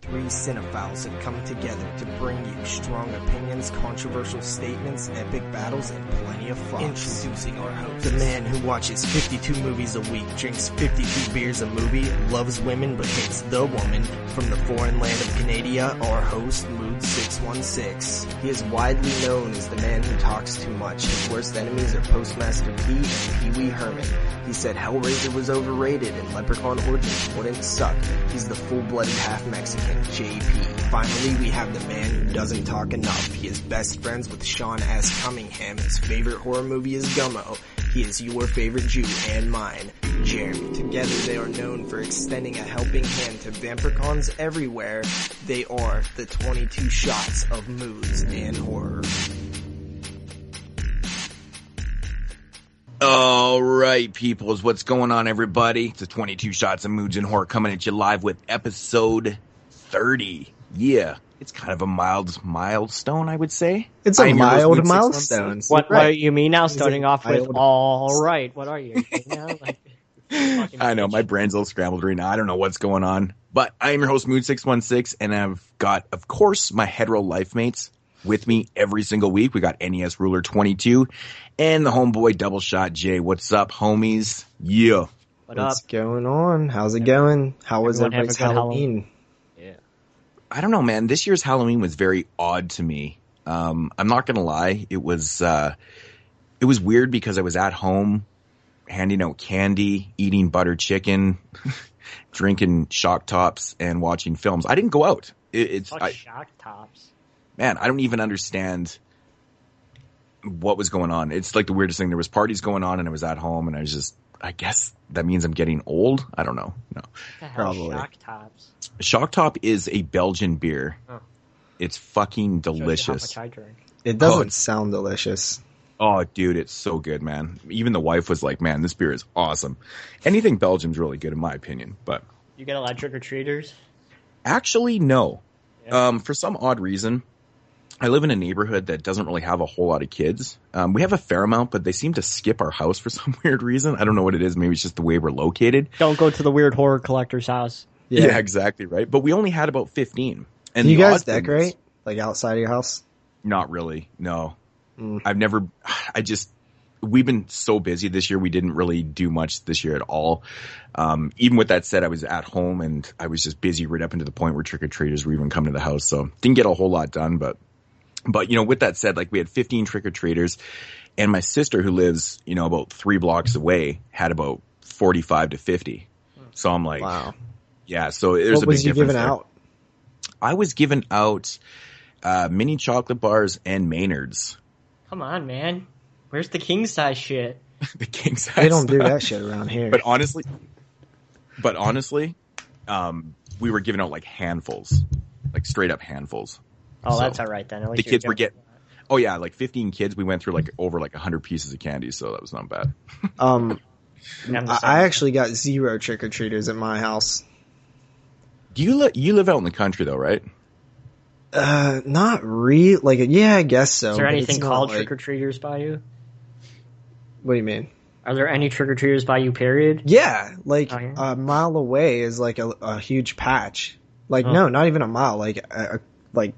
three cinephiles have come together to bring you strong opinions, controversial statements, epic battles, and plenty of fun. Introducing our host, the man who watches 52 movies a week, drinks 52 beers a movie, loves women but hates the woman, from the foreign land of Canada, our host, Moodz 616. He is widely known as the man who talks too much. His worst enemies are Postmaster P and Pee Wee Herman. He said Hellraiser was overrated and Leprechaun Origins wouldn't suck. He's the full-blooded half-Mexican, JP. Finally, we have the man who doesn't talk enough. He is best friends with Sean S. Cunningham. His favorite horror movie is Gummo. He is your favorite Jew and mine, Jeremy. Together they are known for extending a helping hand to vampircons everywhere. They are the 22 shots of Moodz and horror. All right, peoples, what's going on, everybody? It's the 22 Shots of Moodz and Horror coming at you live with episode 30. Yeah, it's kind of a milestone, I would say. It's a mild milestone. What do you mean now? Starting off with, all right, what are you? I know, my brain's a little scrambled right now. I don't know what's going on. But I am your host, Moodz 616, and I've got, of course, my hetero life mates with me every single week. We got NES Ruler 22 and the homeboy Double Shot Jay. What's up, homies? Yeah. What's going on? How's it going? How was everybody's Halloween? Yeah. I don't know, man. This year's Halloween was very odd to me. I'm not gonna lie. It was weird because I was at home handing out candy, eating butter chicken, drinking Shock Tops, and watching films. I didn't go out. Shock Tops? Man, I don't even understand what was going on. It's like the weirdest thing. There was parties going on and I was at home and I guess that means I'm getting old. I don't know. No. What the hell is Shock Tops? Shock Top is a Belgian beer. Oh. It's fucking delicious. How much I drink. It doesn't sound delicious. Oh, dude, it's so good, man. Even the wife was like, man, this beer is awesome. Anything Belgium's really good in my opinion, but. You get a lot of trick-or-treaters? Actually, no. Yeah. For some odd reason, I live in a neighborhood that doesn't really have a whole lot of kids. We have a fair amount, but they seem to skip our house for some weird reason. I don't know what it is. Maybe it's just the way we're located. Don't go to the weird horror collector's house. Yeah, exactly right. But we only had about 15. And do you guys decorate? Like outside of your house? Not really, no. We've been so busy this year, we didn't really do much this year at all. Even with that said, I was at home and I was just busy right up into the point where trick-or-treaters were even coming to the house. So didn't get a whole lot done, but you know, with that said, like we had 15 trick-or-treaters and my sister who lives, you know, about 3 blocks away had about 45 to 50. So I'm like, wow. Yeah. So there's a big difference. What was you giving out? I was giving out, mini chocolate bars and Maynards. Come on, man. Where's the king size shit? The king size. They don't do that shit around here. But honestly, we were giving out like handfuls, like straight up handfuls. Oh, so that's all right then. At least the kids were getting. Oh yeah, like 15 kids. We went through like over like 100 pieces of candy, so that was not bad. I actually got 0 trick or treaters at my house. Do you live out in the country though, right? Not really. Like, yeah, I guess so. Is there anything called trick or treaters by you? What do you mean? Are there any trick or treaters by you? Period. Yeah, like a mile away is like a huge patch. Like no, not even a mile. Like like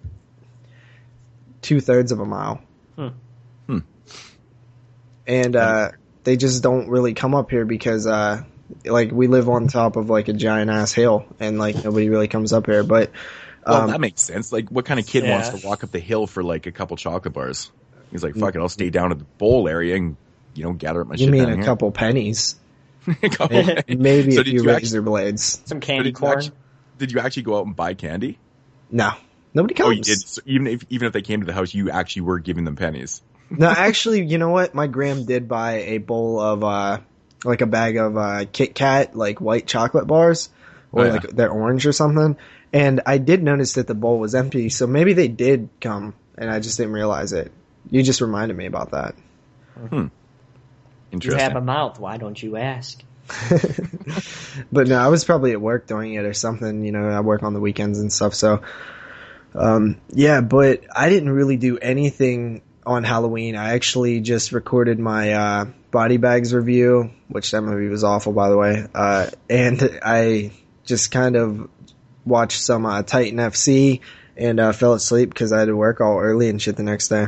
2/3 of a mile. And they just don't really come up here because like we live on top of like a giant ass hill, and like nobody really comes up here. But well, that makes sense. Like, what kind of kid wants to walk up the hill for like a couple chocolate bars? He's like, "Fuck it, I'll stay down at the bowl area and gather up my shit." You mean down a here. couple pennies? Pennies. Maybe a few razor blades. Some candy corn. Did you actually go out and buy candy? No, nobody comes. Oh, you did. So even if they came to the house, you actually were giving them pennies. No, actually, you know what? My gram did buy a bowl of like a bag of Kit Kat like white chocolate bars, or like they're orange or something. And I did notice that the bowl was empty, so maybe they did come, and I just didn't realize it. You just reminded me about that. You have a mouth. Why don't you ask? But no, I was probably at work doing it or something. You know, I work on the weekends and stuff. So, yeah, but I didn't really do anything on Halloween. I actually just recorded my Body Bags review, which that movie was awful, by the way. And I just kind of watched some Titan FC and fell asleep because I had to work all early and shit the next day.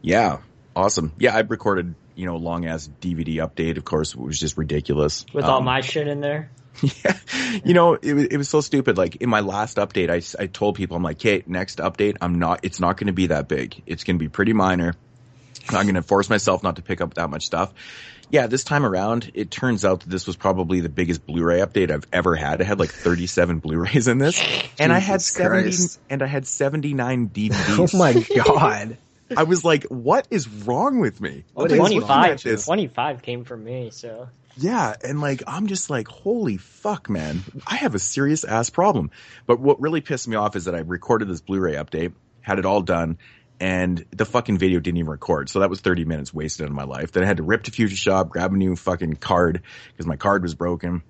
Yeah, awesome. Yeah, I recorded, a long-ass DVD update. Of course, it was just ridiculous. With all my shit in there? Yeah. It was so stupid. Like, in my last update, I told people, I'm like, okay, next update, it's not going to be that big. It's going to be pretty minor. I'm going to force myself not to pick up that much stuff. Yeah, this time around, it turns out that this was probably the biggest Blu-ray update I've ever had. I had like 37 Blu-rays in this, and I had 79 DVDs. Oh my god! I was like, "What is wrong with me?" Well, 25 came from me, so. Yeah, and like I'm just like, holy fuck, man! I have a serious ass problem. But what really pissed me off is that I recorded this Blu-ray update, had it all done, and the fucking video didn't even record. So that was 30 minutes wasted in my life. Then I had to rip to Future Shop, grab a new fucking card because my card was broken,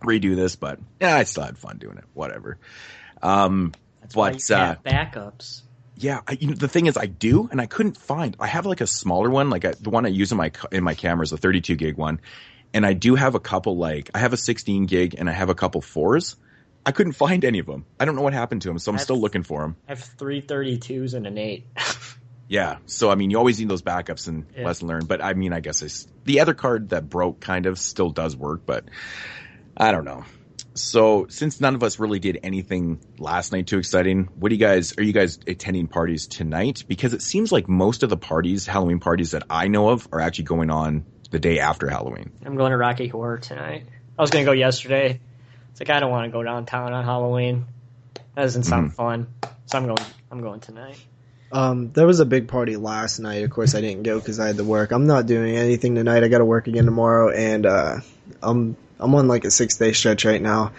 redo this. But yeah, I still had fun doing it. Whatever. That's why you have backups. Yeah, the thing is, I do, and I couldn't find. I have like a smaller one, like the one I use in my camera is a 32 gig one, and I do have a couple. I have a 16 gig, and I have a couple 4s. I couldn't find any of them. I don't know what happened to them, so I'm still looking for them. I have 3 32s and an 8. Yeah, so you always need those backups and lesson learned. But I guess the other card that broke kind of still does work, but I don't know. So since none of us really did anything last night too exciting, are you guys attending parties tonight? Because it seems like most of the Halloween parties that I know of are actually going on the day after Halloween. I'm going to Rocky Horror tonight. I was going to go yesterday. It's like, I don't want to go downtown on Halloween. That doesn't sound fun. So I'm going tonight. There was a big party last night. Of course, I didn't go because I had to work. I'm not doing anything tonight. I got to work again tomorrow, and I'm on like a 6-day stretch right now.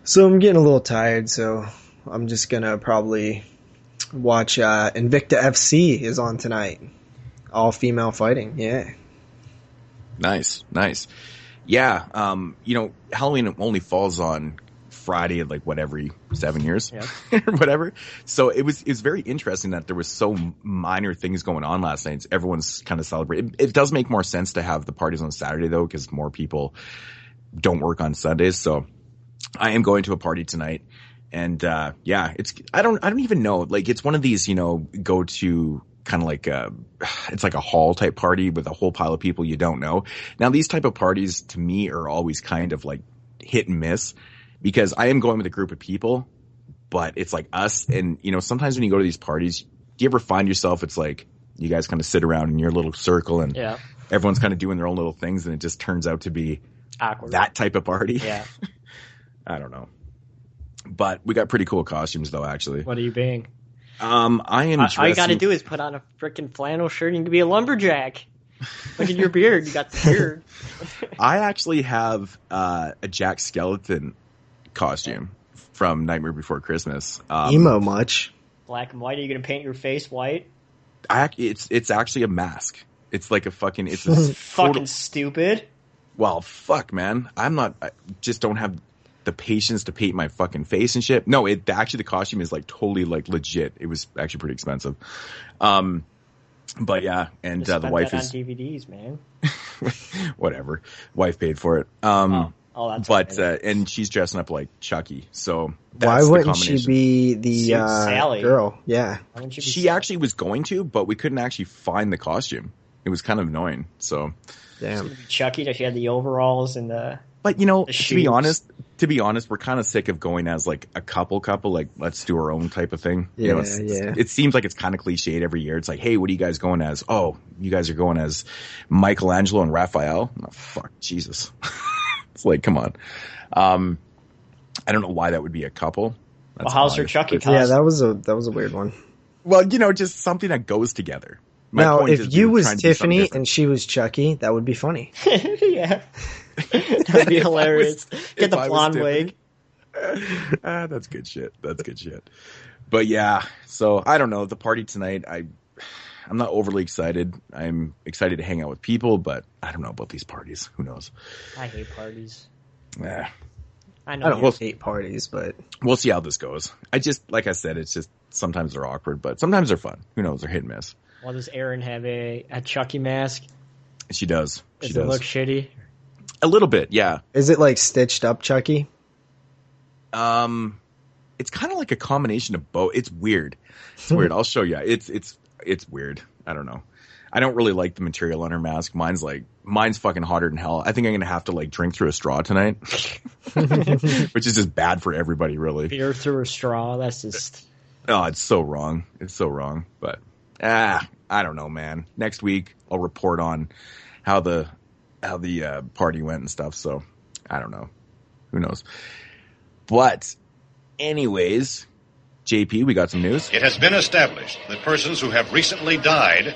So I'm getting a little tired, so I'm just going to probably watch Invicta FC is on tonight. All female fighting, yeah. Nice. Yeah, Halloween only falls on Friday, like every 7 years, or whatever. So it was very interesting that there was so minor things going on last night. Everyone's kind of celebrating. It does make more sense to have the parties on Saturday though, because more people don't work on Sundays. So I am going to a party tonight, and I don't even know. Like, it's one of these, go to kind of like it's like a hall type party with a whole pile of people you don't know. Now, these type of parties to me are always kind of like hit and miss, because I am going with a group of people, but it's like us. And, sometimes when you go to these parties, do you ever find yourself, it's like you guys kind of sit around in your little circle and everyone's kind of doing their own little things, and it just turns out to be awkward. That type of party. Yeah. I don't know. But we got pretty cool costumes though, actually. What are you being? I am all you gotta do is put on a freaking flannel shirt and you can be a lumberjack. Look at your beard. You got the beard. I actually have a Jack Skeleton costume from Nightmare Before Christmas. Emo much? Black and white. Are you gonna paint your face white? It's actually a mask. It's like it's fucking stupid. Well, fuck, man. I just don't have the patience to paint my fucking face and shit. No, actually the costume is like totally like legit. It was actually pretty expensive. But yeah, and the wife is on DVDs, man. Whatever. Wife paid for it. That's but and she's dressing up like Chucky. So why wouldn't she be the Sally girl? Yeah, she actually was going to, but we couldn't actually find the costume. It was kind of annoying. So damn. Chucky, does she have the overalls and the? But to be honest, we're kind of sick of going as like a couple, like let's do our own type of thing. Yeah, it seems like it's kind of cliched every year. It's like, hey, what are you guys going as? Oh, you guys are going as Michelangelo and Raphael. Oh, fuck, Jesus. It's like, come on. I don't know why that would be a couple. Well, how's her Chucky costume? Yeah, that was a weird one. Well, just something that goes together. Now, if you was Tiffany and she was Chucky, that would be funny. Yeah. That'd be hilarious. Get the blonde wig. That's good shit. But yeah, so I don't know. The party tonight, I'm not overly excited. I'm excited to hang out with people, but I don't know about these parties. Who knows? I hate parties. Yeah. I know I hate parties, but we'll see how this goes. Like I said, it's just sometimes they're awkward, but sometimes they're fun. Who knows? They're hit and miss. Well, does Erin have a Chucky mask? She does. Does it look shitty? A little bit, yeah. Is it like stitched up Chucky? It's kind of like a combination of both. It's weird. It's weird. I'll show you. It's weird. I don't know. I don't really like the material on her mask. Mine's fucking hotter than hell. I think I'm going to have to like drink through a straw tonight, which is just bad for everybody, really. Beer through a straw. That's just. Oh, it's so wrong. It's so wrong. But, I don't know, man. Next week I'll report on how the party went and stuff. So I don't know. Who knows? But anyways, JP, we got some news. It has been established that persons who have recently died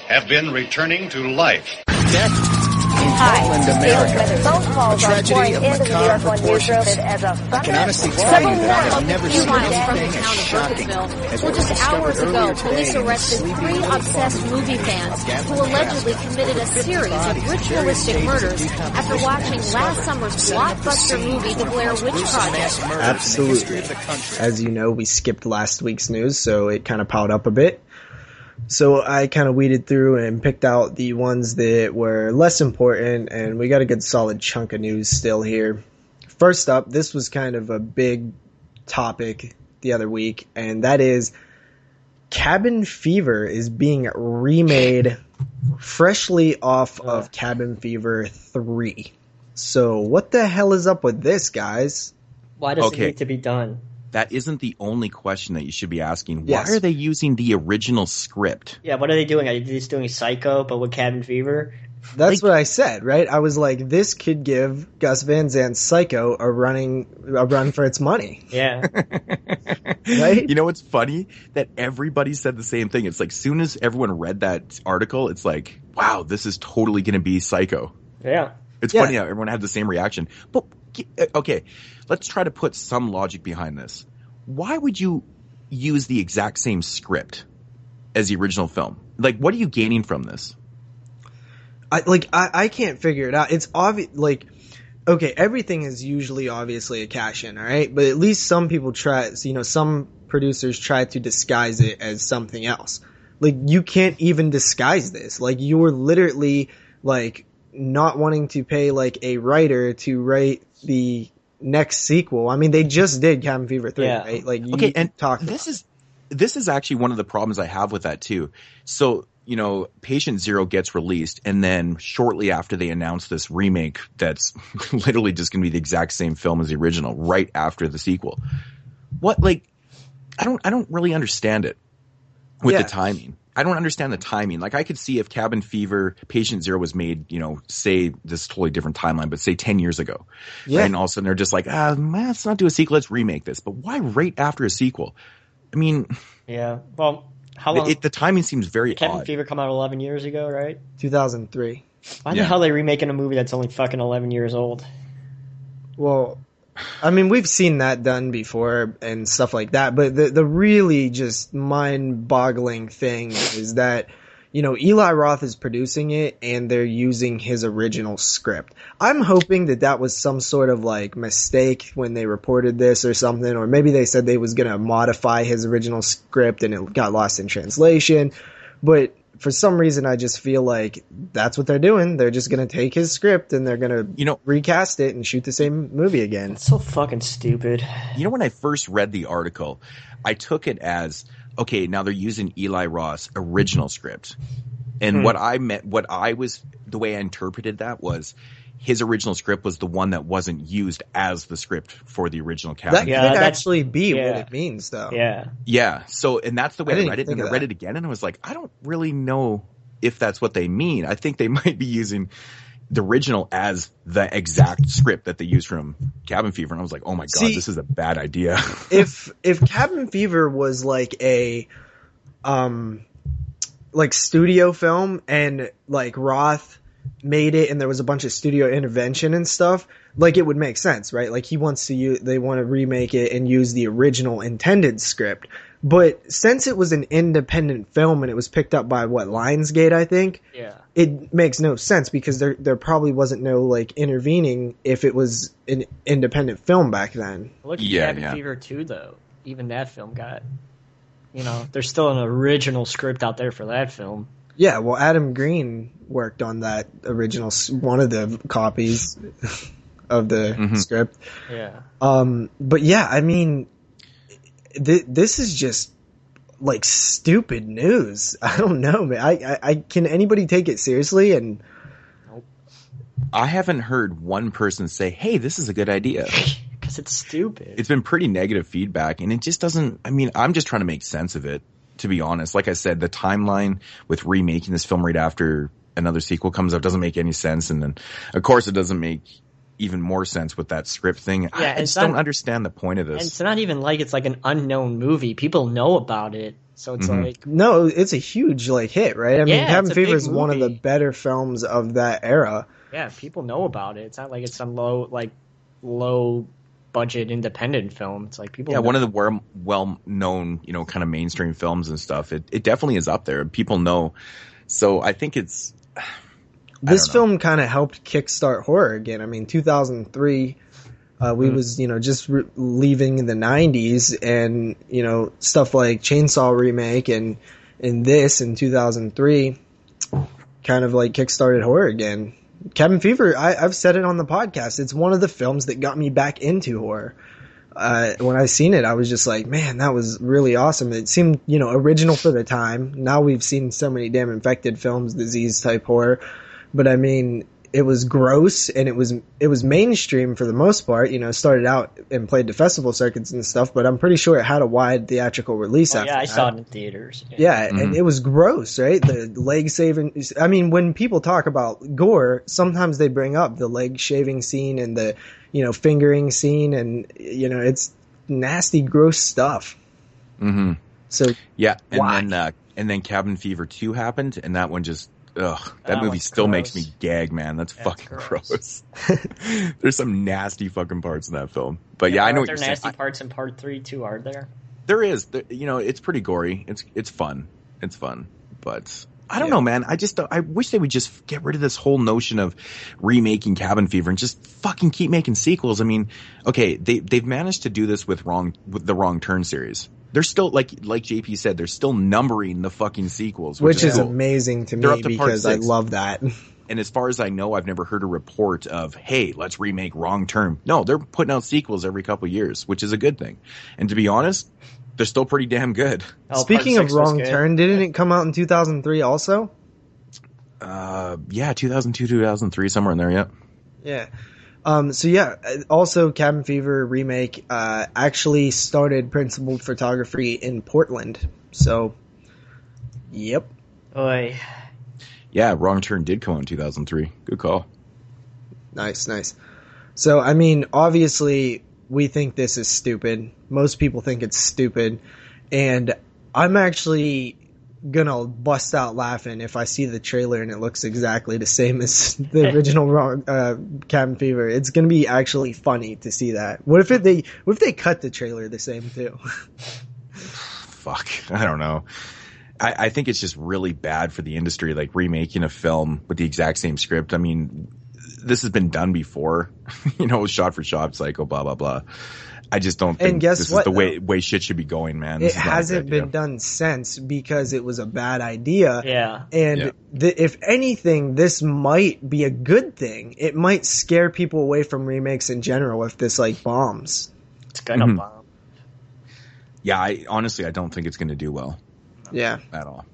have been returning to life. Death in Hi, Portland, America. phone calls A tragedy of macabre proportions. I can honestly tell you that I've never seen anything as shocking as what was just discovered hours ago, earlier police today in arrested sleeping 3 building obsessed movie fans who allegedly committed a series of ritualistic murders after watching last summer's blockbuster movie, The Blair Witch Project. Absolutely. As you know, we skipped last week's news, so it kind of piled up a bit. So I kind of weeded through and picked out the ones that were less important, and we got a good solid chunk of news still here. First up, this was kind of a big topic the other week, and that is Cabin Fever is being remade freshly off of Cabin Fever 3. So what the hell is up with this, guys? Why does it need to be done? That isn't the only question that you should be asking. Yes. Why are they using the original script? Yeah, what are they doing? Are they just doing Psycho, but with Cabin Fever? That's what I said, right? I was like, this could give Gus Van Sant's Psycho a run for its money. Yeah. Right? You know what's funny? That everybody said the same thing. It's like, soon as everyone read that article, it's like, wow, this is totally going to be Psycho. Yeah. It's funny how everyone had the same reaction. But, okay, let's try to put some logic behind this. Why would you use the exact same script as the original film? Like, what are you gaining from this? I can't figure it out. It's obvious, like, okay, everything is usually obviously a cash-in, all right? But at least some people some producers try to disguise it as something else. Like, you can't even disguise this. Like, you're literally, like, not wanting to pay, like, a writer to write the next sequel. I mean, they just did Cabin Fever 3, right? Like, this is actually one of the problems I have with that, too. So, Patient Zero gets released, and then shortly after they announce this remake that's literally just going to be the exact same film as the original, right after the sequel. What, like, I don't really understand it with the timing. I don't understand the timing. Like, I could see if Cabin Fever, Patient Zero was made, say this is a totally different timeline, but say 10 years ago. Yeah. And all of a sudden they're just like, let's not do a sequel, let's remake this. But why right after a sequel? I mean... Yeah, well... How long? The timing seems very odd. Cabin Fever come out 11 years ago, right? 2003. Why the hell are they remaking a movie that's only fucking 11 years old? Well, I mean, we've seen that done before and stuff like that, but the really just mind-boggling thing is that, Eli Roth is producing it and they're using his original script. I'm hoping that was some sort of like mistake when they reported this or something, or maybe they said they was going to modify his original script and it got lost in translation. But for some reason, I just feel like that's what they're doing. They're just going to take his script and they're going to recast it and shoot the same movie again. It's so fucking stupid. When I first read the article, I took it as, okay, now they're using Eli Roth's original script. And the way I interpreted that was his original script was the one that wasn't used as the script for the original Cabin. That could actually be what it means, though. Yeah. Yeah. So, and that's the way I read it. And I read it again and I was like, I don't really know if that's what they mean. I think they might be using the original as the exact script that they used from Cabin Fever. And I was like, oh my God, this is a bad idea. if Cabin Fever was like a, like studio film and like Roth made it and there was a bunch of studio intervention and stuff, like it would make sense, right? Like they want to remake it and use the original intended script. But since it was an independent film and it was picked up by Lionsgate, I think, it makes no sense because there probably wasn't no like intervening if it was an independent film back then. Look at Cabin Fever 2 though. Even that film got, there's still an original script out there for that film. Yeah, well, Adam Green worked on that original, one of the copies. of the script. Yeah. But yeah, I mean, this is just like stupid news. I don't know, man. I can anybody take it seriously? And I haven't heard one person say, "Hey, this is a good idea." Because it's stupid. It's been pretty negative feedback, and it just doesn't. I mean, I'm just trying to make sense of it, to be honest. Like I said, the timeline with remaking this film right after another sequel comes up doesn't make any sense, and then of course it doesn't make even more sense with that script thing. Yeah, I just don't understand the point of this. And it's not even like it's like an unknown movie. People know about it. So it's like... No, it's a huge like hit, right? I mean, Cabin Fever is one of the better films of that era. Yeah, people know about it. It's not like it's some low budget independent film. It's like people know. One of the well-known, kind of mainstream films and stuff. It definitely is up there. People know. So I think it's... This film kind of helped kickstart horror again. I mean, 2003, we was, just leaving the 90s, and, stuff like Chainsaw Remake and this in 2003 kind of like kickstarted horror again. Cabin Fever, I've said it on the podcast. It's one of the films that got me back into horror. When I seen it, I was just like, man, that was really awesome. It seemed, original for the time. Now we've seen so many damn infected films, disease type horror. But I mean, it was gross, and it was mainstream for the most part. Started out and played the festival circuits and stuff, but I'm pretty sure it had a wide theatrical release after that. I saw it in theaters. Yeah, and it was gross, right? The leg saving. I mean, when people talk about gore, sometimes they bring up the leg shaving scene and the, fingering scene, and, it's nasty, gross stuff. Mm-hmm. So yeah, and then Cabin Fever 2 happened, and that one just... Ugh, that movie still makes me gag, man. That's fucking gross. There's some nasty fucking parts in that film. But I know what you're saying. There nasty parts in part 3 too, are there? There is. It's pretty gory. It's fun. It's fun. But I don't know, man. I wish they would just get rid of this whole notion of remaking Cabin Fever and just fucking keep making sequels. I mean, okay, they've managed to do this with the Wrong Turn series. They're still, like JP said, they're still numbering the fucking sequels. Which is amazing to me because I love that. And as far as I know, I've never heard a report of, hey, let's remake Wrong Turn. No, they're putting out sequels every couple years, which is a good thing. And to be honest, they're still pretty damn good. Speaking of Wrong Turn, didn't it come out in 2003 also? 2002, 2003, somewhere in there, yeah. Yeah. Also Cabin Fever Remake actually started principal photography in Portland. So, yep. Oy. Yeah, Wrong Turn did come out in 2003. Good call. Nice. So, I mean, obviously, we think this is stupid. Most people think it's stupid. And I'm actually gonna bust out laughing if I see the trailer and it looks exactly the same as the original Cabin Fever. It's gonna be actually funny to see that. What if they cut the trailer the same too? Fuck, I don't know. I think it's just really bad for the industry, like remaking a film with the exact same script. I mean, this has been done before, shot for shot, psycho, blah blah blah. I just don't think this is the way shit should be going, man. It hasn't been done since because it was a bad idea. Yeah. And if anything, this might be a good thing. It might scare people away from remakes in general if this bombs. It's gonna bomb. Yeah, I don't think it's gonna do well. Yeah. At all.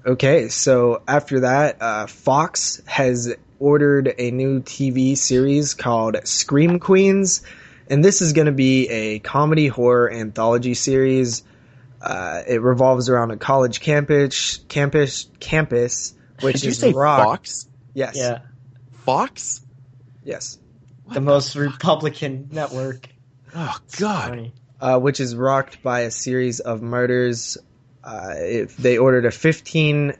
Okay, so after that, Fox has ordered a new TV series called Scream Queens. And this is going to be a comedy horror anthology series. It revolves around a college campus, which Did you is say rocked. Fox? Yes. Yeah. Fox? Yes. The most Republican network. Oh, God. Which is rocked by a series of murders. They ordered a 15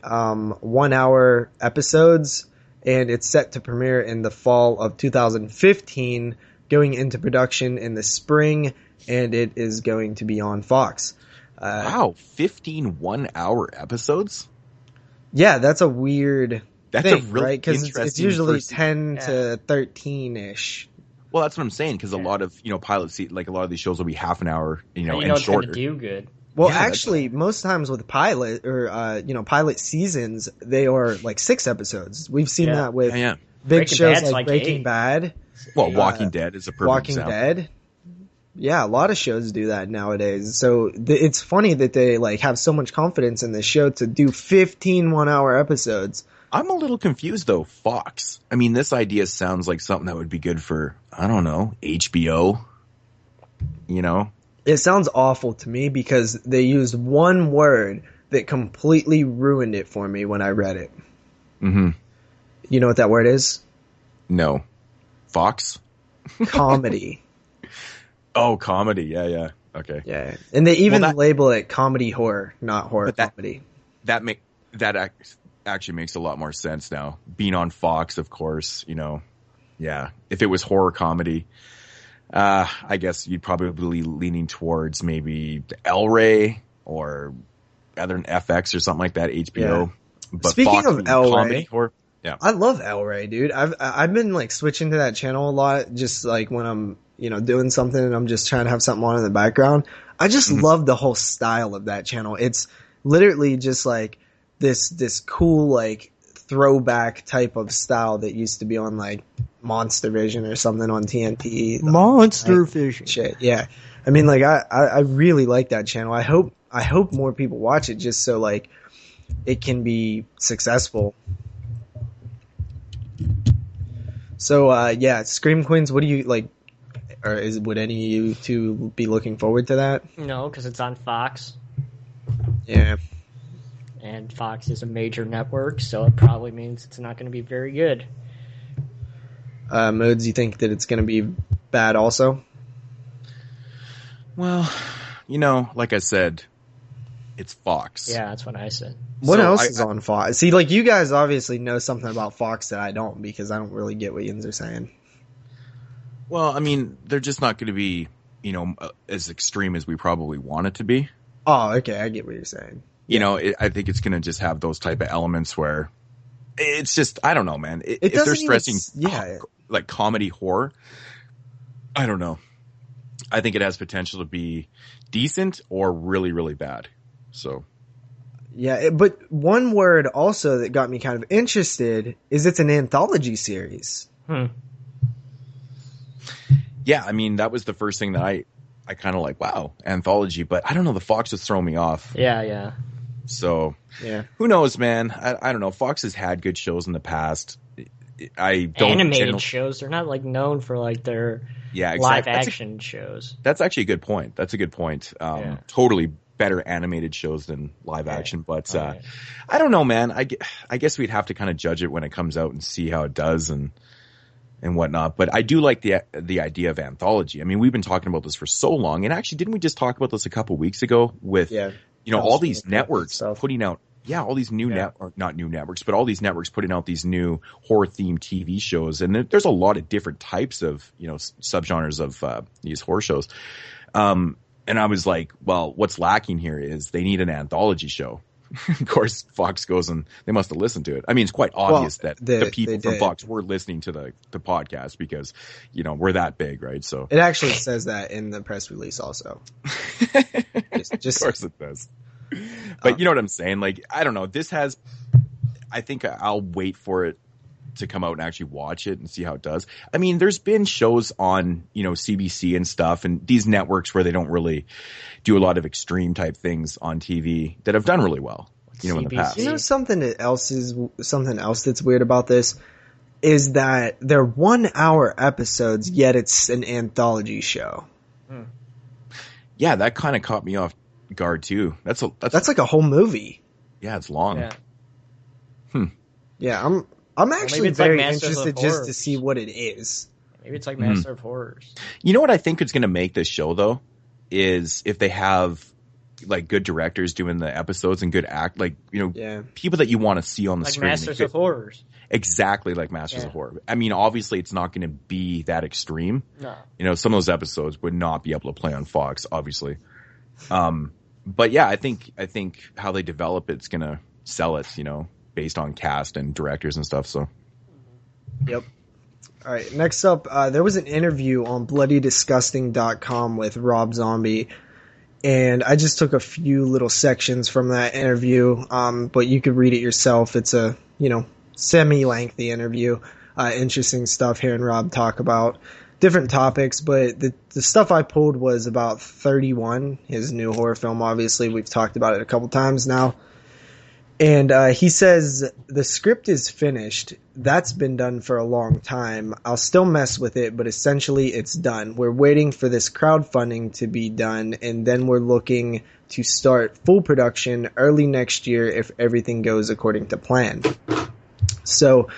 one-hour episodes, and it's set to premiere in the fall of 2015, going into production in the spring, and it is going to be on Fox. Wow, 15 one-hour episodes? Yeah, that's a weird thing, a really right? Because it's usually 10 to 13-ish. Well, that's what I'm saying, because a lot of, pilot like a lot of these shows will be half an hour, and shorter. It's going to do good. Well, actually, most times with pilot or pilot seasons, they are 6 episodes. We've seen that with big shows Bad's like like Breaking 8. Bad. Well, Walking Dead is a perfect Walking example. Dead. Yeah, a lot of shows do that nowadays. So it's funny that they like have so much confidence in this show to do 15 1-hour episodes. I'm a little confused though. Fox. I mean, this idea sounds like something that would be good for, I don't know, HBO. You know? It sounds awful to me because they used one word that completely ruined it for me when I read it. Mm-hmm. You know what that word is? No. Fox? Comedy. Oh, comedy. Yeah. Okay. Yeah. And they even label it comedy horror, not horror comedy. That actually makes a lot more sense now. Being on Fox, of course, you know. Yeah. If it was horror comedy, I guess you'd probably be leaning towards maybe El-Ray or other than FX or something like that, HBO. Yeah. But Speaking Fox of El-Ray, comedy horror. Yeah. I love El-Ray, dude. I've been like switching to that channel a lot, just like when I'm, you know, doing something and I'm just trying to have something on in the background. I just love the whole style of that channel. It's literally just like this cool like throwback type of style that used to be on like Monster Vision or something on TNT. Monster Vision. Shit, yeah. I mean, like I really like that channel. I hope more people watch it just so like it can be successful. So yeah, Scream Queens. What do you like? Or would any of you two be looking forward to that? No, because it's on Fox. Yeah. And Fox is a major network, so it probably means it's not going to be very good. Moodz, you think that it's going to be bad also? Well, you know, like I said, it's Fox. Yeah, that's what I said. What else is on Fox? See, like, you guys obviously know something about Fox that I don't, because I don't really get what yins are saying. Well, I mean, they're just not going to be, you know, as extreme as we probably want it to be. Oh, okay, I get what you're saying. You know, I think it's going to just have those type of elements where it's just, I don't know, man. If they're stressing like comedy horror, I don't know. I think it has potential to be decent or really, really bad. So. Yeah, but one word also that got me kind of interested is it's an anthology series. Yeah, I mean, that was the first thing that I kind of like, wow, anthology. But I don't know, the Fox has thrown me off. Yeah. So, yeah, who knows, man? I don't know. Fox has had good shows in the past. I don't animated shows. They're not like known for like their live action shows. That's actually a good point. That's a good point. Totally better animated shows than live action. But I don't know, man. I guess we'd have to kind of judge it when it comes out and see how it does and whatnot. But I do like the idea of anthology. I mean, we've been talking about this for so long, and actually, didn't we just talk about this a couple weeks ago with all these networks putting out all these new not new networks, but all these networks putting out these new horror themed TV shows, and there's a lot of different types of subgenres of these horror shows. And I was like, well, what's lacking here is they need an anthology show. Of course, Fox goes and they must have listened to it. I mean, it's quite obvious that the people from Fox were listening to the podcast because, we're that big, right? So it actually says that in the press release also. Of course it does. But you know what I'm saying? Like, I don't know. I think I'll wait for it to come out and actually watch it and see how it does. I mean, there's been shows on, CBC and stuff and these networks where they don't really do a lot of extreme type things on TV that have done really well, in the past. Something else that's weird about this is that they're 1 hour episodes, yet it's an anthology show. Yeah, that kind of caught me off guard too. That's like a whole movie. Yeah, it's long. Yeah, I'm actually very interested just to see what it is. Maybe it's like Master of Horrors. You know what I think is going to make this show though is if they have like good directors doing the episodes and good people that you want to see on the screen. Masters of Horrors. Exactly like Masters of Horror. I mean, obviously it's not going to be that extreme. No. Some of those episodes would not be able to play on Fox, obviously. But yeah, I think how they develop it's going to sell it, based on cast and directors and stuff. So. Yep. All right. Next up, there was an interview on bloodydisgusting.com with Rob Zombie. And I just took a few little sections from that interview. But you could read it yourself. It's a, semi-lengthy interview. interesting stuff hearing Rob talk about different topics, but the stuff I pulled was about 31, his new horror film. Obviously, we've talked about it a couple times now. And he says, the script is finished. That's been done for a long time. I'll still mess with it, but essentially it's done. We're waiting for this crowdfunding to be done, and then we're looking to start full production early next year if everything goes according to plan. So,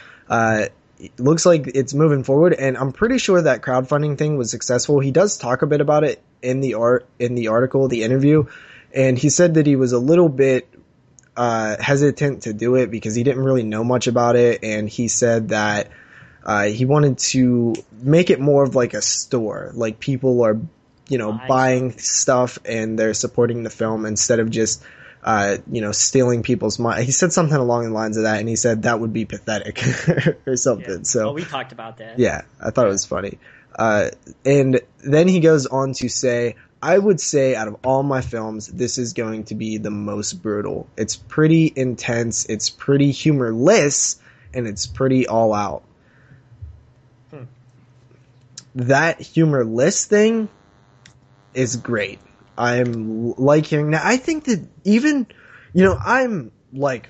it looks like it's moving forward, and I'm pretty sure that crowdfunding thing was successful. He does talk a bit about it in the article, the interview, and he said that he was a little bit hesitant to do it because he didn't really know much about it, and he said that he wanted to make it more of like a store, like people are, buying stuff and they're supporting the film instead of just stealing people's money. He said something along the lines of that, and he said that would be pathetic or something. Yeah. So we talked about that. Yeah, I thought it was funny. And then he goes on to say, I would say out of all my films, this is going to be the most brutal. It's pretty intense, it's pretty humorless, and it's pretty all out. That humorless thing is great. I'm like hearing that. I think that even, I'm like,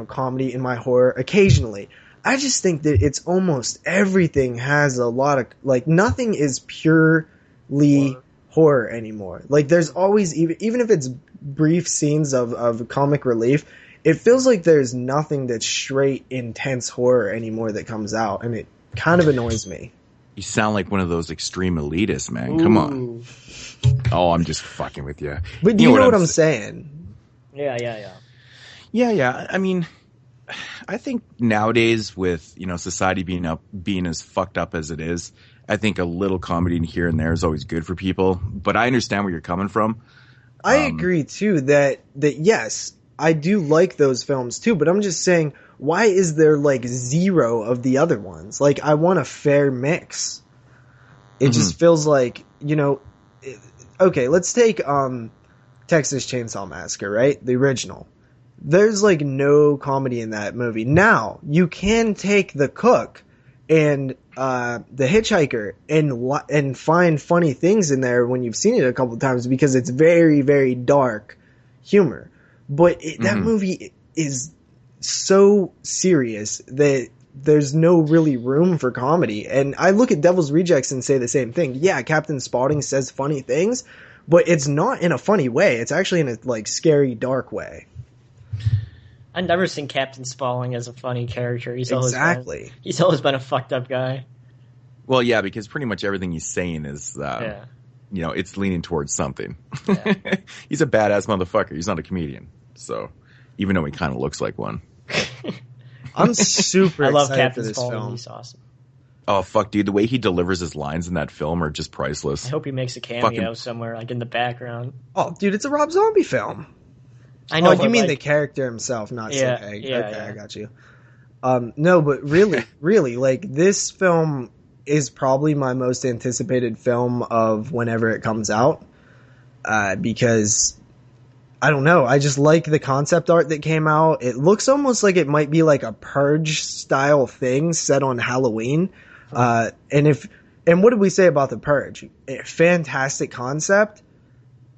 comedy in my horror occasionally. I just think that it's almost everything has a lot of, like, nothing is purely horror anymore. Like, there's always, even if it's brief scenes of comic relief, it feels like there's nothing that's straight intense horror anymore that comes out, and it kind of annoys me. You sound like one of those extreme elitists, man. Come on. Oh, I'm just fucking with you. But you know what I'm saying? Yeah. Yeah. I mean, I think nowadays with, society being as fucked up as it is, I think a little comedy here and there is always good for people. But I understand where you're coming from. I agree too that yes, I do like those films too, but I'm just saying, why is there like zero of the other ones? Like, I want a fair mix. It just feels like, okay, let's take Texas Chainsaw Massacre, right? The original. There's like no comedy in that movie. Now, you can take The Cook and The Hitchhiker and find funny things in there when you've seen it a couple of times because it's very, very dark humor. But that movie is so serious that there's no really room for comedy. And I look at Devil's Rejects and say the same thing. Yeah, Captain Spaulding says funny things, but it's not in a funny way. It's actually in a like scary, dark way. I've never seen Captain Spaulding as a funny character. He's always been a fucked up guy. Well, yeah, because pretty much everything he's saying is, it's leaning towards something. Yeah. He's a badass motherfucker. He's not a comedian. So, even though he kind of looks like one. I'm super I love excited Captain for this Spaulding. film. He's awesome. Oh, fuck, dude. The way he delivers his lines in that film are just priceless. I hope he makes a cameo somewhere, like in the background. Oh, dude, it's a Rob Zombie film. I know. Oh, you mean the character himself, not yeah, Sid Haig. Yeah, okay, yeah. I got you. No, but really, like, this film is probably my most anticipated film of whenever it comes out. Because, I don't know, I just like the concept art that came out. It looks almost like it might be like a Purge-style thing set on Halloween. And what did we say about The Purge? Fantastic concept,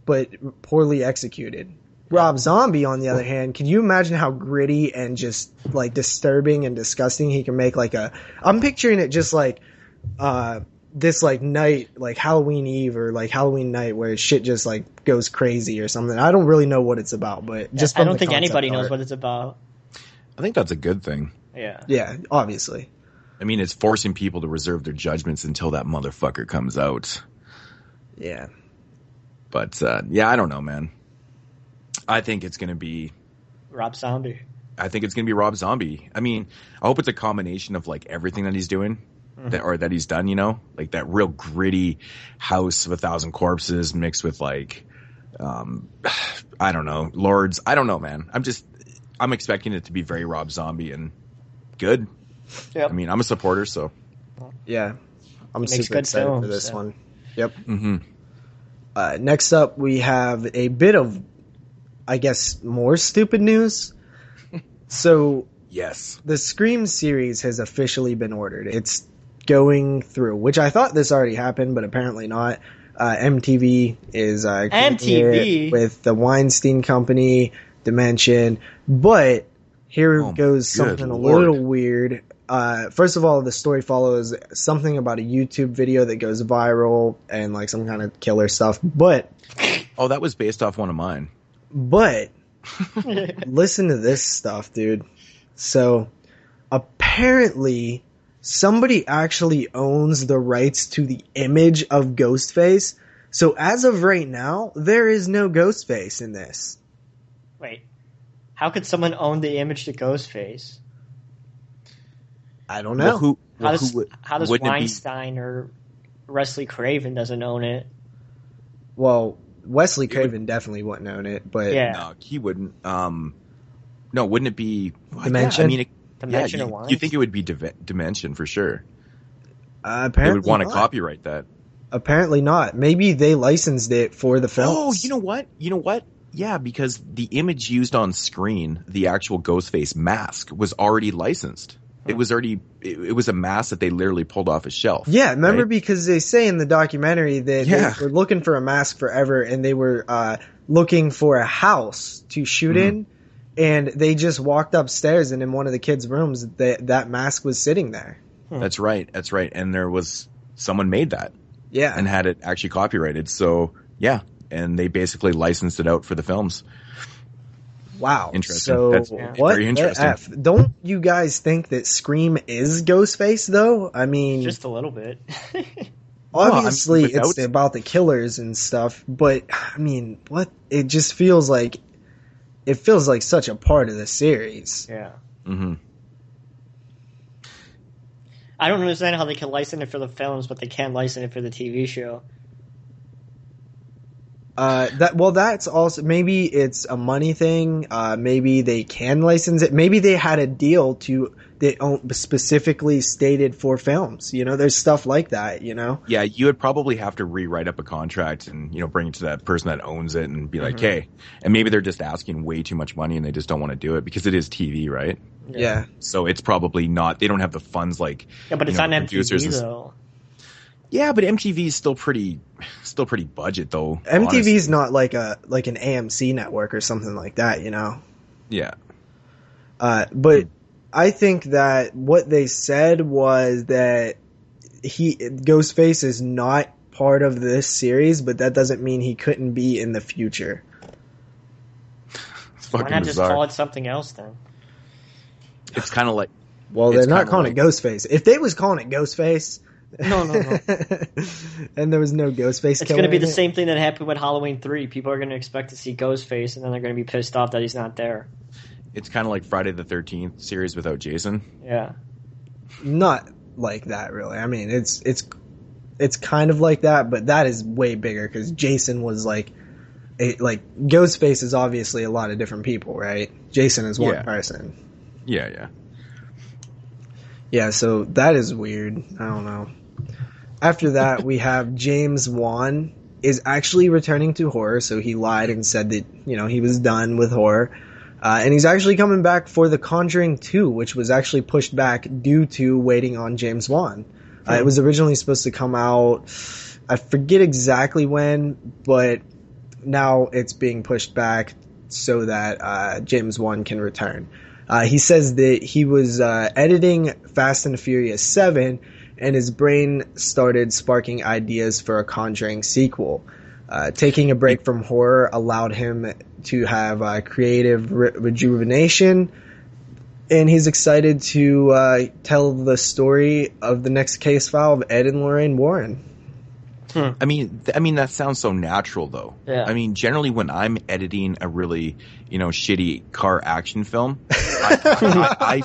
but poorly executed. Rob Zombie, on the other hand, can you imagine how gritty and just like disturbing and disgusting he can make I'm picturing it just like this like night, like Halloween Eve or like Halloween night where shit just like goes crazy or something. I don't really know what it's about, but just I don't think anybody knows what it's about. I think that's a good thing. Yeah. Yeah, obviously. I mean, it's forcing people to reserve their judgments until that motherfucker comes out. Yeah. But, I don't know, man. I think it's going to be Rob Zombie. I think it's going to be Rob Zombie. I mean, I hope it's a combination of like everything that he's doing that he's done, like that real gritty House of 1,000 Corpses mixed with like, I don't know, Lords. I don't know, man. I'm expecting it to be very Rob Zombie and good. Yep. I mean, I'm a supporter, so. Yeah. I'm super excited for this one. Yep. Mm-hmm. Next up, we have a bit of, I guess, more stupid news. So, Yes. The Scream series has officially been ordered. It's going through, which I thought this already happened, but apparently not. MTV is MTV with the Weinstein Company, Dimension, but here goes something a little weird. First of all, the story follows something about a YouTube video that goes viral and like some kind of killer stuff. But that was based off one of mine. But listen to this stuff, dude. So apparently somebody actually owns the rights to the image of Ghostface. So as of right now, there is no Ghostface in this. Wait, how could someone own the image to Ghostface? I don't know. How does Weinstein or Wesley Craven doesn't own it? Well, Wesley Craven definitely wouldn't own it, but no, he wouldn't. No, wouldn't it be Dimension? Yeah, I mean, Dimension or Weinstein? you think it would be Dimension for sure. Apparently they would want to not. copyright that. Apparently not. Maybe they licensed it for the film. Oh, you know what? Yeah, because the image used on screen, the actual Ghostface mask, was already licensed. It was a mask that they literally pulled off a shelf. Yeah, remember, right? because they say in the documentary that they were looking for a mask forever, and they were looking for a house to shoot in, and they just walked upstairs, and in one of the kids' rooms, that mask was sitting there. That's right. And there was someone made that. Yeah. And had it actually copyrighted. So, yeah. And they basically licensed it out for the films. Wow. Interesting. So, That's what very interesting. the F? Don't you guys think that Scream is Ghostface, though? I mean... Just a little bit. Obviously, it's about the killers and stuff, but, I mean, what? It just feels like... It feels like such a part of the series. Yeah. Mm-hmm. I don't understand how they can license it for the films, but they can't license it for the TV show. That's also, maybe it's a money thing. Maybe they can license it. Maybe they had a deal specifically stated for films. You know, there's stuff like that, you know? Yeah, you would probably have to rewrite up a contract and, bring it to that person that owns it and be like, hey, and maybe they're just asking way too much money and they just don't want to do it because it is TV, right? Yeah. So it's probably not, they don't have the funds like, yeah, but it's on MTV though. Yeah, but MTV is still pretty budget though. MTV's not like an AMC network or something like that, you know? Yeah. But I think that what they said was that Ghostface is not part of this series, but that doesn't mean he couldn't be in the future. It's fucking Why not bizarre. just call it something else then? It's kind of like... Well, they're not calling it Ghostface. If they was calling it Ghostface... No. and there was no Ghostface. It's going to be the same thing that happened with Halloween 3. People are going to expect to see Ghostface, and then they're going to be pissed off that he's not there. It's kind of like Friday the 13th series without Jason. Yeah. Not like that, really. I mean, it's kind of like that, but that is way bigger because Jason was like Ghostface is obviously a lot of different people, right? Jason is one person. Yeah. Yeah, so that is weird. I don't know. After that, we have James Wan is actually returning to horror, so he lied and said that, he was done with horror. And he's actually coming back for The Conjuring 2, which was actually pushed back due to waiting on James Wan. It was originally supposed to come out, I forget exactly when, but now it's being pushed back so that James Wan can return. He says that he was editing Fast and Furious 7, and his brain started sparking ideas for a Conjuring sequel. Taking a break from horror allowed him to have creative rejuvenation, and he's excited to tell the story of the next case file of Ed and Lorraine Warren. I mean that sounds so natural though. Yeah. I mean, generally when I'm editing a really, shitty car action film, I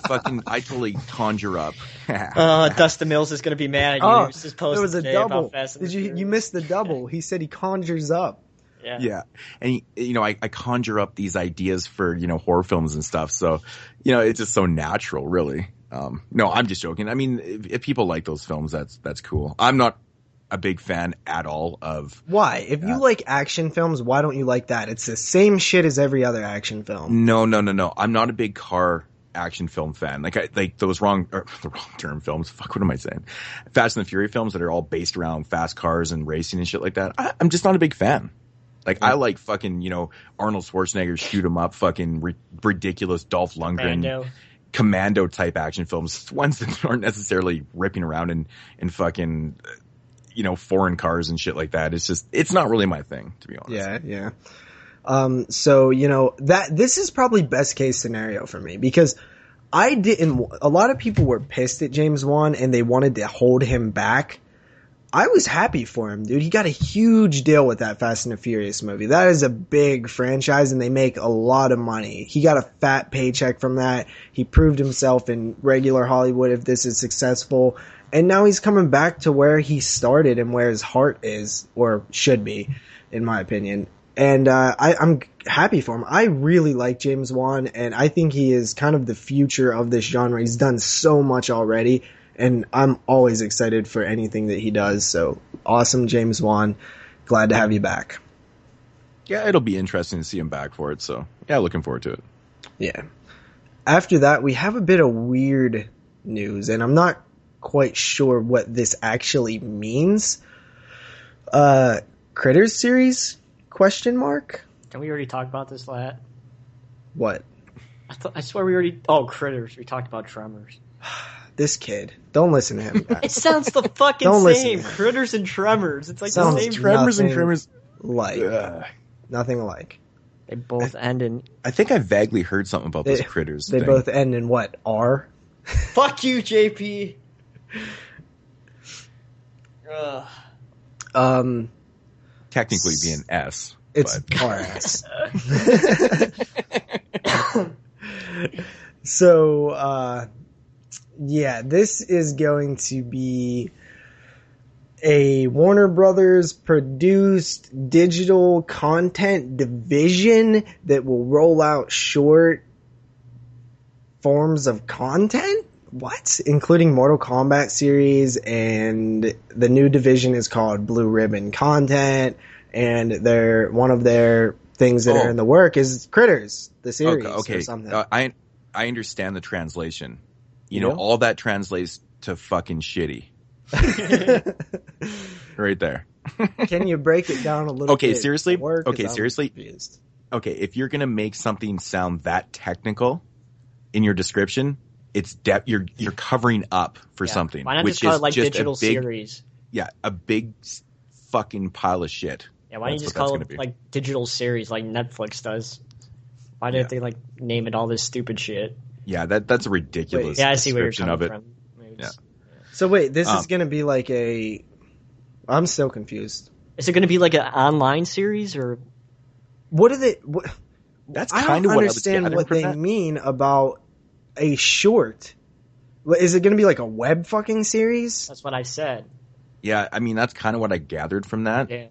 totally conjure up. Dustin Mills is going to be mad at you. Oh, He was just posting there was a today double. about Fast and Did you Furious. missed the double? He said he conjures up. Yeah. And I conjure up these ideas for, horror films and stuff. So, it's just so natural, really. No, I'm just joking. I mean, if people like those films, that's cool. I'm not a big fan at all of... Why? If you like action films, why don't you like that? It's the same shit as every other action film. No. I'm not a big car action film fan. Like those the wrong term films. Fuck, what am I saying? Fast and the Furious films that are all based around fast cars and racing and shit like that. I'm just not a big fan. Like, I like fucking, Arnold Schwarzenegger shoot 'em up, fucking ridiculous Dolph Lundgren, commando type action films. Ones that aren't necessarily ripping around in fucking, foreign cars and shit like that. It's not really my thing, to be honest. Yeah. So, this is probably best case scenario for me, because a lot of people were pissed at James Wan and they wanted to hold him back. I was happy for him, dude. He got a huge deal with that Fast and the Furious movie. That is a big franchise and they make a lot of money. He got a fat paycheck from that. He proved himself in regular Hollywood if this is successful. And now he's coming back to where he started and where his heart is, or should be, in my opinion. And I'm happy for him. I really like James Wan, and I think he is kind of the future of this genre. He's done so much already, and I'm always excited for anything that he does. So awesome, James Wan. Glad to have you back. Yeah, it'll be interesting to see him back for it. So yeah, looking forward to it. Yeah. After that, we have a bit of weird news, and I'm not quite sure what this actually means. Critters series? ? Didn't we already talk about this, Lat? What? I swear we already... Oh, Critters. We talked about Tremors. This kid. Don't listen to him, guys. It sounds the fucking same. Critters and Tremors. It's like Sounds the same. Tremors and Tremors. Nothing alike. They both end in... I think I vaguely heard something about those Critters. They both end in what? R? Fuck you, JP. Technically be an S. It's RS. So, yeah, this is going to be a Warner Brothers produced digital content division that will roll out short forms of content? What? Including Mortal Kombat series, and the new division is called Blue Ribbon Content, and one of their things that are in the work is Critters, the series, or something. I understand the translation. All that translates to fucking shitty. Right there. Can you break it down a little bit? Seriously? More? Seriously? Okay, if you're gonna make something sound that technical in your description, it's you're covering up for something. Why not which just call is it like just digital series? Yeah, a big fucking pile of shit. Yeah, why don't you just call it like digital series like Netflix does? Why didn't they like name it all this stupid shit? Yeah, that's a ridiculous I see where you're coming of it. from. Yeah. So wait, this is going to be like I'm so confused. Is it going to be like an online series or? What are they? That's I kind don't of what understand what they mean about a short. Is it going to be like a web fucking series? That's what I said. Yeah, I mean that's kind of what I gathered from that. Yeah.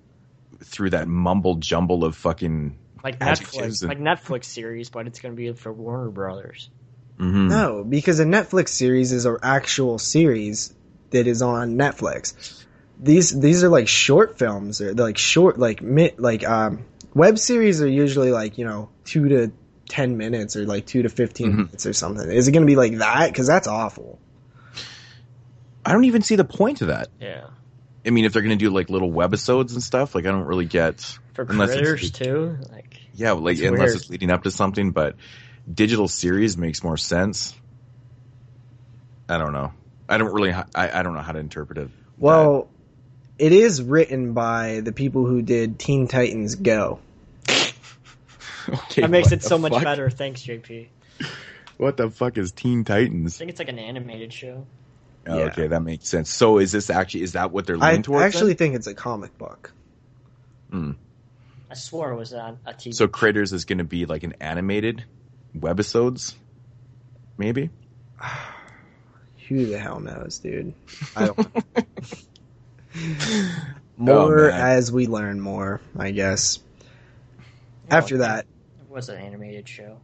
Through that mumble jumble of fucking like Netflix series, but it's going to be for Warner Brothers. Mm-hmm. No, because a Netflix series is an actual series that is on Netflix. These are like short films, or they're like short, web series are usually like 2 to 10 minutes or like 2 to 15 minutes or something. Is it going to be like that? Because that's awful. I don't even see the point of that. Yeah. I mean, if they're going to do like little webisodes and stuff, like I don't really get for Critters too. Like unless it's leading up to something, but digital series makes more sense. I don't know. I don't know how to interpret it. Well, it is written by the people who did Teen Titans Go. Okay, that makes it so much better. Thanks, JP. What the fuck is Teen Titans? I think it's like an animated show. Oh, yeah. Okay, that makes sense. So is that what they're leaning towards? I actually think it's a comic book. I swore it was a TV. So Critters is going to be like an animated webisodes, maybe? Who the hell knows, dude? I don't more as we learn more, I guess. After that, it was an animated show.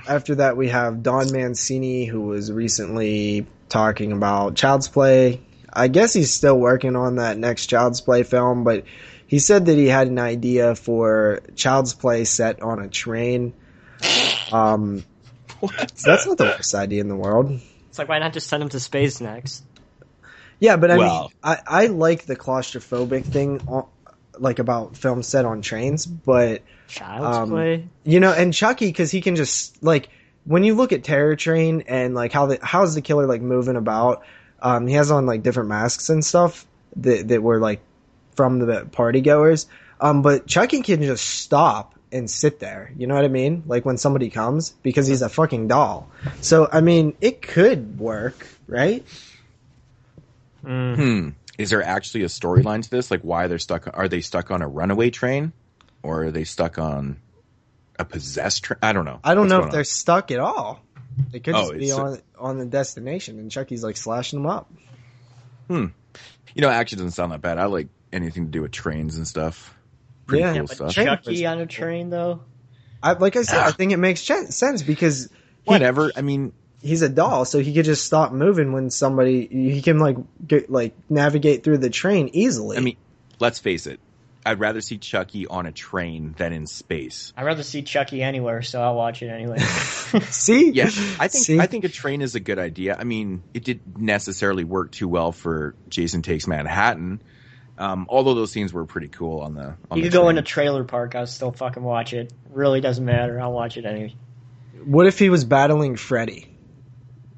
After that, we have Don Mancini, who was recently talking about Child's Play. I guess he's still working on that next Child's Play film, but he said that he had an idea for Child's Play set on a train. That's not the worst idea in the world. It's like, why not just send him to space next? Yeah, but I mean, I like the claustrophobic thing, like about films set on trains, but Child's Play, and Chucky, because he can just like when you look at Terror Train and like how's the killer like moving about, he has on like different masks and stuff that were like from the party goers, but Chucky can just stop and sit there. You know what I mean? Like when somebody comes, because he's a fucking doll. So I mean, it could work, right? Is there actually a storyline to this? Like why they're stuck? Are they stuck on a runaway train, or are they stuck on a possessed train? I don't know. I don't know if they're stuck at all. They could just be on the destination, and Chucky's like slashing them up. It actually doesn't sound that bad. I like anything to do with trains and stuff. Pretty cool stuff. Chucky on a train, though. Like I said, I think it makes sense because whatever. I mean, he's a doll, so he could just stop moving when he can navigate through the train easily. I mean, let's face it. I'd rather see Chucky on a train than in space. I'd rather see Chucky anywhere, so I'll watch it anyway. See? Yeah, I think a train is a good idea. I mean, it didn't necessarily work too well for Jason Takes Manhattan, although those scenes were pretty cool on the You could go in a trailer park, I'll still fucking watch it. Really doesn't matter, I'll watch it anyway. What if he was battling Freddy?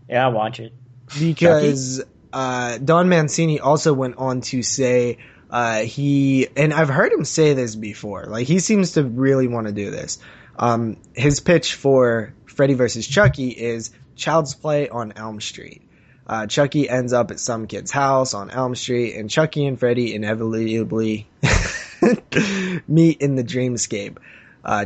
Yeah, I'll watch it. Because Don Mancini also went on to say and I've heard him say this before, like he seems to really want to do this. His pitch for Freddy vs. Chucky is Child's Play on Elm Street. Chucky ends up at some kid's house on Elm Street, and Chucky and Freddy inevitably meet in the dreamscape.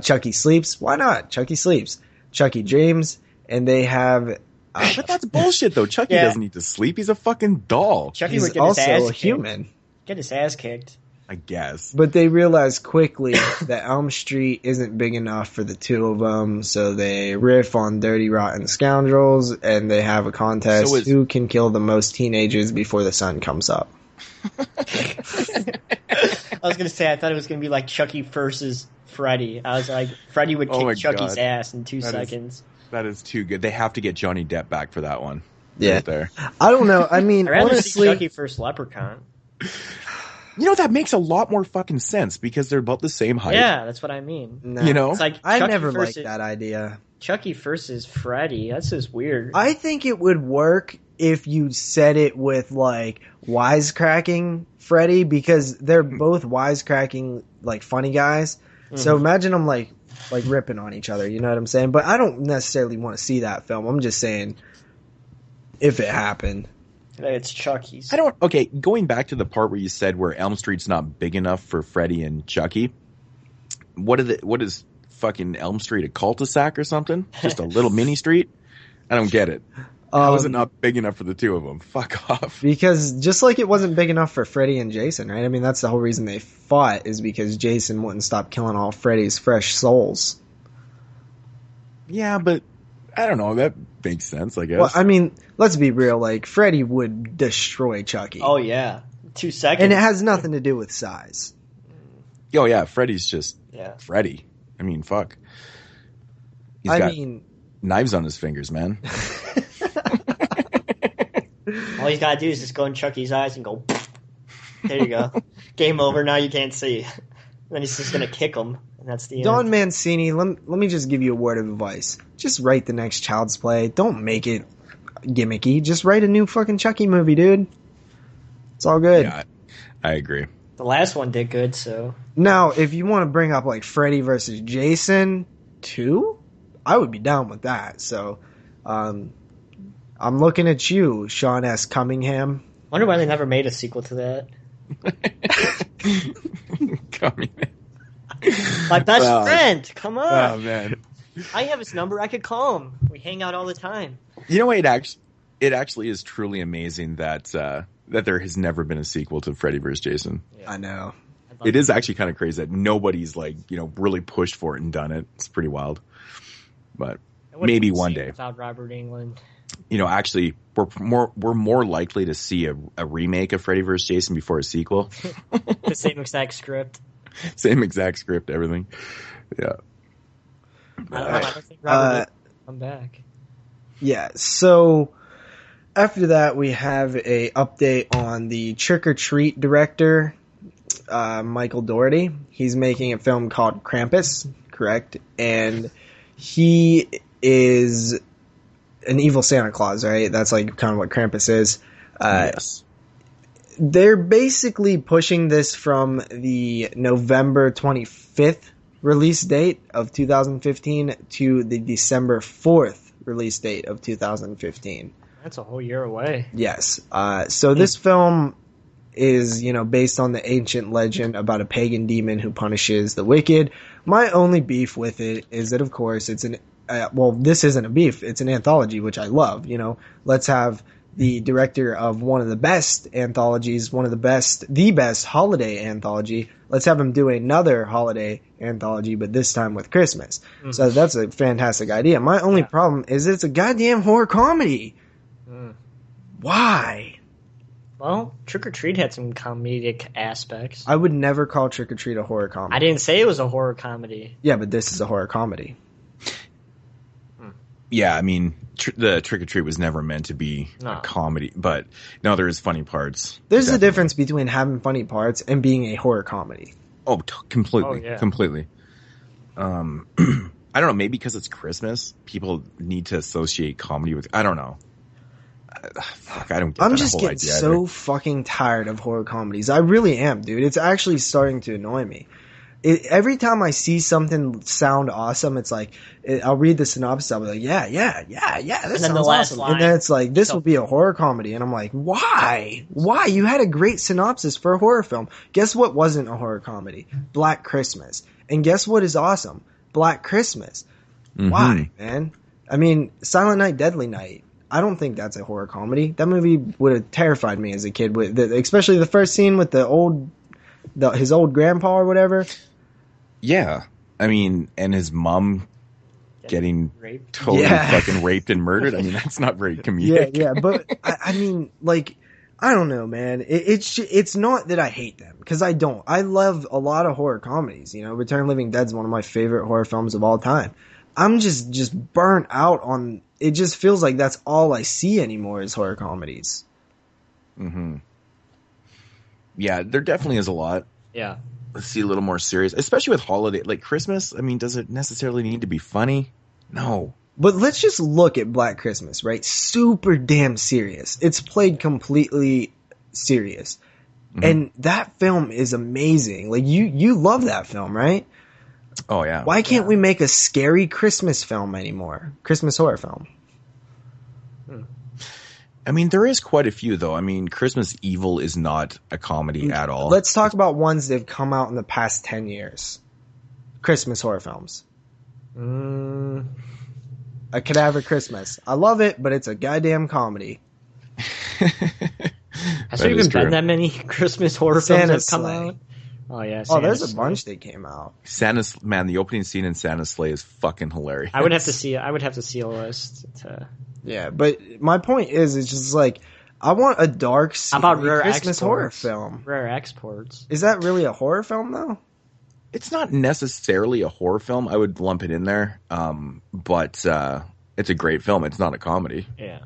Chucky sleeps. Why not? Chucky sleeps. Chucky dreams, and they have... but that's bullshit, though. Chucky doesn't need to sleep. He's a fucking doll. Chucky He's would get also his ass a human. Get his ass kicked. I guess. But they realize quickly that Elm Street isn't big enough for the two of them, so they riff on Dirty Rotten Scoundrels, and they have a contest who can kill the most teenagers before the sun comes up. I was going to say, I thought it was going to be like Chucky versus Freddy. I was like, Freddy would kick Chucky's ass in 2 seconds. That is too good. They have to get Johnny Depp back for that one. Yeah. Right there. I don't know. I mean, I'd rather honestly... see Chucky versus Leprechaun. That makes a lot more fucking sense because they're about the same height. Yeah, that's what I mean. No. It's like I never liked that idea. Chucky versus Freddy. That's just weird. I think it would work if you said it with like wisecracking Freddy, because they're both wisecracking like funny guys. Mm-hmm. So imagine them like ripping on each other. You know what I'm saying? But I don't necessarily want to see that film. I'm just saying if it happened. It's Chucky's. Okay, going back to the part where you said where Elm Street's not big enough for Freddy and Chucky, what is fucking Elm Street, a cul-de-sac or something? Just a little mini street? I don't get it. How is it not big enough for the two of them? Fuck off. Because just like it wasn't big enough for Freddy and Jason, right? I mean, that's the whole reason they fought, is because Jason wouldn't stop killing all Freddy's fresh souls. Yeah, but I don't know. That makes sense, I guess. Well, I mean, let's be real. Like, Freddy would destroy Chucky. Oh, yeah. 2 seconds. And it has nothing to do with size. Oh, yeah. Freddy's just Freddy. I mean, fuck. He's got knives on his fingers, man. All he's got to do is just go in Chucky's eyes and go, there you go. Game over. Now you can't see. Then he's just going to kick him. And that's the Don end. Mancini, let me just give you a word of advice. Just write the next Child's Play. Don't make it gimmicky. Just write a new fucking Chucky movie, dude. It's all good. Yeah, I agree. The last one did good, so. Now, if you want to bring up like Freddy versus Jason 2, I would be down with that. So, I'm looking at you, Sean S. Cunningham. Wonder why they never made a sequel to that. Cunningham. My best friend, come on. Oh, man. I have his number. I could call him. We hang out all the time. You know what? It actually is truly amazing that there has never been a sequel to Freddy vs. Jason. Yeah. I know. It is actually kind of crazy that nobody's really pushed for it and done it. It's pretty wild. But maybe one day. Without Robert Englund. Actually, we're more likely to see a remake of Freddy vs. Jason before a sequel. The same exact script. Same exact script, everything. Yeah. I don't think Robert will come back. Yeah, so after that we have a update on the Trick or Treat director, Michael Dougherty. He's making a film called Krampus, correct? And he is an evil Santa Claus, right? That's like kind of what Krampus is. Yes. They're basically pushing this from the November 25th release date of 2015 to the December 4th release date of 2015. That's a whole year away. Yes. So this film is, based on the ancient legend about a pagan demon who punishes the wicked. My only beef with it is that, of course, it's this isn't a beef. It's an anthology, which I love. Let's have the director of one of the best anthologies, the best holiday anthology. Let's have him do another holiday anthology, but this time with Christmas. Mm-hmm. So that's a fantastic idea. My only problem is it's a goddamn horror comedy. Why? Well, Trick or Treat had some comedic aspects. I would never call Trick or Treat a horror comedy. I didn't say it was a horror comedy. Yeah, but this is a horror comedy. Yeah, I mean, the Trick or Treat was never meant to be a comedy, but no, there's funny parts. There's a difference between having funny parts and being a horror comedy. Oh, completely, completely. I don't know, maybe because it's Christmas, people need to associate comedy with. I don't know. Fuck, I don't get I'm that just whole getting idea so either. fucking tired of horror comedies. I really am, dude. It's actually starting to annoy me. Every time I see something sound awesome, it's like, I'll read the synopsis, I'll be like, yeah, that sounds awesome. And then it's like, this will be a horror comedy. And I'm like, why? Why? You had a great synopsis for a horror film. Guess what wasn't a horror comedy? Black Christmas. And guess what is awesome? Black Christmas. Mm-hmm. Why, man? I mean, Silent Night, Deadly Night. I don't think that's a horror comedy. That movie would have terrified me as a kid, especially the first scene with his old grandpa or whatever. Yeah, I mean, and his mom getting totally fucking raped and murdered. I mean, that's not very comedic. Yeah, but I mean, like, I don't know, man. It's not that I hate them, because I don't. I love a lot of horror comedies. Return of the Living Dead is one of my favorite horror films of all time. I'm just burnt out on. It just feels like that's all I see anymore is horror comedies. Mm-hmm. Yeah, there definitely is a lot. Yeah. Let's see a little more serious, especially with holiday, like Christmas. I mean, does it necessarily need to be funny? No. But let's just look at Black Christmas, right? Super damn serious. It's played completely serious. Mm-hmm. And that film is amazing. Like, you love that film, right? Oh, yeah. Why can't we make a scary Christmas film anymore? Christmas horror film. I mean, there is quite a few, though. I mean, Christmas Evil is not a comedy at all. Let's talk about ones that have come out in the past 10 years. Christmas horror films. A Cadaver Christmas. I love it, but it's a goddamn comedy. Has there even been that many Christmas horror films that have come out? Oh, yeah. There's a bunch that came out. The opening scene in Santa's Sleigh is fucking hilarious. I would have to see a list to... Yeah, but my point is, it's just like, I want a dark, how about Rare Christmas Exports? horror film. Rare Exports. Is that really a horror film, though? It's not necessarily a horror film. I would lump it in there. But it's a great film. It's not a comedy. Yeah.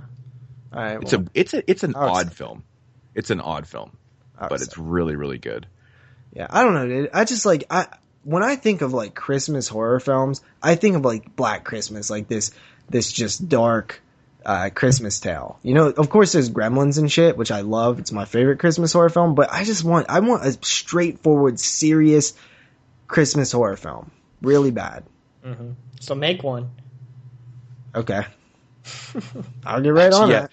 All right. It's an odd film. It's an odd film, but it's really, really good. Yeah, I don't know, dude. I just when I think of like Christmas horror films, I think of like Black Christmas, like this just dark Christmas tale. Of course there's Gremlins and shit, which I love. It's my favorite Christmas horror film, but I want a straightforward, serious Christmas horror film. Really bad. Mm-hmm. So make one. Okay. I'll get right on that.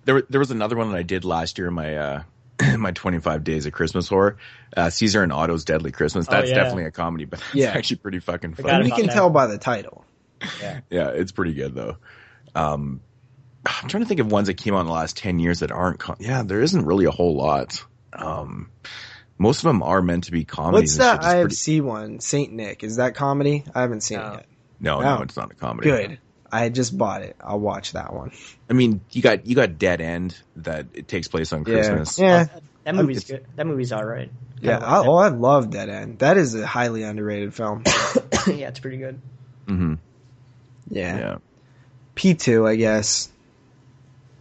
There was another one that I did last year in my my 25 days of Christmas horror. Caesar and Otto's Deadly Christmas. That's definitely a comedy, but it's actually pretty fucking funny. You can tell by the title. Yeah, it's pretty good though. I'm trying to think of ones that came out in the last 10 years that aren't. There isn't really a whole lot. Most of them are meant to be comedies. What's that IFC one? Saint Nick. Is that comedy? I haven't seen it yet. No, it's not a comedy. Good. I just bought it. I'll watch that one. I mean, you got Dead End that it takes place on Christmas. Yeah. That movie's good. That movie's all right. Yeah. I love Dead End. That is a highly underrated film. Yeah, it's pretty good. Mm-hmm. Yeah. P2, I guess.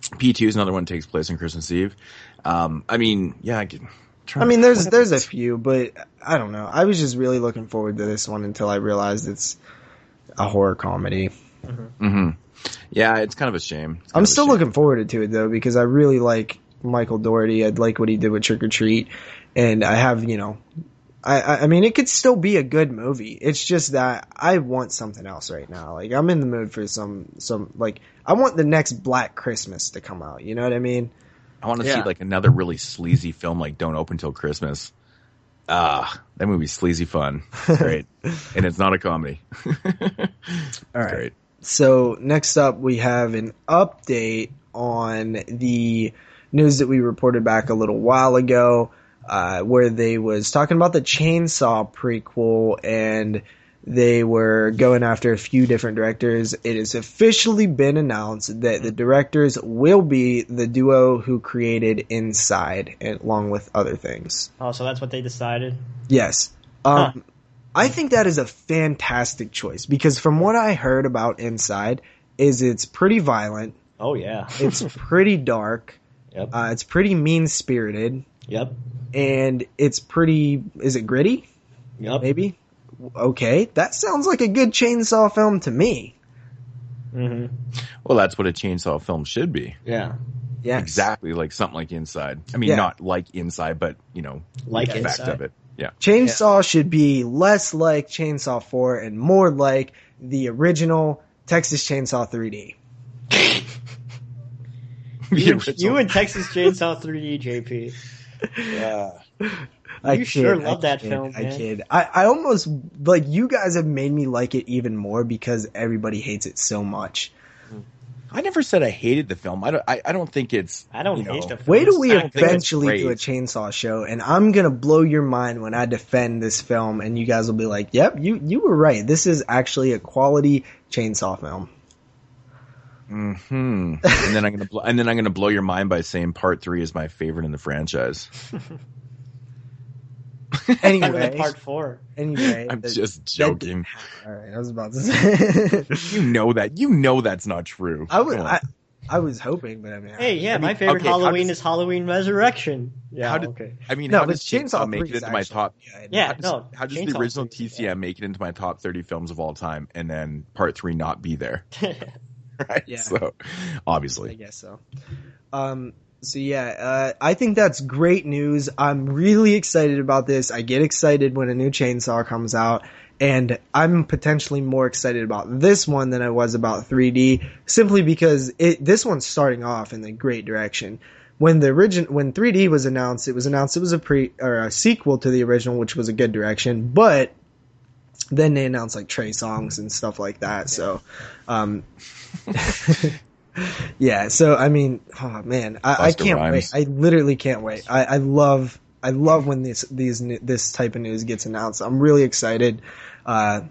P2 is another one that takes place on Christmas Eve. I mean, yeah. There's a few, but I don't know. I was just really looking forward to this one until I realized it's a horror comedy. Mm-hmm. Yeah, it's kind of a shame. I'm still looking forward to it, though, because I really like Michael Dougherty. I like what he did with Trick or Treat. And I have, I mean, it could still be a good movie. It's just that I want something else right now. Like, I'm in the mood for some, I want the next Black Christmas to come out. You know what I mean? I want to see, like, another really sleazy film like Don't Open Till Christmas. That movie's sleazy fun. It's great. And it's not a comedy. All right. Great. So next up, we have an update on the news that we reported back a little while ago, where they was talking about the Chainsaw prequel, and they were going after a few different directors. It has officially been announced that the directors will be the duo who created Inside, along with other things. Oh, so that's what they decided? Yes. I think that is a fantastic choice, because from what I heard about Inside is it's pretty violent. Oh, yeah. It's pretty dark. Yep. It's pretty mean-spirited. Yep. And it's pretty... Is it gritty? Yep. Maybe? Okay. That sounds like a good Chainsaw film to me. Mm-hmm. Well, that's what a Chainsaw film should be. Yeah. Yes. Exactly, like something like Inside. I mean, not like Inside, but, like the effect Inside. of it. Yeah. Chainsaw should be less like Chainsaw 4 and more like the original Texas Chainsaw 3D. You and Texas Chainsaw 3D, JP. Yeah. You sure love that film, man. I kid. I almost, like, you guys have made me like it even more because everybody hates it so much. I never said I hated the film. I don't think it's... I don't hate the film. Wait till we I think it's eventually great. do a Chainsaw show, and I'm going to blow your mind when I defend this film, and you guys will be like, yep, you were right. This is actually a quality Chainsaw film. Mm-hmm. And then I'm gonna blow your mind by saying Part 3 is my favorite in the franchise. Anyway, Part 4. Anyway, I'm just joking. All right, I was about to say. You know that's not true. I was hoping, but I mean. Hey, yeah, my favorite Halloween is Halloween Resurrection. Yeah, how does Chainsaw make it into my top? Yeah, how does the original TCM make it into my top 30 films of all time, and then Part 3 not be there? Right. Yeah. So, obviously, I guess so. So yeah, I think that's great news. I'm really excited about this. I get excited when a new Chainsaw comes out, and I'm potentially more excited about this one than I was about 3D, simply because this one's starting off in a great direction. When 3D was announced, it was a sequel to the original, which was a good direction, but then they announced like Trey songs and stuff like that. So, yeah, so I mean, oh man, I can't wait. I literally can't wait. I love when this type of news gets announced. I'm really excited. I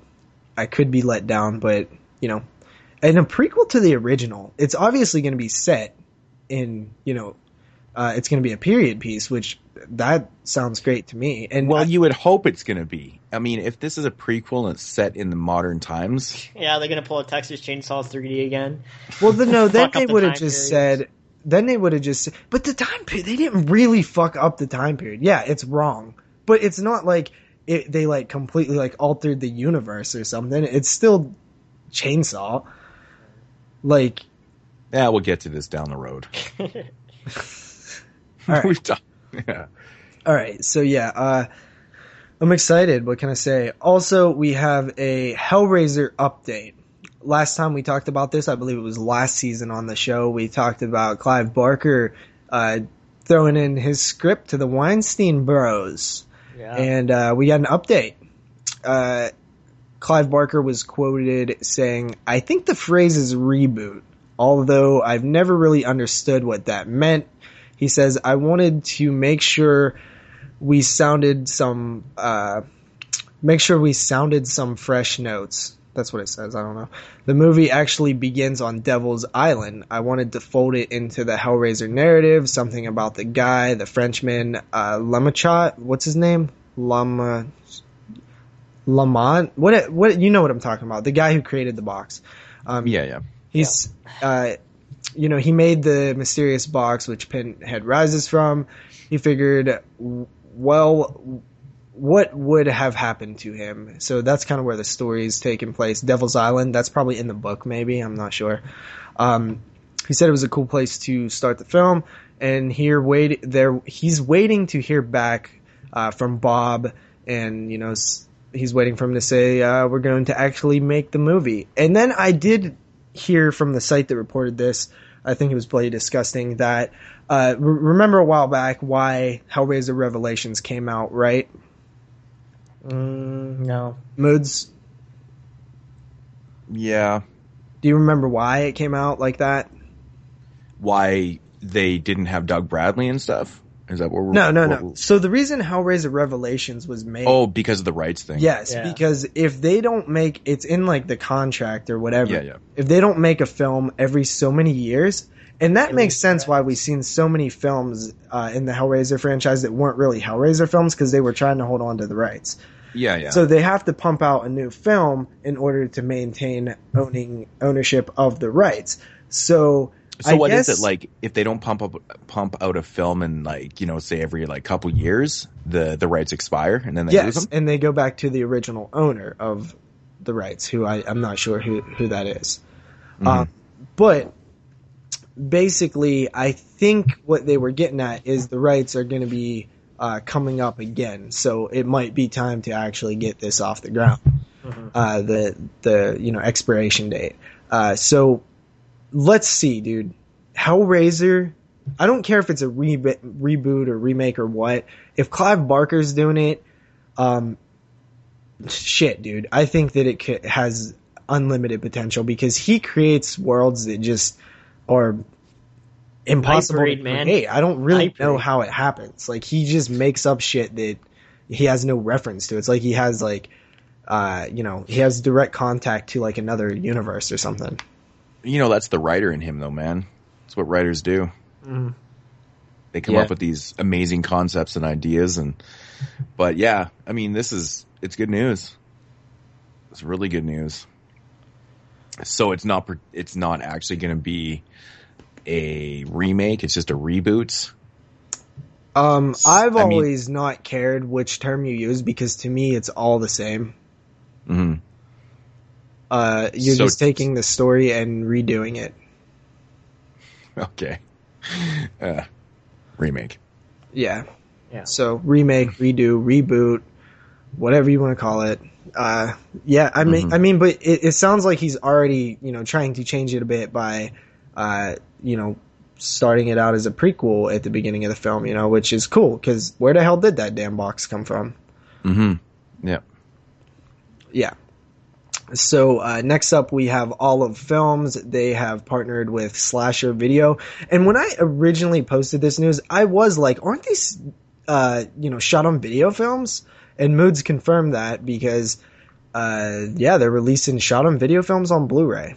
could be let down, but and a prequel to the original, it's obviously going to be set in it's going to be a period piece, which that sounds great to me. And you would hope it's going to be. I mean, if this is a prequel and it's set in the modern times, yeah, they're going to pull a Texas Chainsaw 3D again. Well, then they would have just said. Then they would have just said, but the time period, they didn't really fuck up the time period. Yeah, it's wrong, but it's not like they like completely like altered the universe or something. It's still Chainsaw. Like, yeah, we'll get to this down the road. All right. We've done. Yeah. All right. So yeah, I'm excited. What can I say? Also, we have a Hellraiser update. Last time we talked about this, I believe it was last season on the show, we talked about Clive Barker throwing in his script to the Weinstein Bros. Yeah. And we got an update. Clive Barker was quoted saying, "I think the phrase is reboot, although I've never really understood what that meant." He says, "I wanted to make sure we sounded some fresh notes." That's what it says. I don't know. The movie actually begins on Devil's Island. I wanted to fold it into the Hellraiser narrative. Something about the guy, the Frenchman, Lamachot. What's his name? Lamont. What? You know what I'm talking about? The guy who created the box. Yeah. He's, he made the mysterious box which Pinhead rises from. He figured, well, what would have happened to him? So that's kind of where the story is taking place. Devil's Island, that's probably in the book, maybe. I'm not sure. He said it was a cool place to start the film, and he's waiting to hear back from Bob, and he's waiting for him to say we're going to actually make the movie. And then I did hear from the site that reported this, I think it was Bloody Disgusting, that remember a while back why Hellraiser Revelations came out, right? No. Moodz? Yeah. Do you remember why it came out like that? Why they didn't have Doug Bradley and stuff? Is that what we're... No. So the reason Hellraiser Revelations was made... Oh, because of the rights thing. Yes, because if they don't make... It's in like the contract or whatever. Yeah. If they don't make a film every so many years... And that makes sense why we've seen so many films in the Hellraiser franchise that weren't really Hellraiser films, because they were trying to hold on to the rights. Yeah. So they have to pump out a new film in order to maintain ownership of the rights. So what is it like if they don't pump out a film and say every couple years the rights expire and then they lose them? And they go back to the original owner of the rights, who I'm not sure who that is. Mm-hmm. But basically, I think what they were getting at is the rights are going to be coming up again, so it might be time to actually get this off the ground. The expiration date. So let's see, dude. Hellraiser. I don't care if it's a reboot or remake or what. If Clive Barker's doing it, shit, dude. I think that it has unlimited potential because he creates worlds that just are impossible to create. I don't really know how it happens. Like, he just makes up shit that he has no reference to. It's like he has he has direct contact to another universe or something. That's the writer in him though, man. That's what writers do. Mm-hmm. They come up with these amazing concepts and ideas, but yeah, I mean, it's good news. It's really good news. So it's not actually going to be a remake. It's just a reboot. I've always not cared which term you use because to me it's all the same. Mm-hmm. You're just taking the story and redoing it. Okay. Remake. Yeah. So remake, redo, reboot, whatever you want to call it. But it sounds like he's already, trying to change it a bit by, starting it out as a prequel at the beginning of the film, which is cool because where the hell did that damn box come from? Mm-hmm. Yeah. Yeah. So next up we have Olive Films. They have partnered with Slasher Video. And when I originally posted this news, I was like, aren't these, shot on video films? And Moodz confirmed that because, they're releasing shot on video films on Blu-ray.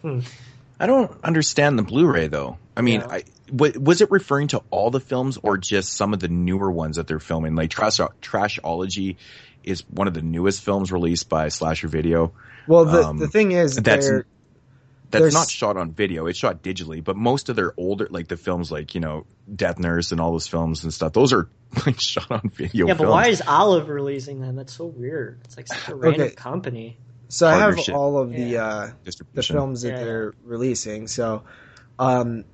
I don't understand the Blu-ray though. I mean, was it referring to all the films or just some of the newer ones that they're filming? Like Trashology is one of the newest films released by Slasher Video. Well, the thing is, that's not shot on video. It's shot digitally, but most of their older, like the films like, Death Nurse and all those films and stuff, those are shot on video. Yeah, films. but why is Olive releasing them? That's so weird. It's like such a random company. So I have all of the films that they're releasing. So, all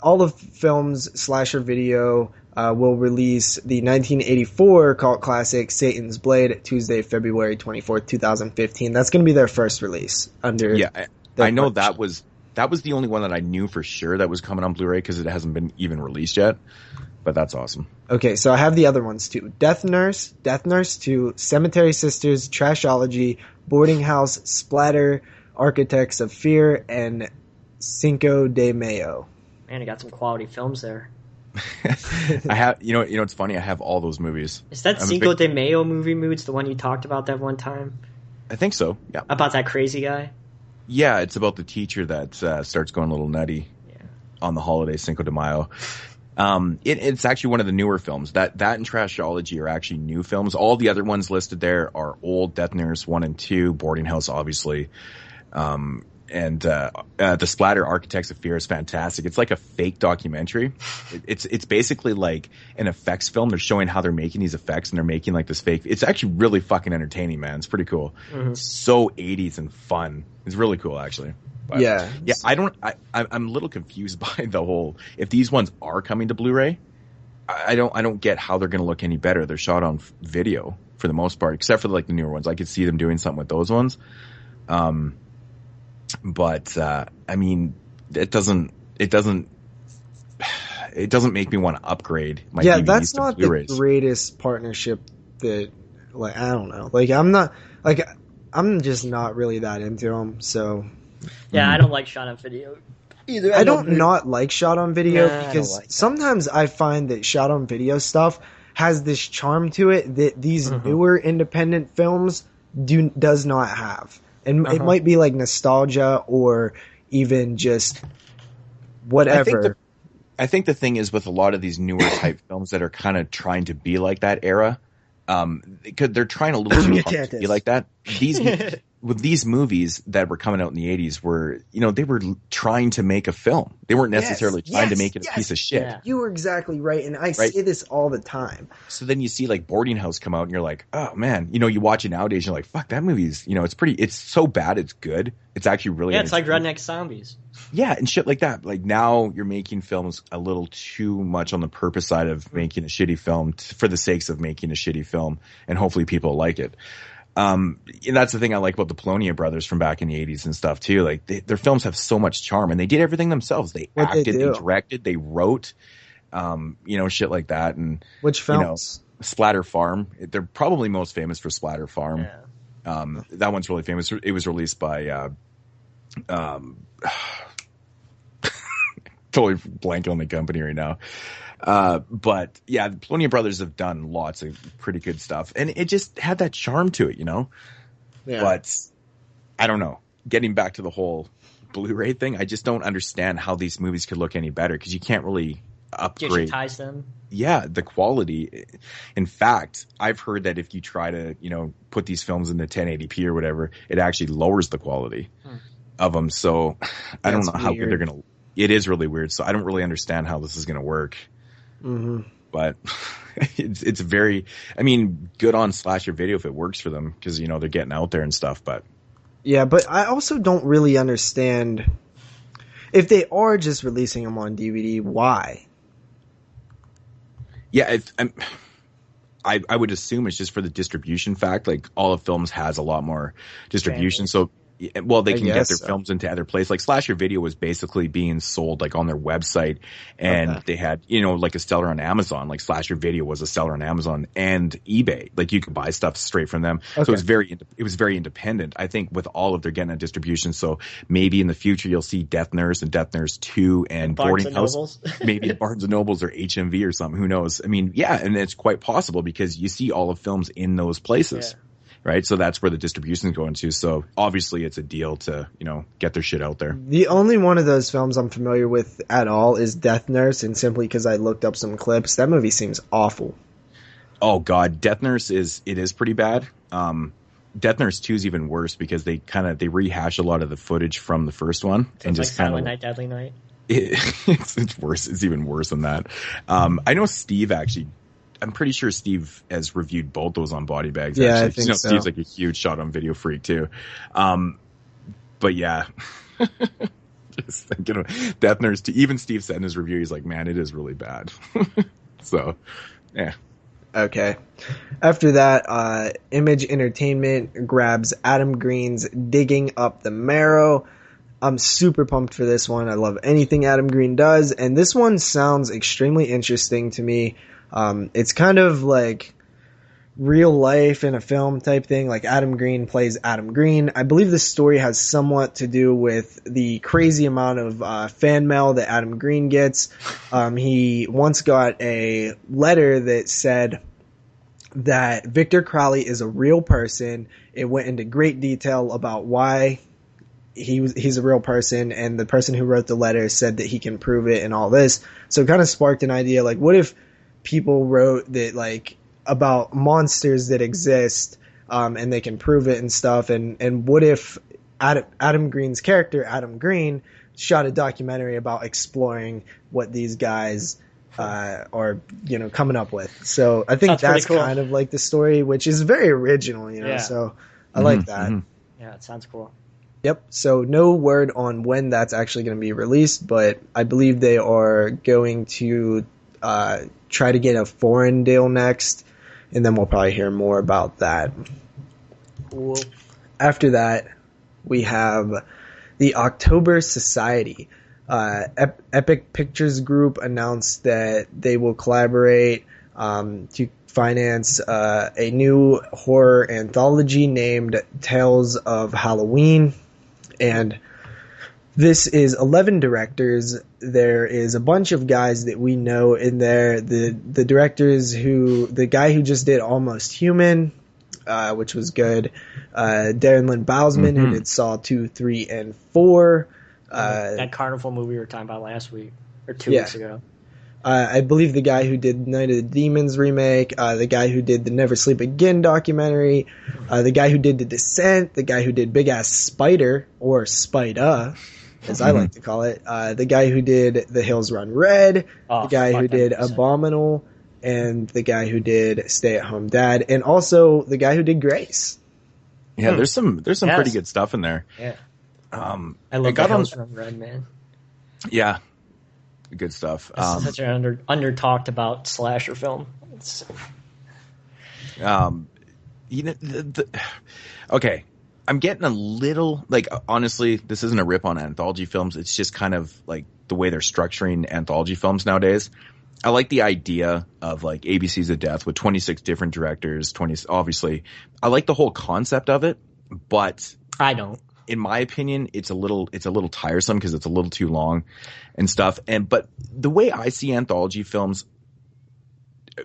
of films Slasher Video will release the 1984 cult classic Satan's Blade Tuesday, February 24th, 2015. That's going to be their first release under. Yeah, I know that was the only one that I knew for sure that was coming on Blu-ray because it hasn't been even released yet. But that's awesome. Okay, so I have the other ones too. Death Nurse 2, Cemetery Sisters, Trashology, Boarding House, Splatter, Architects of Fear, and Cinco de Mayo. Man, I got some quality films there. I have, it's funny. I have all those movies. Is that Cinco de Mayo movie, Moodz, the one you talked about that one time? I think so. Yeah. About that crazy guy? Yeah, it's about the teacher that starts going a little nutty on the holiday Cinco de Mayo. It's actually one of the newer films. That and Trashology are actually new films. All the other ones listed there are old. Death Nurse 1 and 2, Boarding House, obviously. The Splatter Architects of Fear is fantastic. It's like a fake documentary. It's basically like an effects film. They're showing how they're making these effects, and they're making like this fake. It's actually really fucking entertaining, man. It's pretty cool. Mm-hmm. It's so 80s and fun. It's really cool, actually. But, yeah. I'm a little confused by the whole. If these ones are coming to Blu-ray, I don't get how they're going to look any better. They're shot on video for the most part, except for like the newer ones. I could see them doing something with those ones. But I mean, it doesn't make me want to upgrade my DVDs that's to not Blu-rays. The greatest partnership that, like, I don't know. Like, I'm just not really that into them. So yeah, I don't like shot on video either. I don't not like shot on video because sometimes I find that shot on video stuff has this charm to it that these newer independent films does not have. And it might be like nostalgia or even just whatever. I think the thing is with a lot of these newer type films that are kind of trying to be like that era, because they're trying a little too hard to be like that. With these movies that were coming out in the 80s were, they were trying to make a film. They weren't necessarily trying to make it a piece of shit. Yeah. You were exactly right. And I say this all the time. So then you see like Boarding House come out and you're like, oh man, you watch it nowadays and you're like, fuck, that movie's, it's so bad. It's good. It's actually really, it's like Redneck Zombies. Yeah. And shit like that. Like now you're making films a little too much on the purpose side of making a shitty film for the sakes of making a shitty film. And hopefully people like it. And that's the thing I like about the Polonia brothers from back in the 80s and stuff too. Like their films have so much charm and they did everything themselves. They acted, they directed, they wrote, shit like that. And which films? Splatter Farm. They're probably most famous for Splatter Farm. Yeah. That one's really famous. It was released by, totally blank on the company right now. But yeah, the Polonia brothers have done lots of pretty good stuff and it just had that charm to it, Yeah. But I don't know, getting back to the whole Blu-ray thing, I just don't understand how these movies could look any better because you can't really upgrade digitize them. Yeah, the quality. In fact, I've heard that if you try to, put these films into 1080p or whatever, it actually lowers the quality of them. So I don't know how good they're going to, it is really weird. So I don't really understand how this is going to work. Mm-hmm. But it's very, good on Slasher Video if it works for them because, they're getting out there and stuff. But yeah, but I also don't really understand if they are just releasing them on DVD, why? Yeah, I would assume it's just for the distribution fact. Like all of films has a lot more distribution. So they can get their films into other places. Like Slasher Video was basically being sold like on their website and they had, like a seller on Amazon. Like Slasher Video was a seller on Amazon and eBay. Like you could buy stuff straight from them. Okay. So it was very independent. I think with all of their getting a distribution. So maybe in the future you'll see Death Nurse and Death Nurse 2 and Boarding House. Maybe Barnes and Nobles or HMV or something. Who knows? Yeah, and it's quite possible because you see all of films in those places. Yeah. Right, so that's where the distribution is going to. So obviously, it's a deal to get their shit out there. The only one of those films I'm familiar with at all is Death Nurse, and simply because I looked up some clips, that movie seems awful. Oh God, Death Nurse is pretty bad. Death Nurse 2 is even worse because they rehash a lot of the footage from the first one so and just like Silent Night, Deadly Night. It's worse. It's even worse than that. I know Steve actually. I'm pretty sure Steve has reviewed both those on Body Bags. Yeah, actually. I think so. Steve's like a huge shot on video freak too. But yeah, just thinking of Death Nurse 2. Even Steve said in his review, he's like, man, it is really bad. So, yeah. Okay. After that, Image Entertainment grabs Adam Green's Digging Up the Marrow. I'm super pumped for this one. I love anything Adam Green does, and this one sounds extremely interesting to me. It's kind of like real life in a film type thing. Like Adam Green plays Adam Green. I believe the story has somewhat to do with the crazy amount of fan mail that Adam Green gets. He once got a letter that said that Victor Crowley is a real person. It went into great detail about why he's a real person, and the person who wrote the letter said that he can prove it and all this. So it kind of sparked an idea, like, what if people wrote that, like, about monsters that exist, and they can prove it and stuff, and what if Adam Green's character, Adam Green, shot a documentary about exploring what these guys are, coming up with. So I think that's cool. Kind of like the story, which is very original, so I like that. Mm-hmm. Yeah, it sounds cool. Yep. So no word on when that's actually going to be released, but I believe they are going to try to get a foreign deal next, and then we'll probably hear more about that. Cool. After that, we have the October Society. Epic Pictures Group announced that they will collaborate to finance a new horror anthology named Tales of Halloween. And this is 11 directors. There is a bunch of guys that we know in there. The directors the guy who just did Almost Human, which was good. Darren Lynn Bousman, who did Saw 2, 3, and 4. That Carnival movie we were talking about last week, or 2 weeks ago. I believe the guy who did Night of the Demons remake, the guy who did the Never Sleep Again documentary, the guy who did The Descent, the guy who did Big Ass Spider, or Spider, as I like to call it, the guy who did The Hills Run Red, the guy who did Abominable, and the guy who did Stay at Home Dad, and also the guy who did Grace. Yeah, there's some pretty good stuff in there. Yeah. I love The Hills Run Red, man. Yeah. Good stuff. It's such an under talked about slasher film. Okay, I'm getting a little honestly, this isn't a rip on anthology films. It's just kind of like the way they're structuring anthology films nowadays. I like the idea of like ABCs of Death with 26 different directors. Obviously, I like the whole concept of it, but I don't. In my opinion, it's a little tiresome because it's a little too long and stuff. But the way I see anthology films,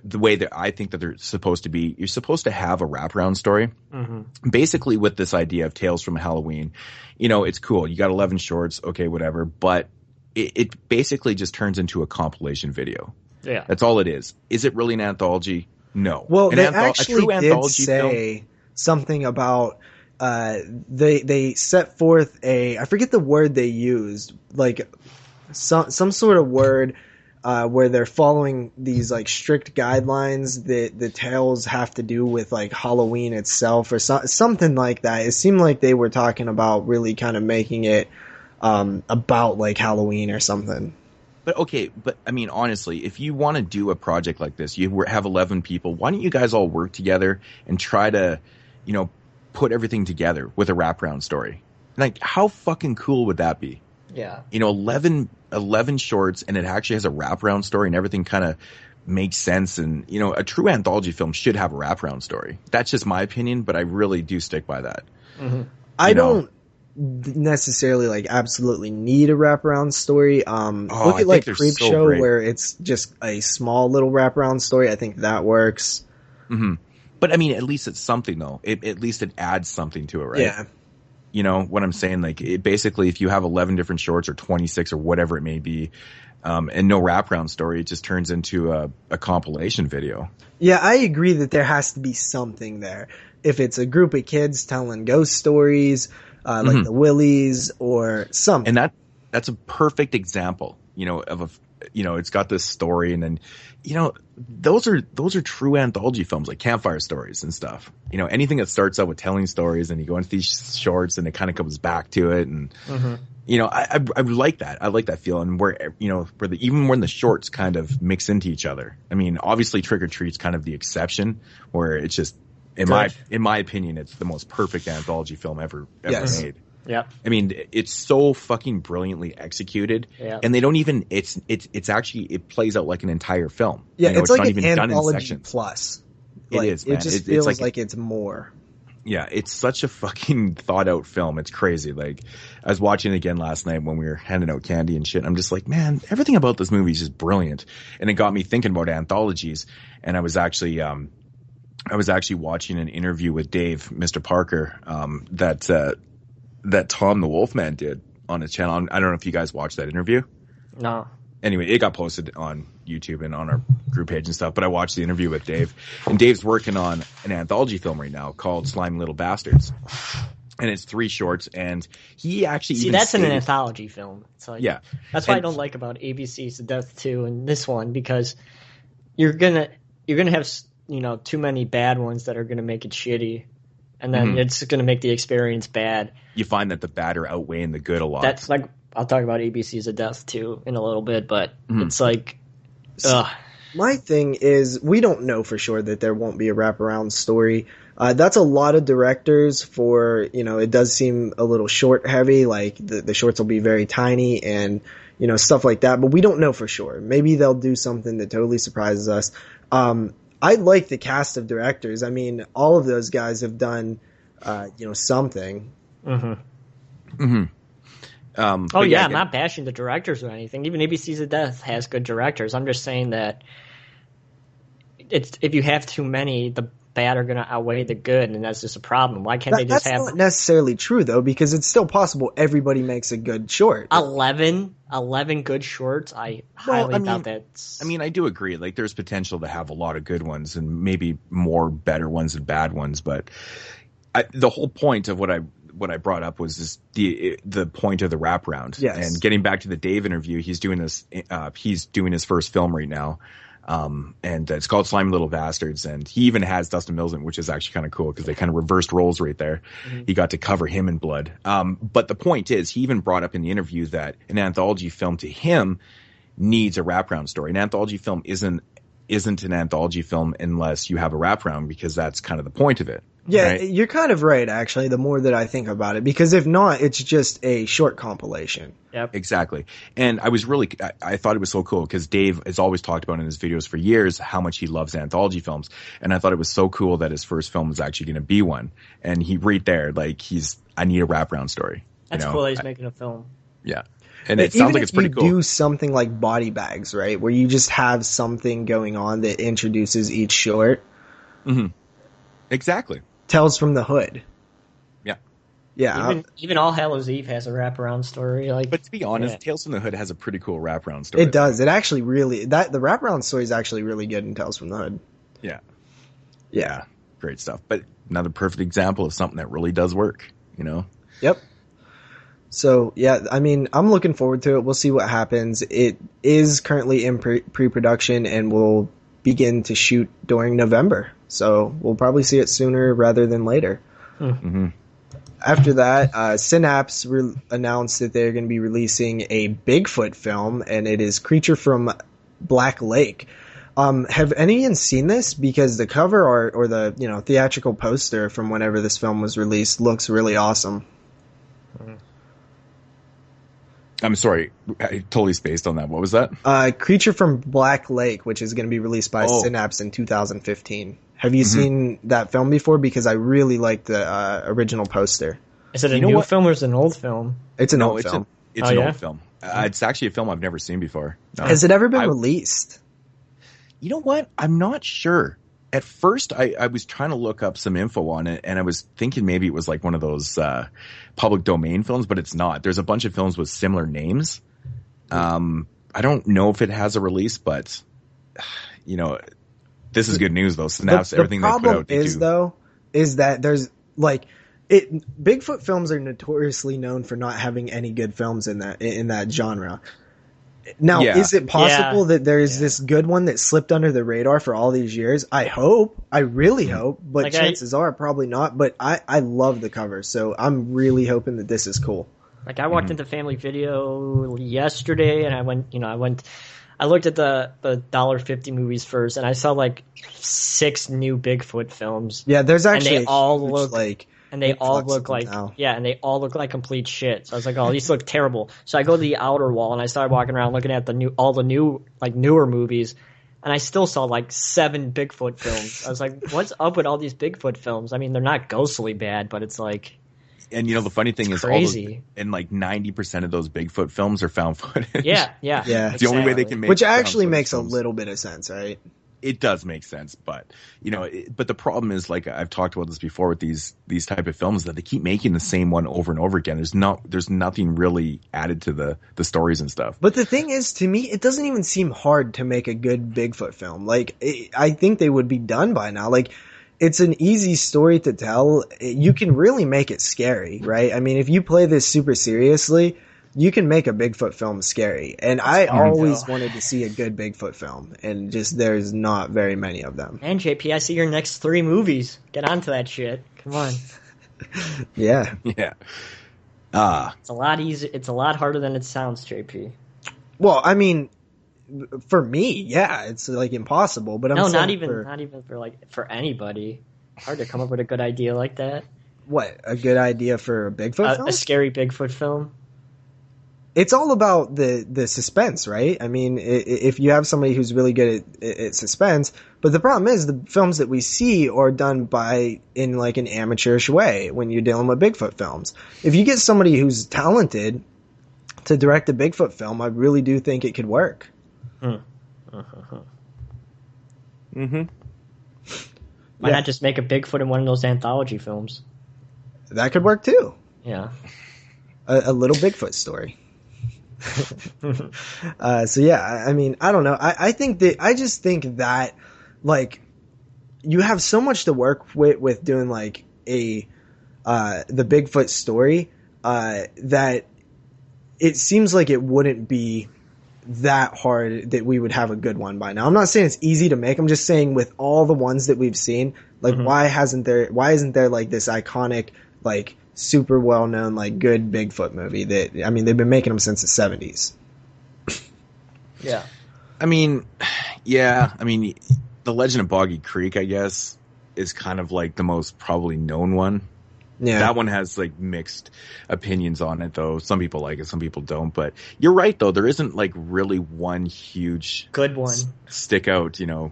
the way that I think that they're supposed to be, you're supposed to have a wraparound story. Mm-hmm. Basically with this idea of Tales from Halloween, it's cool. You got 11 shorts. Okay, whatever. But it basically just turns into a compilation video. Yeah. That's all it is. Is it really an anthology? No. Well, they actually did say something about, they set forth I forget the word they used, like some sort of word, where they're following these like strict guidelines that the tales have to do with like Halloween itself or something like that. It seemed like they were talking about really kind of making it, about like Halloween or something. But I mean, honestly, if you want to do a project like this, you have 11 people, why don't you guys all work together and try to, put everything together with a wraparound story? Like, how fucking cool would that be? Yeah. 11 shorts, and it actually has a wraparound story, and everything kind of makes sense. And, a true anthology film should have a wraparound story. That's just my opinion, but I really do stick by that. Mm-hmm. I don't necessarily like absolutely need a wraparound story. Look at like Creepshow, where it's just a small little wraparound story. I think that works. Mm-hmm. But I mean, at least it's something though. At least it adds something to it, right? Yeah. You know what I'm saying? Like, basically, if you have 11 different shorts or 26 or whatever it may be, and no wraparound story, it just turns into a compilation video. Yeah, I agree that there has to be something there. If it's a group of kids telling ghost stories, like the Willies or something. And that's a perfect example, of it's got this story, and then, those are true anthology films, like Campfire Stories and stuff. Anything that starts out with telling stories and you go into these shorts and it kind of comes back to it. And, I like that. I like that feeling where, even when the shorts kind of mix into each other. I mean, obviously Trick or Treat's kind of the exception, where it's just, in my opinion, it's the most perfect anthology film ever made. Yeah. I mean, it's so fucking brilliantly executed, and they don't even. It's actually, it plays out like an entire film. Yeah, it's like not an even done in anthology sections. plus. It is, man. It just feels like it's more. Yeah, it's such a fucking thought out film. It's crazy. Like, I was watching it again last night when we were handing out candy and shit. And I'm just like, man, everything about this movie is just brilliant, and it got me thinking about anthologies. And I was actually watching an interview with Dave, Mr. Parker, that Tom the Wolfman did on his channel. I don't know if you guys watched that interview. No. Anyway, it got posted on YouTube and on our group page and stuff, but I watched the interview with Dave, and Dave's working on an anthology film right now called Slimy Little Bastards. and it's 3 shorts, and he actually that's an anthology film. So that's what I don't like about ABC's Death 2 and this one, because you're gonna have too many bad ones that are gonna make it shitty, and then it's gonna make the experience bad. You find that the bad are outweighing the good a lot. That's like, I'll talk about ABC's Death 2 in a little bit, but it's like, ugh. My thing is, we don't know for sure that there won't be a wraparound story. That's a lot of directors for, it does seem a little short heavy, like the shorts will be very tiny and, stuff like that, but we don't know for sure. Maybe they'll do something that totally surprises us. I like the cast of directors. I mean, all of those guys have done, something. I'm not bashing the directors or anything. Even ABC's of Death has good directors. I'm just saying that if you have too many, the bad are going to outweigh the good, and that's just a problem. Why can't they just have... That's not necessarily true, though, because it's still possible everybody makes a good short. 11 good shorts? I highly doubt that. I mean, I do agree. Like, there's potential to have a lot of good ones and maybe more better ones than bad ones, but the whole point of what I brought up was just the point of the wraparound. Yes. And getting back to the Dave interview, he's doing his first film right now. And it's called Slimy Little Bastards. And he even has Dustin Mills in, which is actually kind of cool because they kind of reversed roles right there. He got to cover him in blood. But the point is, he even brought up in the interview that an anthology film to him needs a wraparound story. An anthology film isn't an anthology film unless you have a wraparound, because that's kind of the point of it. Yeah, right? You're kind of right, actually, the more that I think about it, because if not, it's just a short compilation. Yep. Exactly. And I thought it was so cool because Dave has always talked about in his videos for years how much he loves anthology films. And I thought it was so cool that his first film was actually going to be one. And he right there, like, I need a wraparound story. That's cool that he's making a film. Yeah. And it sounds like it's pretty cool. Even if you do something like Body Bags, right, where you just have something going on that introduces each short. Exactly. Tales from the Hood. Yeah. Even All Hallows Eve has a wraparound story. But to be honest, Tales from the Hood has a pretty cool wraparound story. It does. It actually really the wraparound story is actually really good in Tales from the Hood. Yeah. Great stuff. But another perfect example of something that really does work. Yep. So yeah, I mean, I'm looking forward to it. We'll see what happens. It is currently in pre-production and will begin to shoot during November. So we'll probably see it sooner rather than later. After that, Synapse announced that they're going to be releasing a Bigfoot film, and it is Creature from Black Lake. Have anyone seen this? Because the cover art or the theatrical poster from whenever this film was released looks really awesome. I'm sorry, I totally spaced on that. What was that? Creature from Black Lake, which is going to be released by Synapse in 2015. Have you seen that film before? Because I really like the original poster. Is it a new film or is it an old film? It's an old film. It's an old film. It's actually a film I've never seen before. No. Has it ever been released? You know what? I'm not sure. At first, I was trying to look up some info on it, and I was thinking maybe it was like one of those public domain films, but it's not. There's a bunch of films with similar names. I don't know if it has a release, but this is good news though. Synapse, everything they put out, they do. Is that there's Bigfoot films are notoriously known for not having any good films in that genre. Now, is it possible that there's this good one that slipped under the radar for all these years? I hope. I really hope. But chances are probably not. But I love the cover, so I'm really hoping that this is cool. I walked into Family Video yesterday, and I looked at the $1.50 movies first, and I saw 6 new Bigfoot films. Yeah, there's actually and they all look like complete shit. So I was like, oh, these look terrible. So I go to the outer wall and I started walking around looking at all the new newer movies, and I still saw 7 Bigfoot films. I was like, what's up with all these Bigfoot films? I mean, they're not ghostly bad, but it's like. And the funny thing is, crazy. 90% of those Bigfoot films are found footage. Yeah. It's the only way they can make. Which actually makes a little bit of sense, right? It does make sense, but but the problem is, I've talked about this before with these type of films, that they keep making the same one over and over again. There's nothing really added to the stories and stuff. But the thing is, to me, it doesn't even seem hard to make a good Bigfoot film. I think they would be done by now. it's an easy story to tell. You can really make it scary, right? I mean, if you play this super seriously, you can make a Bigfoot film scary. And I always wanted to see a good Bigfoot film, and just there's not very many of them. And JP, I see your next 3 movies. Get onto that shit. Come on. Yeah. Yeah. It's a lot easier. It's a lot harder than it sounds, JP. Well, I mean, for me, yeah, it's like impossible. But not even for anybody. Hard to come up with a good idea like that. What, a good idea for a Bigfoot film? A scary Bigfoot film. It's all about the suspense, right? I mean, if you have somebody who's really good at suspense, but the problem is the films that we see are done in like an amateurish way when you're dealing with Bigfoot films. If you get somebody who's talented to direct a Bigfoot film, I really do think it could work. Why not just make a Bigfoot in one of those anthology films? That could work too. Yeah. A little Bigfoot story. So yeah, I mean, I don't know. I just think that like you have so much to work with doing like the Bigfoot story, that it seems like it wouldn't be that hard that we would have a good one by now. I'm not saying it's easy to make. I'm just saying with all the ones that we've seen, like why isn't there like this iconic, like super well known, like good Bigfoot movie that, I mean, they've been making them since the 70s. Yeah. I mean, The Legend of Boggy Creek, I guess, is kind of like the most probably known one. Yeah. That one has like mixed opinions on it, though. Some people like it, some people don't. But you're right, though. There isn't like really one huge good one stick out, Bigfoot,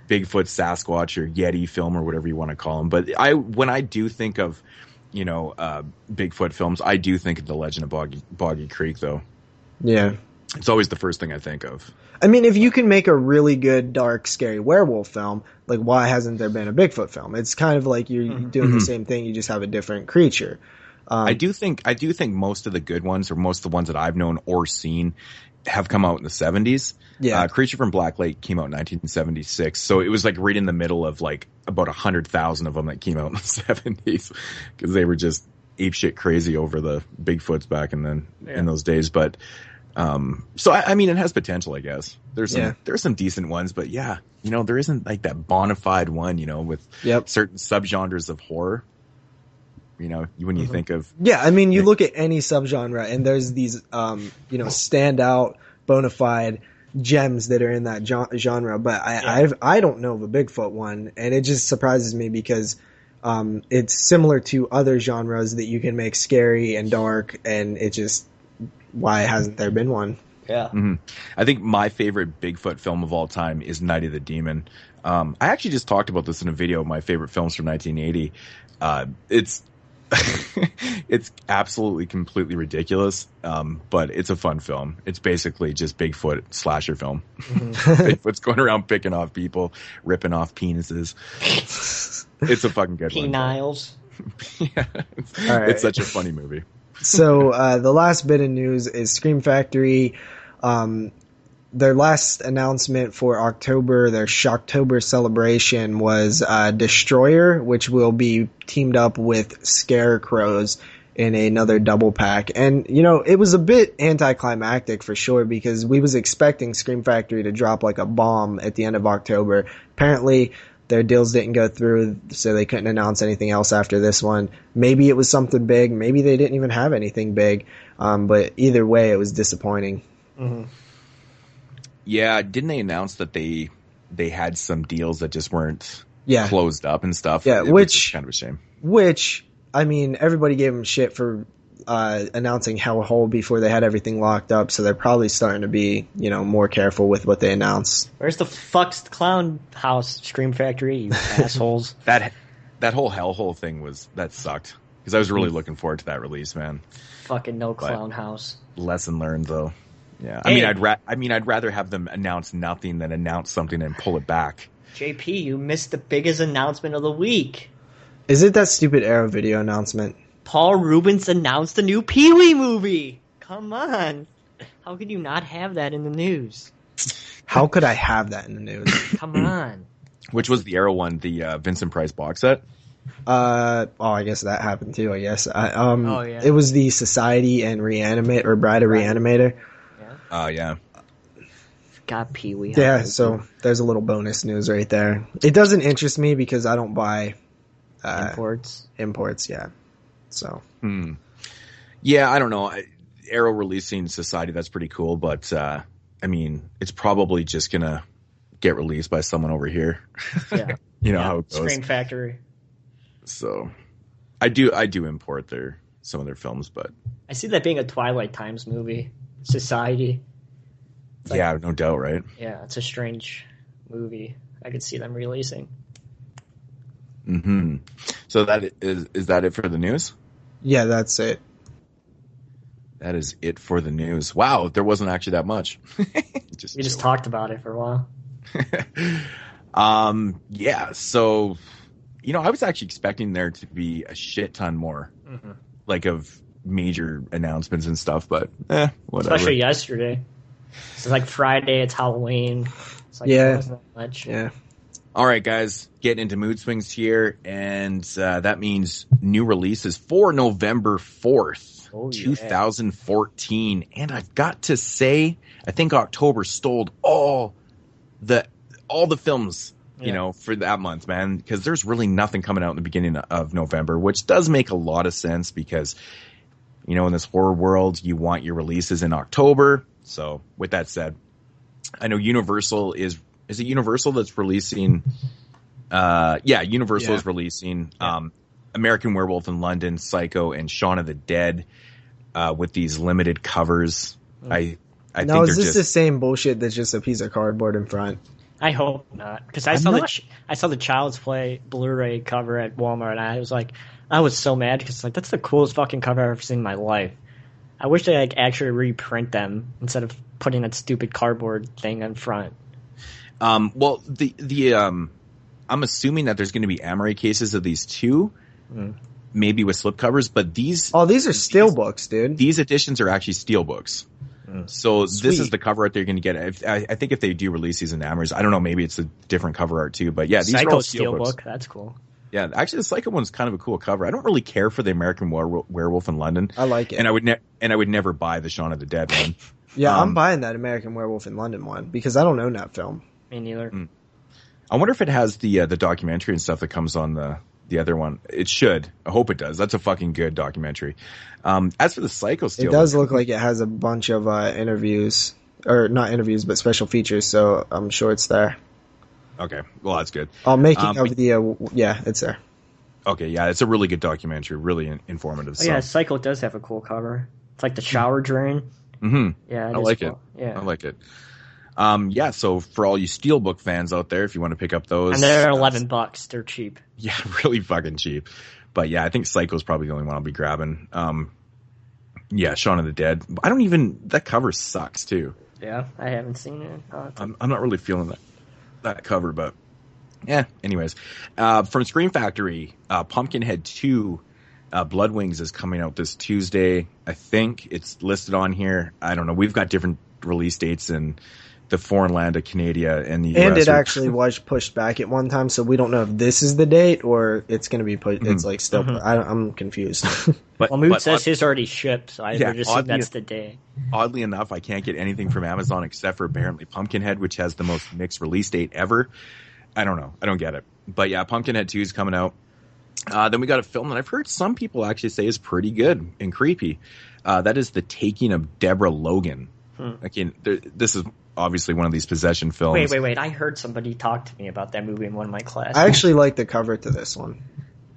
Sasquatch, or Yeti film, or whatever you want to call them. But when I do think of, Bigfoot films, I do think of The Legend of Boggy Creek, though. Yeah. It's always the first thing I think of. I mean, if you can make a really good, dark, scary werewolf film, like, why hasn't there been a Bigfoot film? It's kind of like you're doing the same thing, you just have a different creature. I do think most of the good ones, or most of the ones that I've known or seen, have come out in the 70s. Yeah. Creature from Black Lake came out in 1976, so it was like right in the middle of like about 100,000 of them that came out in the 70s, because they were just apeshit crazy over the Bigfoots back in those days. But so I mean, it has potential, I guess. There's some decent ones, but there isn't like that bona fide one, with certain subgenres of horror. When you think of I mean, you look at any subgenre and there's these standout bona fide gems that are in that genre, but I don't know of a Bigfoot one, and it just surprises me because it's similar to other genres that you can make scary and dark, and it just, why hasn't there been one? Yeah. Mm-hmm. I think my favorite Bigfoot film of all time is Night of the Demon. I actually just talked about this in a video of my favorite films from 1980. It's it's absolutely completely ridiculous, but it's a fun film. It's basically just Bigfoot slasher film. Bigfoot's going around picking off people, ripping off penises. It's a fucking good one. Peniles. It's such a funny movie. So the last bit of news is Scream Factory. Their last announcement for October, their Shocktober celebration, was Destroyer, which will be teamed up with Scarecrows in another double pack. And, it was a bit anticlimactic for sure, because we was expecting Scream Factory to drop like a bomb at the end of October. Apparently, their deals didn't go through, so they couldn't announce anything else after this one. Maybe it was something big. Maybe they didn't even have anything big. But either way, it was disappointing. Mm-hmm. Yeah, didn't they announce that they had some deals that just weren't closed up and stuff? Yeah, which kind of a shame. Which, I mean, everybody gave them shit for announcing Hellhole before they had everything locked up, so they're probably starting to be, more careful with what they announce. Where's the fuck's the clown house, Scream Factory, you assholes? That whole Hellhole thing that sucked, because I was really looking forward to that release, man. Fucking no clown house. Lesson learned, though. Yeah, Hey. I mean, I'd rather have them announce nothing than announce something and pull it back. JP, you missed the biggest announcement of the week. Is it that stupid Arrow Video announcement? Paul Rubens announced a new Pee-wee movie. Come on. How could you not have that in the news? How could I have that in the news? Come on. Which was the Arrow one, the Vincent Price box set? I guess that happened too, I guess. Yeah. It was the Society and Reanimate, or Bride of Reanimator. Oh, yeah. God, Pee-wee. Yeah, so there's a little bonus news right there. It doesn't interest me because I don't buy Imports, yeah. So. Yeah, I don't know. Arrow releasing Society, that's pretty cool, but, I mean, it's probably just gonna get released by someone over here. Yeah. You know how it goes. Scream Factory. So, I do import some of their films, but I see that being a Twilight Times movie. Society. Yeah, no doubt, right? Yeah, it's a strange movie. I could see them releasing. Mm-hmm. So that is that it for the news? Yeah, that's it. That is it for the news. Wow, there wasn't actually that much. We just talked about it for a while. Yeah, so I was actually expecting there to be a shit ton more, like of major announcements and stuff, but whatever. Especially yesterday. It's like Friday, it's Halloween. It's like, yeah. Wasn't that much. Yeah. All right, guys, getting into Mood Swings here, and that means new releases for November 4th, 2014. And I've got to say, I think October stole all the films, for that month, man, because there's really nothing coming out in the beginning of November, which does make a lot of sense because, in this horror world, you want your releases in October. So with that said, I know Universal is it Universal that's releasing? Universal is releasing American Werewolf in London, Psycho, and Shaun of the Dead with these limited covers. I think is this the same bullshit that's just a piece of cardboard in front? I hope not, because I saw the Child's Play Blu-ray cover at Walmart, and I was so mad because that's the coolest fucking cover I've ever seen in my life. I wish they actually reprint them instead of putting that stupid cardboard thing in front. Well, I'm assuming that there's going to be Amaray cases of these two, maybe with slipcovers, but these are steelbooks, dude. These editions are actually steelbooks. So this is the cover art they're going to get. I think if they do release these in Amaray, I don't know, maybe it's a different cover art too, but yeah, these are all steelbooks. That's cool. Yeah, actually, the Psycho one's kind of a cool cover. I don't really care for the American Werewolf in London. I like it, and I would never buy the Shaun of the Dead one. Yeah, I'm buying that American Werewolf in London one because I don't own that film. Me neither. I wonder if it has the documentary and stuff that comes on the other one. It should. I hope it does. That's a fucking good documentary. As for the Psycho Steel, it does look like it has a bunch of interviews, or not interviews, but special features. So I'm sure it's there. Okay, well that's good. Making of the it's there. Okay, yeah, it's a really good documentary, really informative. Yeah, Psycho does have a cool cover. It's like the shower drain. Mm-hmm. Yeah, I like it. Yeah, I like it. So for all you Steelbook fans out there, if you want to pick up those, and they're $11, they're cheap. Yeah, really fucking cheap. But yeah, I think Psycho's probably the only one I'll be grabbing. Shaun of the Dead. That cover sucks too. Yeah, I haven't seen it. I'm not really feeling that cover, but yeah. Anyways, from Scream Factory, Pumpkinhead 2, Blood Wings is coming out this Tuesday. I think it's listed on here. I don't know. We've got different release dates in the foreign land of Canada and the US. And it actually was pushed back at one time, so we don't know if this is the date or it's going to be put. It's like still. I'm confused. Moodz says his already shipped, so I just assume that's the day. Oddly enough, I can't get anything from Amazon except for apparently Pumpkinhead, which has the most mixed release date ever. I don't know. I don't get it. But yeah, Pumpkinhead 2 is coming out. Then we got a film that I've heard some people actually say is pretty good and creepy. That is The Taking of Deborah Logan. Again, this is obviously one of these possession films. Wait. I heard somebody talk to me about that movie in one of my classes. I actually like the cover to this one.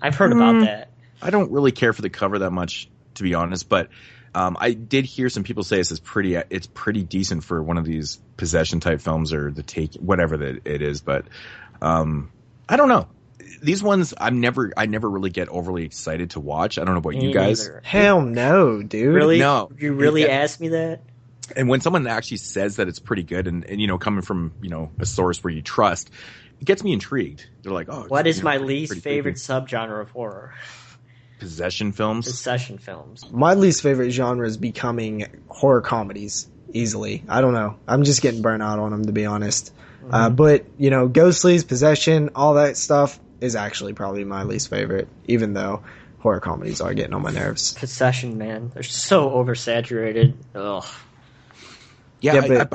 I've heard about that. I don't really care for the cover that much, to be honest, but I did hear some people say it's pretty decent for one of these possession type films or the take, whatever that it is. But I don't know. These ones I never really get overly excited to watch. I don't know about you guys. Neither. Hell no, dude. Really? No. You really asked me that? And when someone actually says that it's pretty good and coming from, a source where you trust, it gets me intrigued. They're like, oh. What is my least favorite subgenre of horror? Possession films? Possession films. My least favorite genre is becoming horror comedies, easily. I don't know. I'm just getting burnt out on them, to be honest. But, you know, Ghostlies, Possession, all that stuff is actually probably my least favorite, even though horror comedies are getting on my nerves. Possession, man. They're so oversaturated. Ugh. Yeah,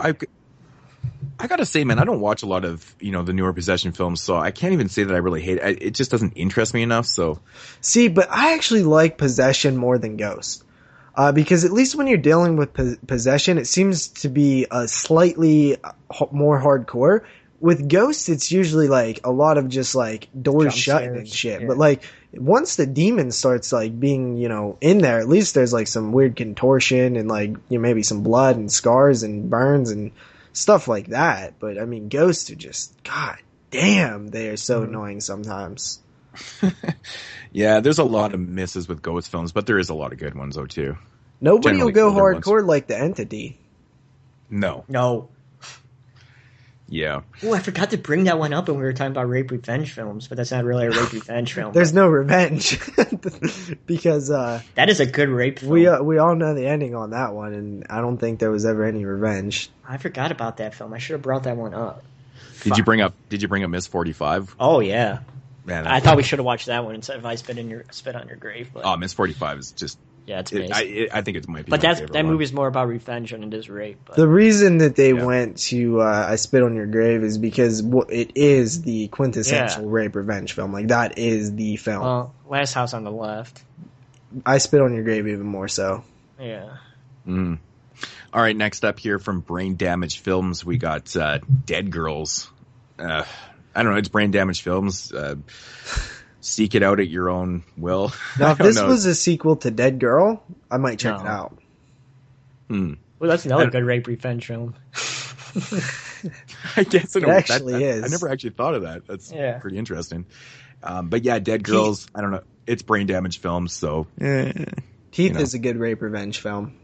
I gotta say, man, I don't watch a lot of, you know, the newer Possession films, so I can't even say that I really hate it. It just doesn't interest me enough, so. See, but I actually like Possession more than Ghost. Because at least when you're dealing with Possession, it seems to be slightly more hardcore. With Ghost, it's usually like a lot of just like doors shutting and shit. Yeah. But like once the demon starts like being, you know, in there, at least there's like some weird contortion and like, you know, maybe some blood and scars and burns and stuff like that. But I mean, Ghosts are just, god damn, they are so annoying sometimes. Yeah, there's a lot of misses with Ghost films, but there is a lot of good ones though too. Nobody will go hardcore like The Entity. No. Yeah. Oh, I forgot to bring that one up when we were talking about rape revenge films, but that's not really a rape revenge film. There's no revenge because that is a good rape film. We all know the ending on that one, and I don't think there was ever any revenge. I forgot about that film. I should have brought that one up. Did you bring up Miss 45? Oh yeah. Man, I thought we should have watched that one instead of I Spit on Your Grave. But... Oh, Miss 45 is just. Yeah, it's amazing. I think it might be. But that movie is more about revenge than it is rape. But. The reason that they went to I Spit on Your Grave is because it is the quintessential rape revenge film. Like that is the film. Well, Last House on the Left. I Spit on Your Grave even more so. Yeah. Mm. All right, next up here from Brain Damage Films, we got Dead Girls. I don't know. It's Brain Damage Films. Seek it out at your own will. Now, if this was a sequel to Dead Girl, I might check it out. Hmm. Well, that's another good rape revenge film. I guess it actually is. I never actually thought of that. That's pretty interesting. But yeah, Dead Girls, I don't know. It's Brain Damage Films, so. Teeth is a good rape revenge film.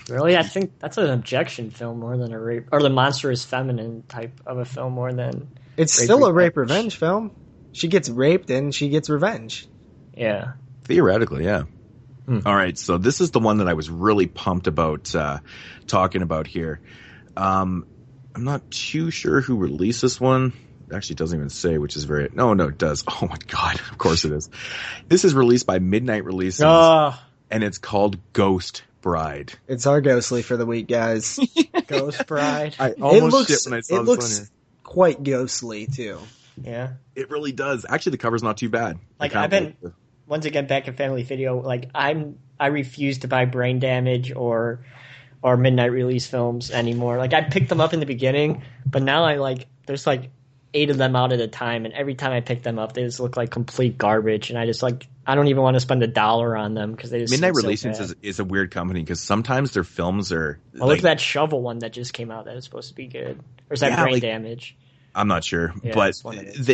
Really? I think that's an objection film more than a rape. Or the monstrous feminine type of a film more than. It's still a rape revenge film. She gets raped and she gets revenge. Yeah. Theoretically, yeah. All right, so this is the one that I was really pumped about talking about here. I'm not too sure who released this one. It actually doesn't even say, which is very... No, it does. Oh my god, of course it is. This is released by Midnight Releases, and it's called Ghost Bride. It's our ghostly for the week, guys. Ghost Bride. I almost shit when I saw this one. It looks quite ghostly, too. Yeah. It really does. Actually, the cover's not too bad. Like, I've been, once again, back in Family Video, like, I refuse to buy Brain Damage or Midnight Release films anymore. Like, I picked them up in the beginning, but now there's 8 of them out at a time, and every time I pick them up, they just look like complete garbage, and I just, I don't even want to spend $1 on them, because they just Midnight Releases is a weird company, because sometimes their films are... Well, look at that Shovel one that just came out that is supposed to be good. Or is that Brain Damage? I'm not sure, but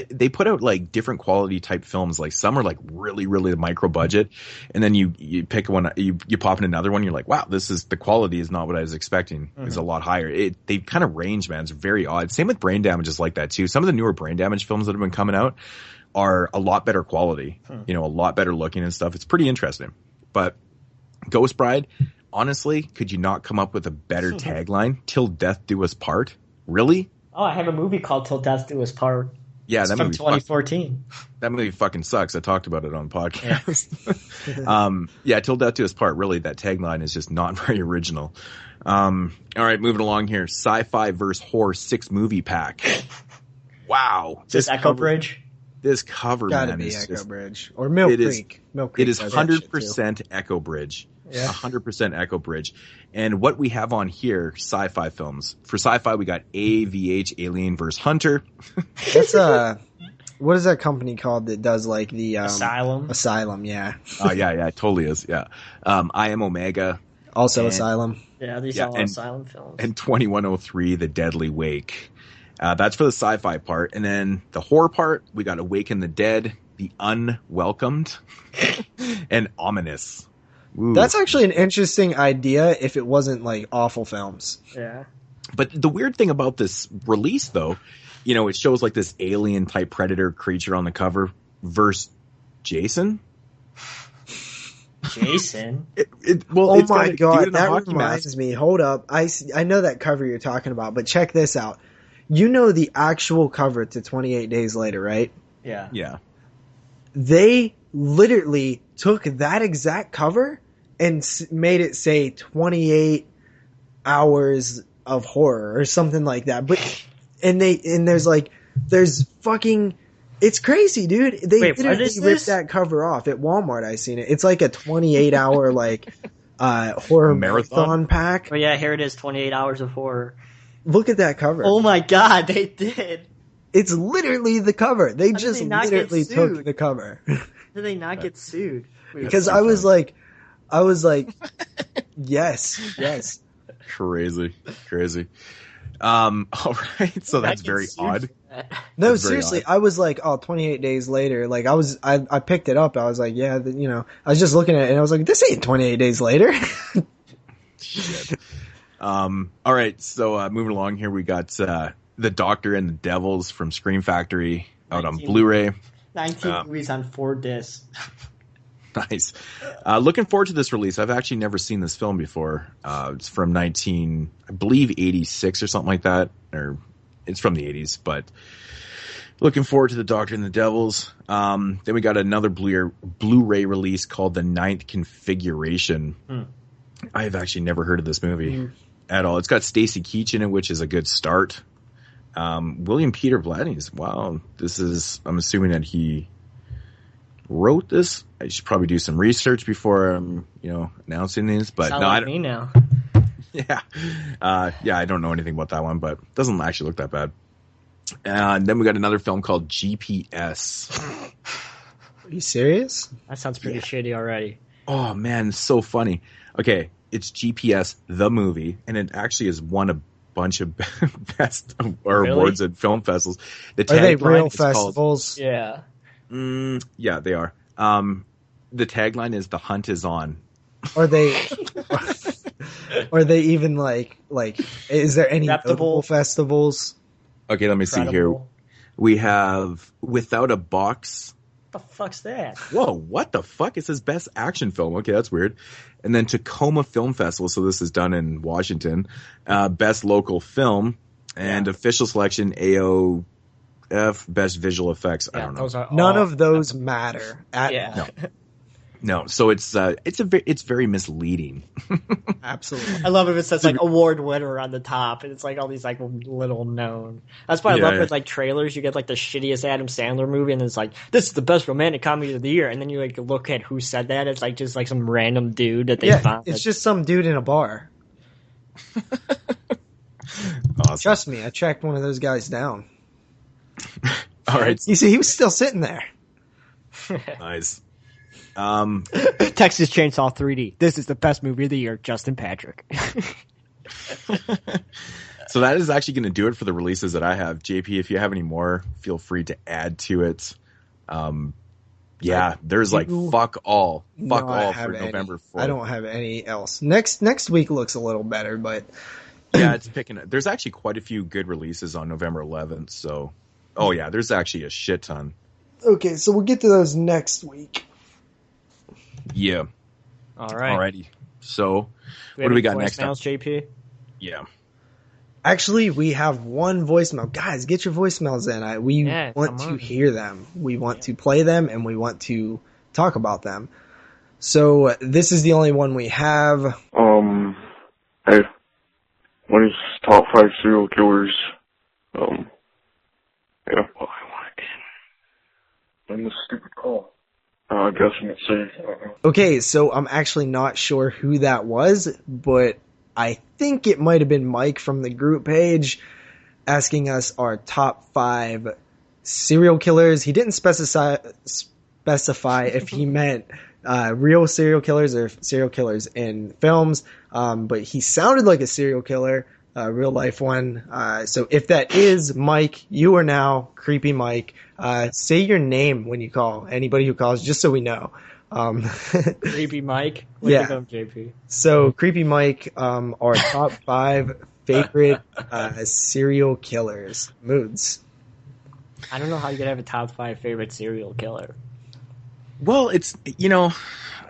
they put out different quality type films. Like some are really, really micro budget, and then you pick one, you pop in another one, you're like, wow, the quality is not what I was expecting. It's a lot higher. They kind of range, man. It's very odd. Same with Brain Damage is like that too. Some of the newer Brain Damage films that have been coming out are a lot better quality, a lot better looking and stuff. It's pretty interesting. But Ghost Bride, honestly, could you not come up with a better tagline? Till death do us part. Really? Oh, I have a movie called Till Death Do Us Part. Yeah, that movie 2014. That movie fucking sucks. I talked about it on podcast. Yeah. Till Death Do Us Part. Really, that tagline is just not very original. All right, moving along here. Sci-Fi vs. Horror 6 movie pack. Wow. This Echo Bridge? This cover, Gotta be Echo Bridge. Or Mill Creek. It is 100% Echo Bridge. Yeah. 100% Echo Bridge. And what we have on here, sci-fi films. For sci-fi, we got AVH, Alien vs. Hunter. That's what is that company called that does the Asylum? Asylum, yeah. Yeah, it totally is, yeah. I Am Omega. Also Asylum. Yeah, these are all Asylum films. And 2103, The Deadly Wake. That's for the sci-fi part. And then the horror part, we got Awaken the Dead, The Unwelcomed, and Ominous. Ooh. That's actually an interesting idea if it wasn't awful films. Yeah. But the weird thing about this release, though, it shows this alien type predator creature on the cover versus Jason. Jason? Oh my god, that reminds me. Hold up. I know that cover you're talking about, but check this out. you know the actual cover to 28 Days Later, right? Yeah. Yeah. They literally took that exact cover and made it say 28 hours of horror or something like that. But there's fucking, it's crazy, dude. They literally ripped that cover off at Walmart. I seen it. It's like a 28 hour horror marathon pack. Oh yeah, here it is, 28 hours of horror. Look at that cover. Oh my god, they did. It's literally the cover. They just literally took the cover. How did they not get sued? Because I was like, yes. Crazy. All right, so that's very odd. No, seriously, I was like, 28 Days Later. Like, I picked it up. I was like, yeah, I was just looking at it and I was like, this ain't 28 Days Later. Shit. All right, so moving along here, we got The Doctor and the Devils from Scream Factory out on Blu-ray. 19 movies on 4 discs. Nice. Looking forward to this release. I've actually never seen this film before. It's from 86 or something like that. Or it's from the 80s, but looking forward to The Doctor and the Devils. Then we got another Blu-ray release called The Ninth Configuration. I've actually never heard of this movie at all. It's got Stacy Keach in it, which is a good start. William Peter Blatty's. Wow. I'm assuming that he wrote this. I should probably do some research before I'm, announcing these. But sound no, like me now. Yeah. I don't know anything about that one, but it doesn't actually look that bad. And then we got another film called GPS. Are you serious? That sounds pretty shitty already. Oh man, it's so funny. Okay, it's GPS the movie, and it actually has won a bunch of best awards at film festivals. Are they real festivals? Yeah. Yeah, they are. The tagline is "The hunt is on." Are they? Are they even like? Is there any notable festivals? Okay, let me see here. We have Without a Box. What the fuck's that? Whoa, what the fuck? It says Best Action Film. Okay, that's weird. And then Tacoma Film Festival, so this is done in Washington. Best Local Film and official selection AOF Best Visual Effects. I don't know. None of those matter. No, so it's very misleading. Absolutely. I love if it says award winner on the top, and it's all these little known. That's why I love with trailers. You get the shittiest Adam Sandler movie, and it's this is the best romantic comedy of the year, and then you look at who said that. It's just some random dude that they found. It's just some dude in a bar. Awesome. Trust me, I tracked one of those guys down. All right. You see, he was still sitting there. Nice. Texas Chainsaw 3D. This is the best movie of the year. Justin Patrick. So that is actually going to do it for the releases that I have. JP, if you have any more, feel free to add to it. There's fuck all for November 4th. I don't have any else. Next week looks a little better, but yeah, it's picking up. There's actually quite a few good releases on November 11th. So, there's actually a shit ton. Okay, so we'll get to those next week. Yeah. All right. Alrighty. So, what do we got next time? JP? Yeah. Actually, we have one voicemail. Guys, get your voicemails in. We want to hear them. We want to play them, and we want to talk about them. So, this is the only one we have. Hey, what is top 5 serial killers? Yeah. Well, I want to end this stupid call. I guess I'm going to say. Okay, so I'm actually not sure who that was, but I think it might have been Mike from the group page asking us our top 5 serial killers. He didn't specify if he meant real serial killers or serial killers in films, but he sounded like a serial killer, real life one. So if that is Mike, you are now Creepy Mike. Say your name when you call. Anybody who calls, just so we know. Creepy Mike? Look at them, JP. So, Creepy Mike, our top 5 favorite serial killers. Moodz. I don't know how you could have a top 5 favorite serial killer. Well, it's,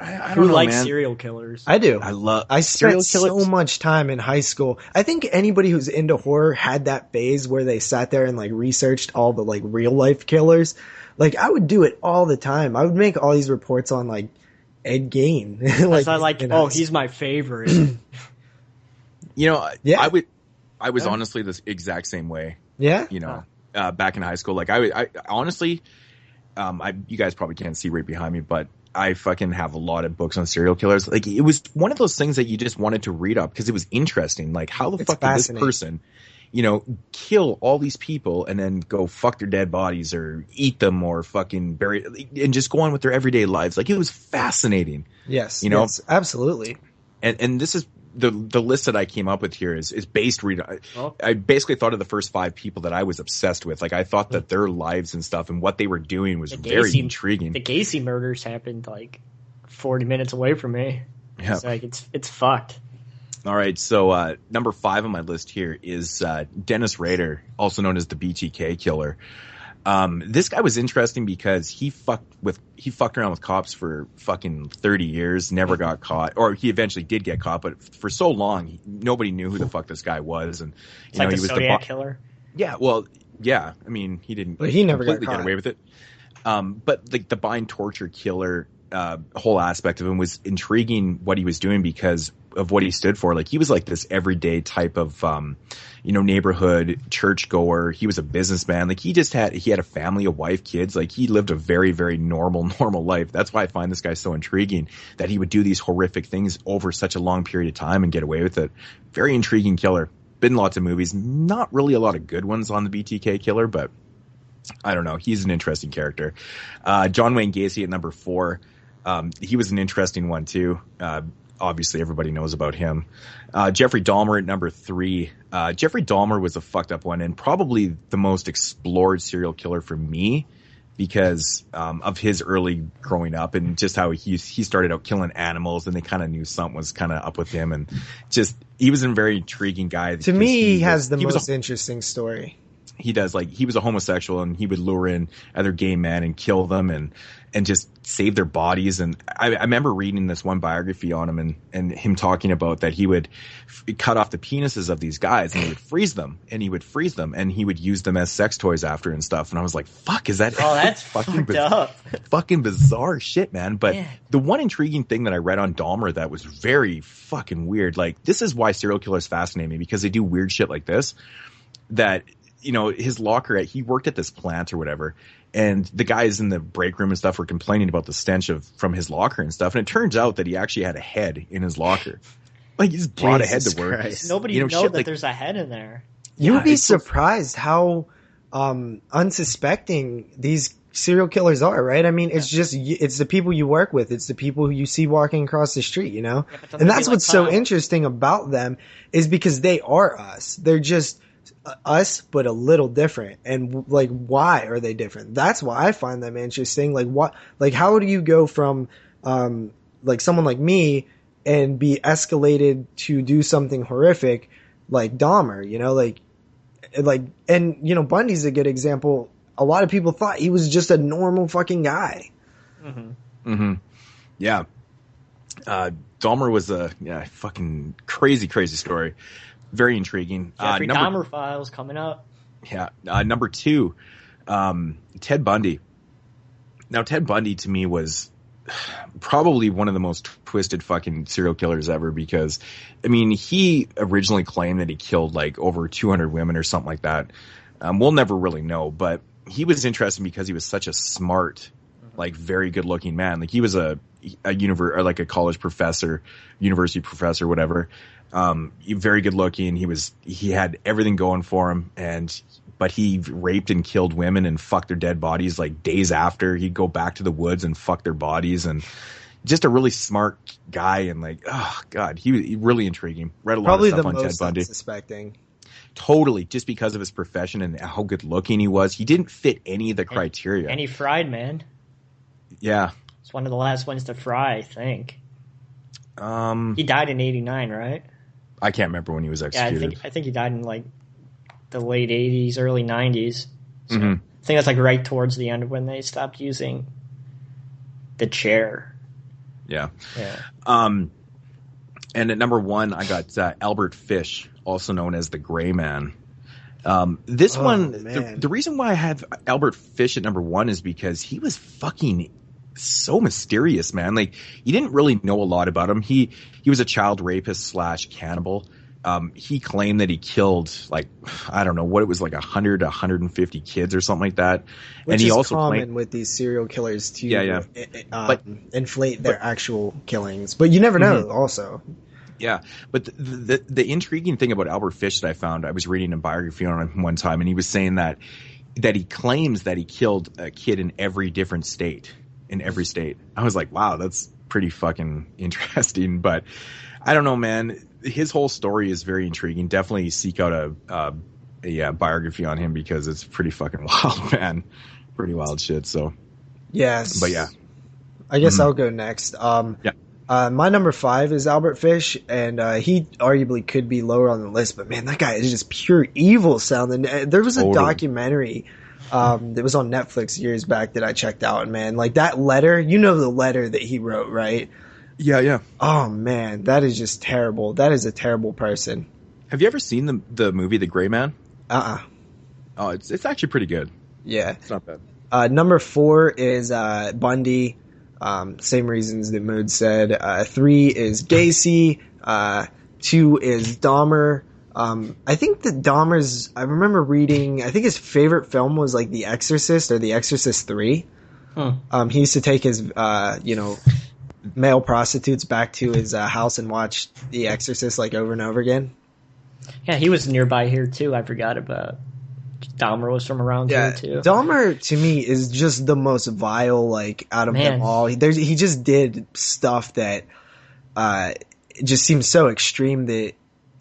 I Who don't know, likes man. serial killers? I do. serial I spent so killers. much time in high school. I think anybody who's into horror had that phase where they sat there and like researched all the like real life killers. Like I would do it all the time. I would make all these reports on like Ed Gein. He's my favorite. You know, Yeah. I was honestly the exact same way. Yeah. You know, back in high school, like I honestly, you guys probably can't see right behind me, but I fucking have a lot of books on serial killers. Like it was one of those things that you just wanted to read up because it was interesting. Like how the fuck did this person, you know, kill all these people and then go fuck their dead bodies or eat them or fucking bury and just go on with their everyday lives. Like it was fascinating. Yes. You know, yes, absolutely. And this is the list that I came up with here is based. I basically thought of the first 5 people that I was obsessed with. Like I thought that their lives and stuff and what they were doing was very intriguing. The Gacy murders happened like 40 minutes away from me. Yeah. It's like it's fucked. All right, so number 5 on my list here is Dennis Rader, also known as the BTK killer. This guy was interesting because he fucked around with cops for fucking 30 years, never got caught, or he eventually did get caught, but for so long nobody knew who the fuck this guy was, and it's like he was the killer. Yeah, well, yeah, I mean he didn't, but he never completely got get away with it. But like the bind torture killer whole aspect of him was intriguing. What he was doing because of what he stood for. Like he was like this everyday type of neighborhood churchgoer. He was a businessman. Like he had a family, a wife, kids. Like he lived a very, very normal life. That's why I find this guy so intriguing, that he would do these horrific things over such a long period of time and get away with it. Very intriguing killer. Been in lots of movies. Not really a lot of good ones on the BTK killer, but I don't know. He's an interesting character. John Wayne Gacy at number 4. He was an interesting one too. Obviously everybody knows about him. Jeffrey Dahmer at number 3. Jeffrey Dahmer was a fucked up one and probably the most explored serial killer for me because of his early growing up and just how he started out killing animals and they kind of knew something was kind of up with him, and just he was a very intriguing guy. To me, he has the most interesting story. He does. Like he was a homosexual and he would lure in other gay men and kill them and just save their bodies. And I remember reading this one biography on him and him talking about that he would cut off the penises of these guys and he would freeze them and he would use them as sex toys after and stuff. And I was like, fuck, is that? Oh, that's fucked up. Fucking bizarre shit, man. But yeah. The one intriguing thing that I read on Dahmer that was very fucking weird, like this is why serial killers fascinate me, because they do weird shit like this, that, you know, his locker, he worked at this plant or whatever, and the guys in the break room and stuff were complaining about the stench from his locker and stuff. And it turns out that he actually had a head in his locker. Like he just brought a head to work. Christ. Nobody knows that like, there's a head in there. You would be surprised how unsuspecting these serial killers are, right? I mean, it's the people you work with. It's the people who you see walking across the street, you know? Yeah, and that's what's so interesting about them is because they are us. They're just us, but a little different. And like, why are they different? That's why I find them interesting. Like what, like how do you go from, like someone like me and be escalated to do something horrific like Dahmer, you know, like, and you know, Bundy's a good example. A lot of people thought he was just a normal fucking guy. Mm-hmm. Mm-hmm. Yeah. Dahmer was a fucking crazy story. Very intriguing. Jeffrey Dahmer files coming up. Yeah. Number 2, Ted Bundy. Now, Ted Bundy to me was probably one of the most twisted fucking serial killers ever because, I mean, he originally claimed that he killed like over 200 women or something like that. We'll never really know, but he was interesting because he was such a smart, like very good looking man. Like he was a college professor, university professor, whatever. Very good looking. He had everything going for him, but he raped and killed women and fucked their dead bodies like days after. He'd go back to the woods and fuck their bodies, and just a really smart guy. And like, oh god, he really intriguing. Read a lot of stuff on Ted Bundy. Suspecting. Totally, just because of his profession and how good looking he was. He didn't fit any of the criteria. And he fried, man. Yeah. It's one of the last ones to fry, I think. He died in 89, right? I can't remember when he was executed. Yeah, I think he died in like the late 80s, early 90s. So mm-hmm. I think that's like right towards the end of when they stopped using the chair. Yeah. Yeah. And at number 1, I got Albert Fish, also known as the Gray Man. This one, the reason why I have Albert Fish at number 1 is because he was fucking so mysterious, man. Like, you didn't really know a lot about him. He was a child rapist / cannibal. He claimed that he killed, like, I don't know what it was, like 100 to 150 kids or something like that. Which and he is also common with these serial killers to but inflate their actual killings. But you never know also. Yeah, but the intriguing thing about Albert Fish that I found, I was reading a biography on him one time, and he was saying that he claims that he killed a kid in every state. I was like, wow, that's pretty fucking interesting. But I don't know, man. His whole story is very intriguing. Definitely seek out a biography on him because it's pretty fucking wild, man. Pretty wild shit. So yes, but yeah, I guess I'll go next. My number 5 is Albert Fish, and he arguably could be lower on the list. But man, that guy is just pure evil sounding. There was a documentary that was on Netflix years back that I checked out, and man, like that letter, the letter that he wrote, right? Yeah. Oh man, that is just terrible. That is a terrible person. Have you ever seen the movie The Gray Man? Oh, it's actually pretty good. Yeah, it's not bad. Number 4 is Bundy. Same reasons that Moodz said. 3 is Gacy. 2 is Dahmer. I think that Dahmer's, I remember reading, I think his favorite film was like The Exorcist or The Exorcist 3. He used to take his, male prostitutes back to his house and watch The Exorcist like over and over again. Yeah, he was nearby here too. I forgot about Dahmer was from around here too. Dahmer to me is just the most vile, like out of them all. He just did stuff that just seems so extreme that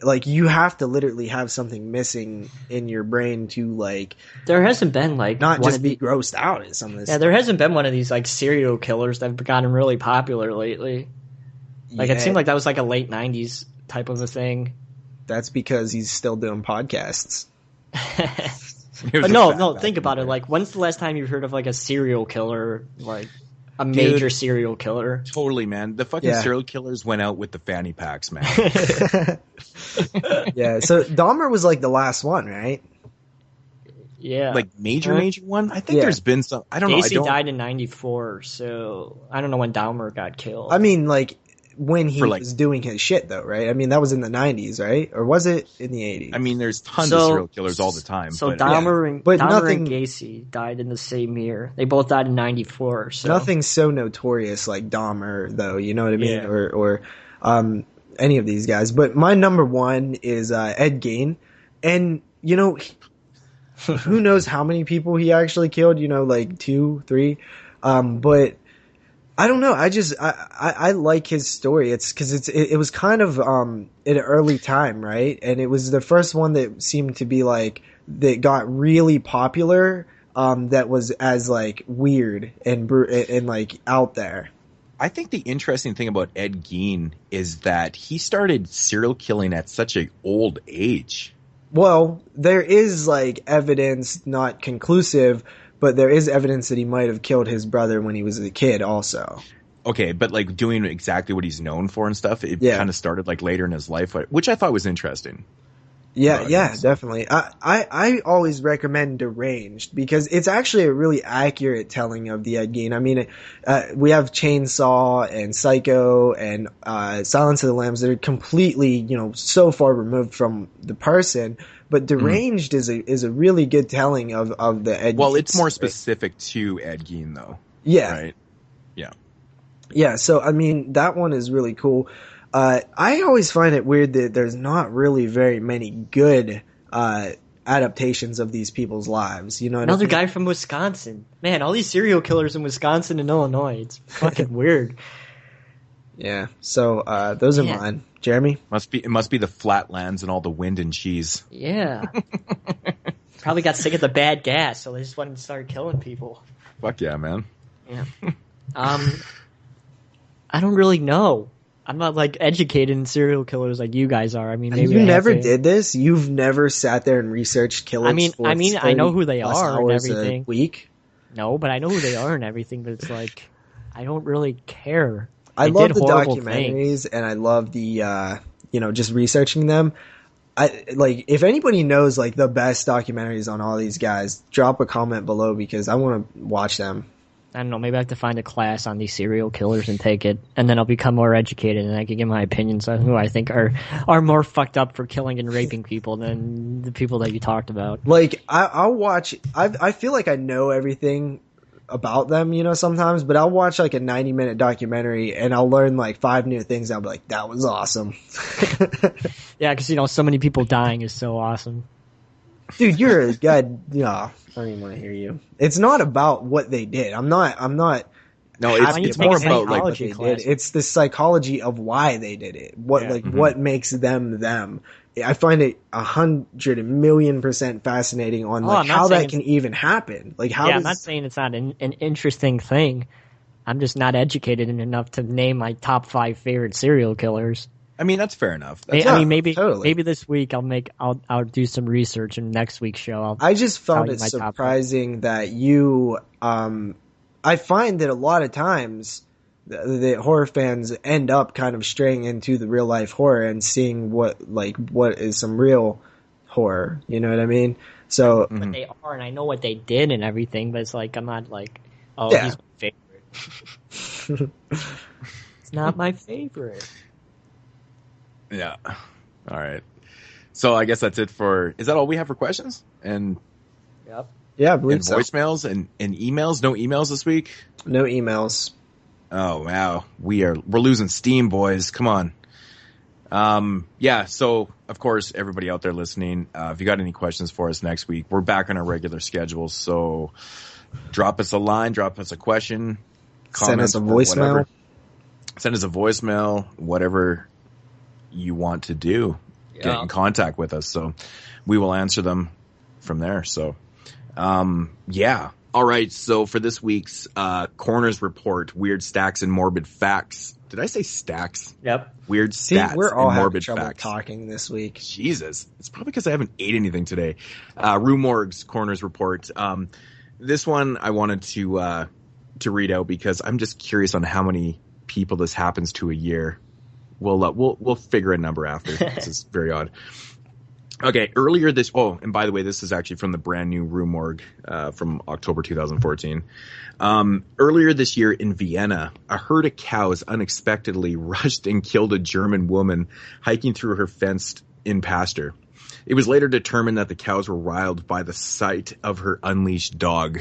like you have to literally have something missing in your brain to like. There hasn't been like not just be grossed out at some of this. Yeah, there hasn't been one of these like serial killers that have gotten really popular lately. Like it seemed like that was like a late '90s type of a thing. That's because he's still doing podcasts. But no, think about it. Like, when's the last time you heard of like a serial killer, like a major serial killer? Totally, man. The fucking serial killers went out with the fanny packs, man. Yeah. So Dahmer was like the last one, right? Yeah. Like major one. I think there's been some. I don't know. Gacy died in '94, so I don't know when Dahmer got killed. I mean, like. When he was doing his shit, though, right? I mean, that was in the 90s, right? Or was it in the 80s? I mean, there's tons of serial killers all the time. So Dahmer and Gacy died in the same year. They both died in '94. So nothing so notorious like Dahmer, though. You know what I mean? Yeah. Or any of these guys. But my number 1 is Ed Gein, and who knows how many people he actually killed? Like 2, 3. But I don't know. I like his story. It's because it was kind of at an early time, right? And it was the first one that seemed to be like that got really popular. That was as like weird and like out there. I think the interesting thing about Ed Gein is that he started serial killing at such an old age. Well, there is like evidence, not conclusive. But there is evidence that he might have killed his brother when he was a kid also. Okay, but like doing exactly what he's known for and stuff, it kind of started like later in his life, which I thought was interesting. Yeah, definitely. I always recommend Deranged because it's actually a really accurate telling of the Ed Gein. I mean, we have Chainsaw and Psycho and Silence of the Lambs that are completely, so far removed from the person. But Deranged is a really good telling of the Ed Gein. Well, it's more specific to Ed Gein, though. Yeah. Right? Yeah. Yeah, so, I mean, that one is really cool. I always find it weird that there's not really very many good adaptations of these people's lives. Another guy from Wisconsin. Man, all these serial killers in Wisconsin and Illinois. It's fucking weird. Yeah, so those are mine. Jeremy? It must be the flatlands and all the wind and cheese. Yeah. Probably got sick of the bad gas, so they just wanted to start killing people. Fuck yeah, man. Yeah. I don't really know. I'm not like educated in serial killers like you guys are. I mean, maybe you never did this. You've never sat there and researched killers. I mean, I know who they are and everything. A week? No, but I know who they are and everything. But it's like, I don't really care. I They love did the horrible documentaries, and I love the just researching them. If anybody knows like the best documentaries on all these guys, drop a comment below because I want to watch them. I don't know, maybe I have to find a class on these serial killers and take it, and then I'll become more educated and I can give my opinions on who I think are more fucked up for killing and raping people than the people that you talked about. Like, I'll watch, I feel like I know everything about them, sometimes, but I'll watch like a 90-minute documentary and I'll learn like 5 new things. I'll be like, that was awesome. Yeah, because, so many people dying is so awesome. Dude, you're a god. Yeah, I don't even want to hear you. It's not about what they did. I'm not. No, it's more about like what they did. It's the psychology of why they did it. What makes them them. I find it 100,000,000% fascinating on how that can even happen. Like how? Yeah, I'm not saying it's not an interesting thing. I'm just not educated enough to name my top 5 favorite serial killers. I mean, that's fair enough. Maybe totally. Maybe this week I'll do some research, and next week's show I just found it surprising that you. I find that a lot of times the horror fans end up kind of straying into the real life horror and seeing what is some real horror. You know what I mean? So, but they are, and I know what they did and everything. But it's like I'm not like, he's my favorite. It's not my favorite. Yeah. All right. So I guess that's it for. Is that all we have for questions? And yep. Yeah, I and believe so. voicemails and emails. No emails this week. No emails. Oh wow, we're losing steam, boys. Come on. Yeah. So of course, everybody out there listening, if you got any questions for us next week, we're back on our regular schedule. So drop us a line, drop us a question, send us a voicemail. Send us a voicemail, whatever you want to do. Get in contact with us, so we will answer them from there. So yeah. All right, so for this week's Corners Report, Weird Stacks and Morbid Facts. Did I say stacks? Yep. Weird stats we're all and having morbid trouble facts. talking this week. Jesus. It's probably because I haven't ate anything today. Rue Morgue's Corners Report. This one I wanted to read out because I'm just curious on how many people this happens to a year. We'll figure a number after. This is very odd. Okay, earlier this... Oh, and by the way, this is actually from the brand new Rue Morgue from October 2014. Earlier this year in Vienna, a herd of cows unexpectedly rushed and killed a German woman hiking through her fenced-in pasture. It was later determined that the cows were riled by the sight of her unleashed dog.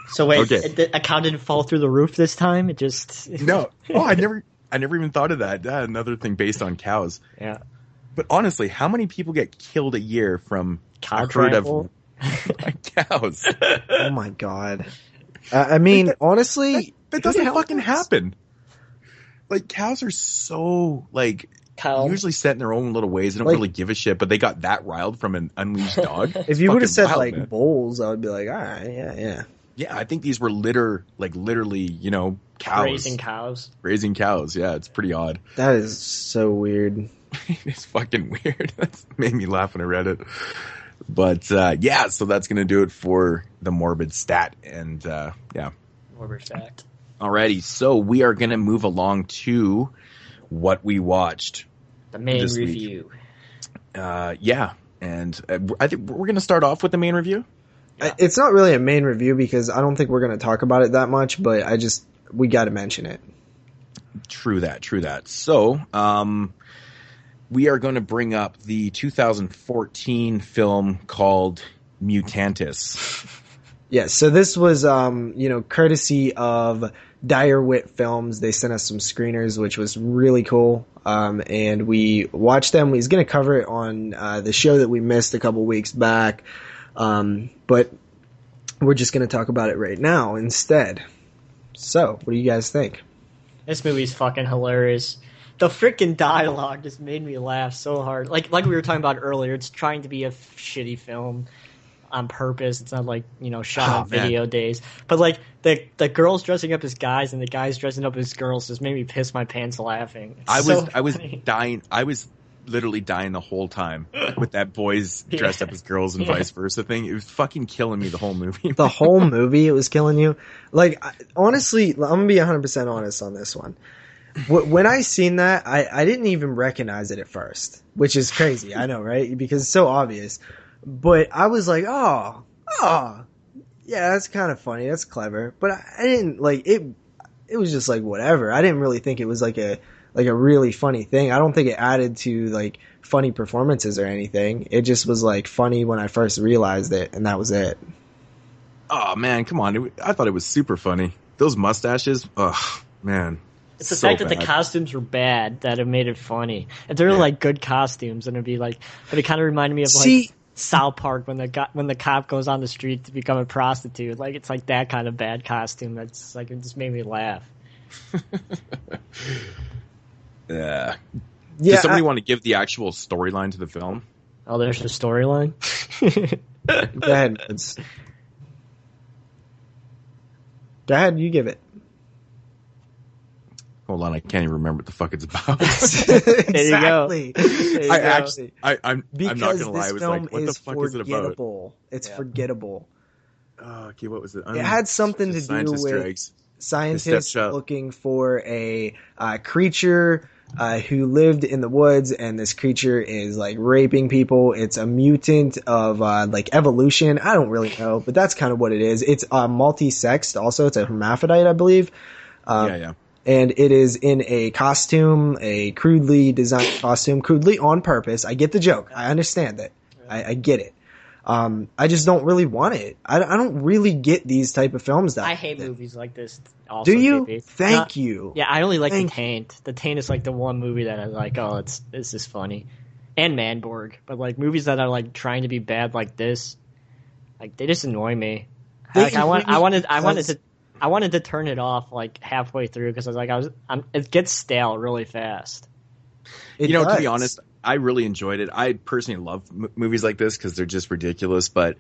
So wait, a cow didn't fall through the roof this time? It just... No. Oh, I never even thought of that. Another thing based on cows. Yeah. But honestly, how many people get killed a year from cow a herd trample? of cows? Oh my god. I mean, honestly... That doesn't fucking happen. Like, cows are so, usually set in their own little ways. They don't really give a shit, but they got that riled from an unleashed dog. If you would have said, wild, bulls, I would be like, all right, yeah. Yeah, I think these were literally, cows. Raising cows, yeah, it's pretty odd. That is so weird. It's fucking weird. That made me laugh when I read it. But, yeah, so that's going to do it for the Morbid Stat. And, yeah. Morbid Fact. Alrighty, so we are going to move along to what we watched. The main review. Yeah, and I think we're going to start off with the main review. Yeah. It's not really a main review because I don't think we're going to talk about it that much, but we got to mention it. True that. So, we are going to bring up the 2014 film called Mutantis. Yeah, so this was, courtesy of Dire Wit Films. They sent us some screeners, which was really cool. And we watched them. We was going to cover it on the show that we missed a couple weeks back. But we're just going to talk about it right now instead. So, what do you guys think? This movie's fucking hilarious. The freaking dialogue just made me laugh so hard. Like we were talking about earlier, it's trying to be a shitty film on purpose. It's not shot on video days. But the girls dressing up as guys and the guys dressing up as girls just made me piss my pants laughing. I was dying. I was literally dying the whole time with that boys dressed up as girls and vice versa thing. It was fucking killing me the whole movie. The whole movie, it was killing you. Honestly, I'm going to be 100% honest on this one. When I seen that, I didn't even recognize it at first, which is crazy. I know, right? Because it's so obvious. But I was like, oh, yeah, that's kind of funny. That's clever. But I didn't like it. It was just like whatever. I didn't really think it was like a really funny thing. I don't think it added to like funny performances or anything. It just was like funny when I first realized it, and that was it. Oh man, come on! I thought it was super funny. Those mustaches, oh man. It's the fact that the costumes were bad that it made it funny. If they were like good costumes, then it'd be like. But it kind of reminded me of like South Park when the cop goes on the street to become a prostitute. Like it's like that kind of bad costume. That's like it just made me laugh. Yeah. Does somebody want to give the actual storyline to the film? Oh, there's the storyline. Go ahead, Moodz. Go ahead, you give it. Hold on, I can't even remember what the fuck it's about. Exactly. I'm not gonna lie. I was like, what the fuck is it about? It's forgettable. Oh, okay, what was it? It had something to do with scientists looking for a creature who lived in the woods, and this creature is like raping people. It's a mutant of like evolution. I don't really know, but that's kind of what it is. It's multi-sexed. Also, it's a hermaphrodite, I believe. Yeah. And it is in a costume, a crudely designed costume, crudely on purpose. I get the joke. I understand that. I get it. I just don't really want it. I don't really get these type of films. I hate movies like this. Also, do you? JP. Thank you. Yeah, I only like The Taint. The Taint is like the one movie that I like. Oh, this is funny, and Manborg. But like movies that are like trying to be bad like this, like they just annoy me. Like I wanted to turn it off like halfway through because I was like it gets stale really fast. To be honest, I really enjoyed it. I personally love movies like this because they're just ridiculous. But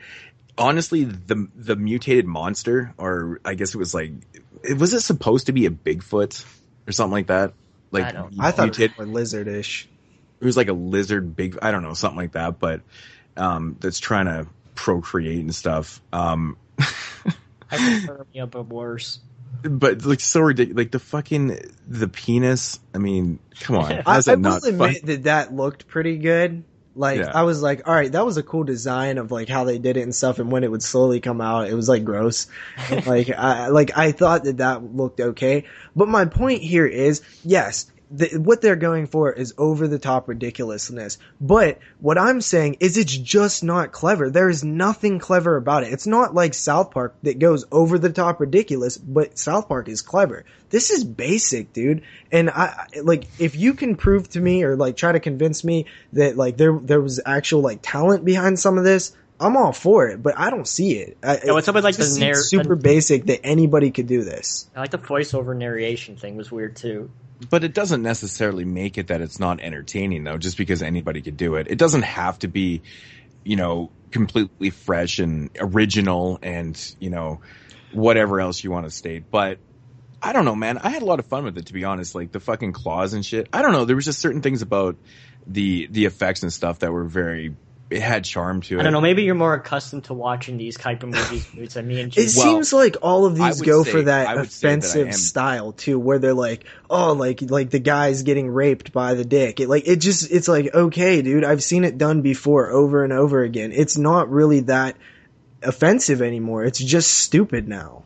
honestly, the mutated monster, or I guess it was like, was it supposed to be a Bigfoot or something like that? Like I thought it was lizardish. It was like a lizard, I don't know, something like that. But that's trying to procreate and stuff. I can turn me up worse. But like so ridiculous, like the penis. I mean, come on. I will admit that looked pretty good. Like I was like, all right, that was a cool design of like how they did it and stuff. And when it would slowly come out, it was like gross. I thought that looked okay. But my point here is, yes, what they're going for is over the top ridiculousness. But what I'm saying is it's just not clever. There is nothing clever about it. It's not like South Park that goes over the top ridiculous, but South Park is clever. This is basic, dude. And if you can prove to me or like try to convince me that like there was actual like talent behind some of this, I'm all for it, but I don't see it. What's up with like super basic that anybody could do this. I like the voiceover narration thing was weird too. But it doesn't necessarily make it that it's not entertaining, though, just because anybody could do it. It doesn't have to be, completely fresh and original and, whatever else you want to state. But I don't know, man. I had a lot of fun with it, to be honest. Like the fucking claws and shit. I don't know. There was just certain things about the effects and stuff that were it had charm to it. I don't know. Maybe you're more accustomed to watching these type of movies than me and It seems like all of these go for that offensive style too, where they're like, oh, like the guy's getting raped by the dick. It's like, okay, dude, I've seen it done before over and over again. It's not really that offensive anymore. It's just stupid now.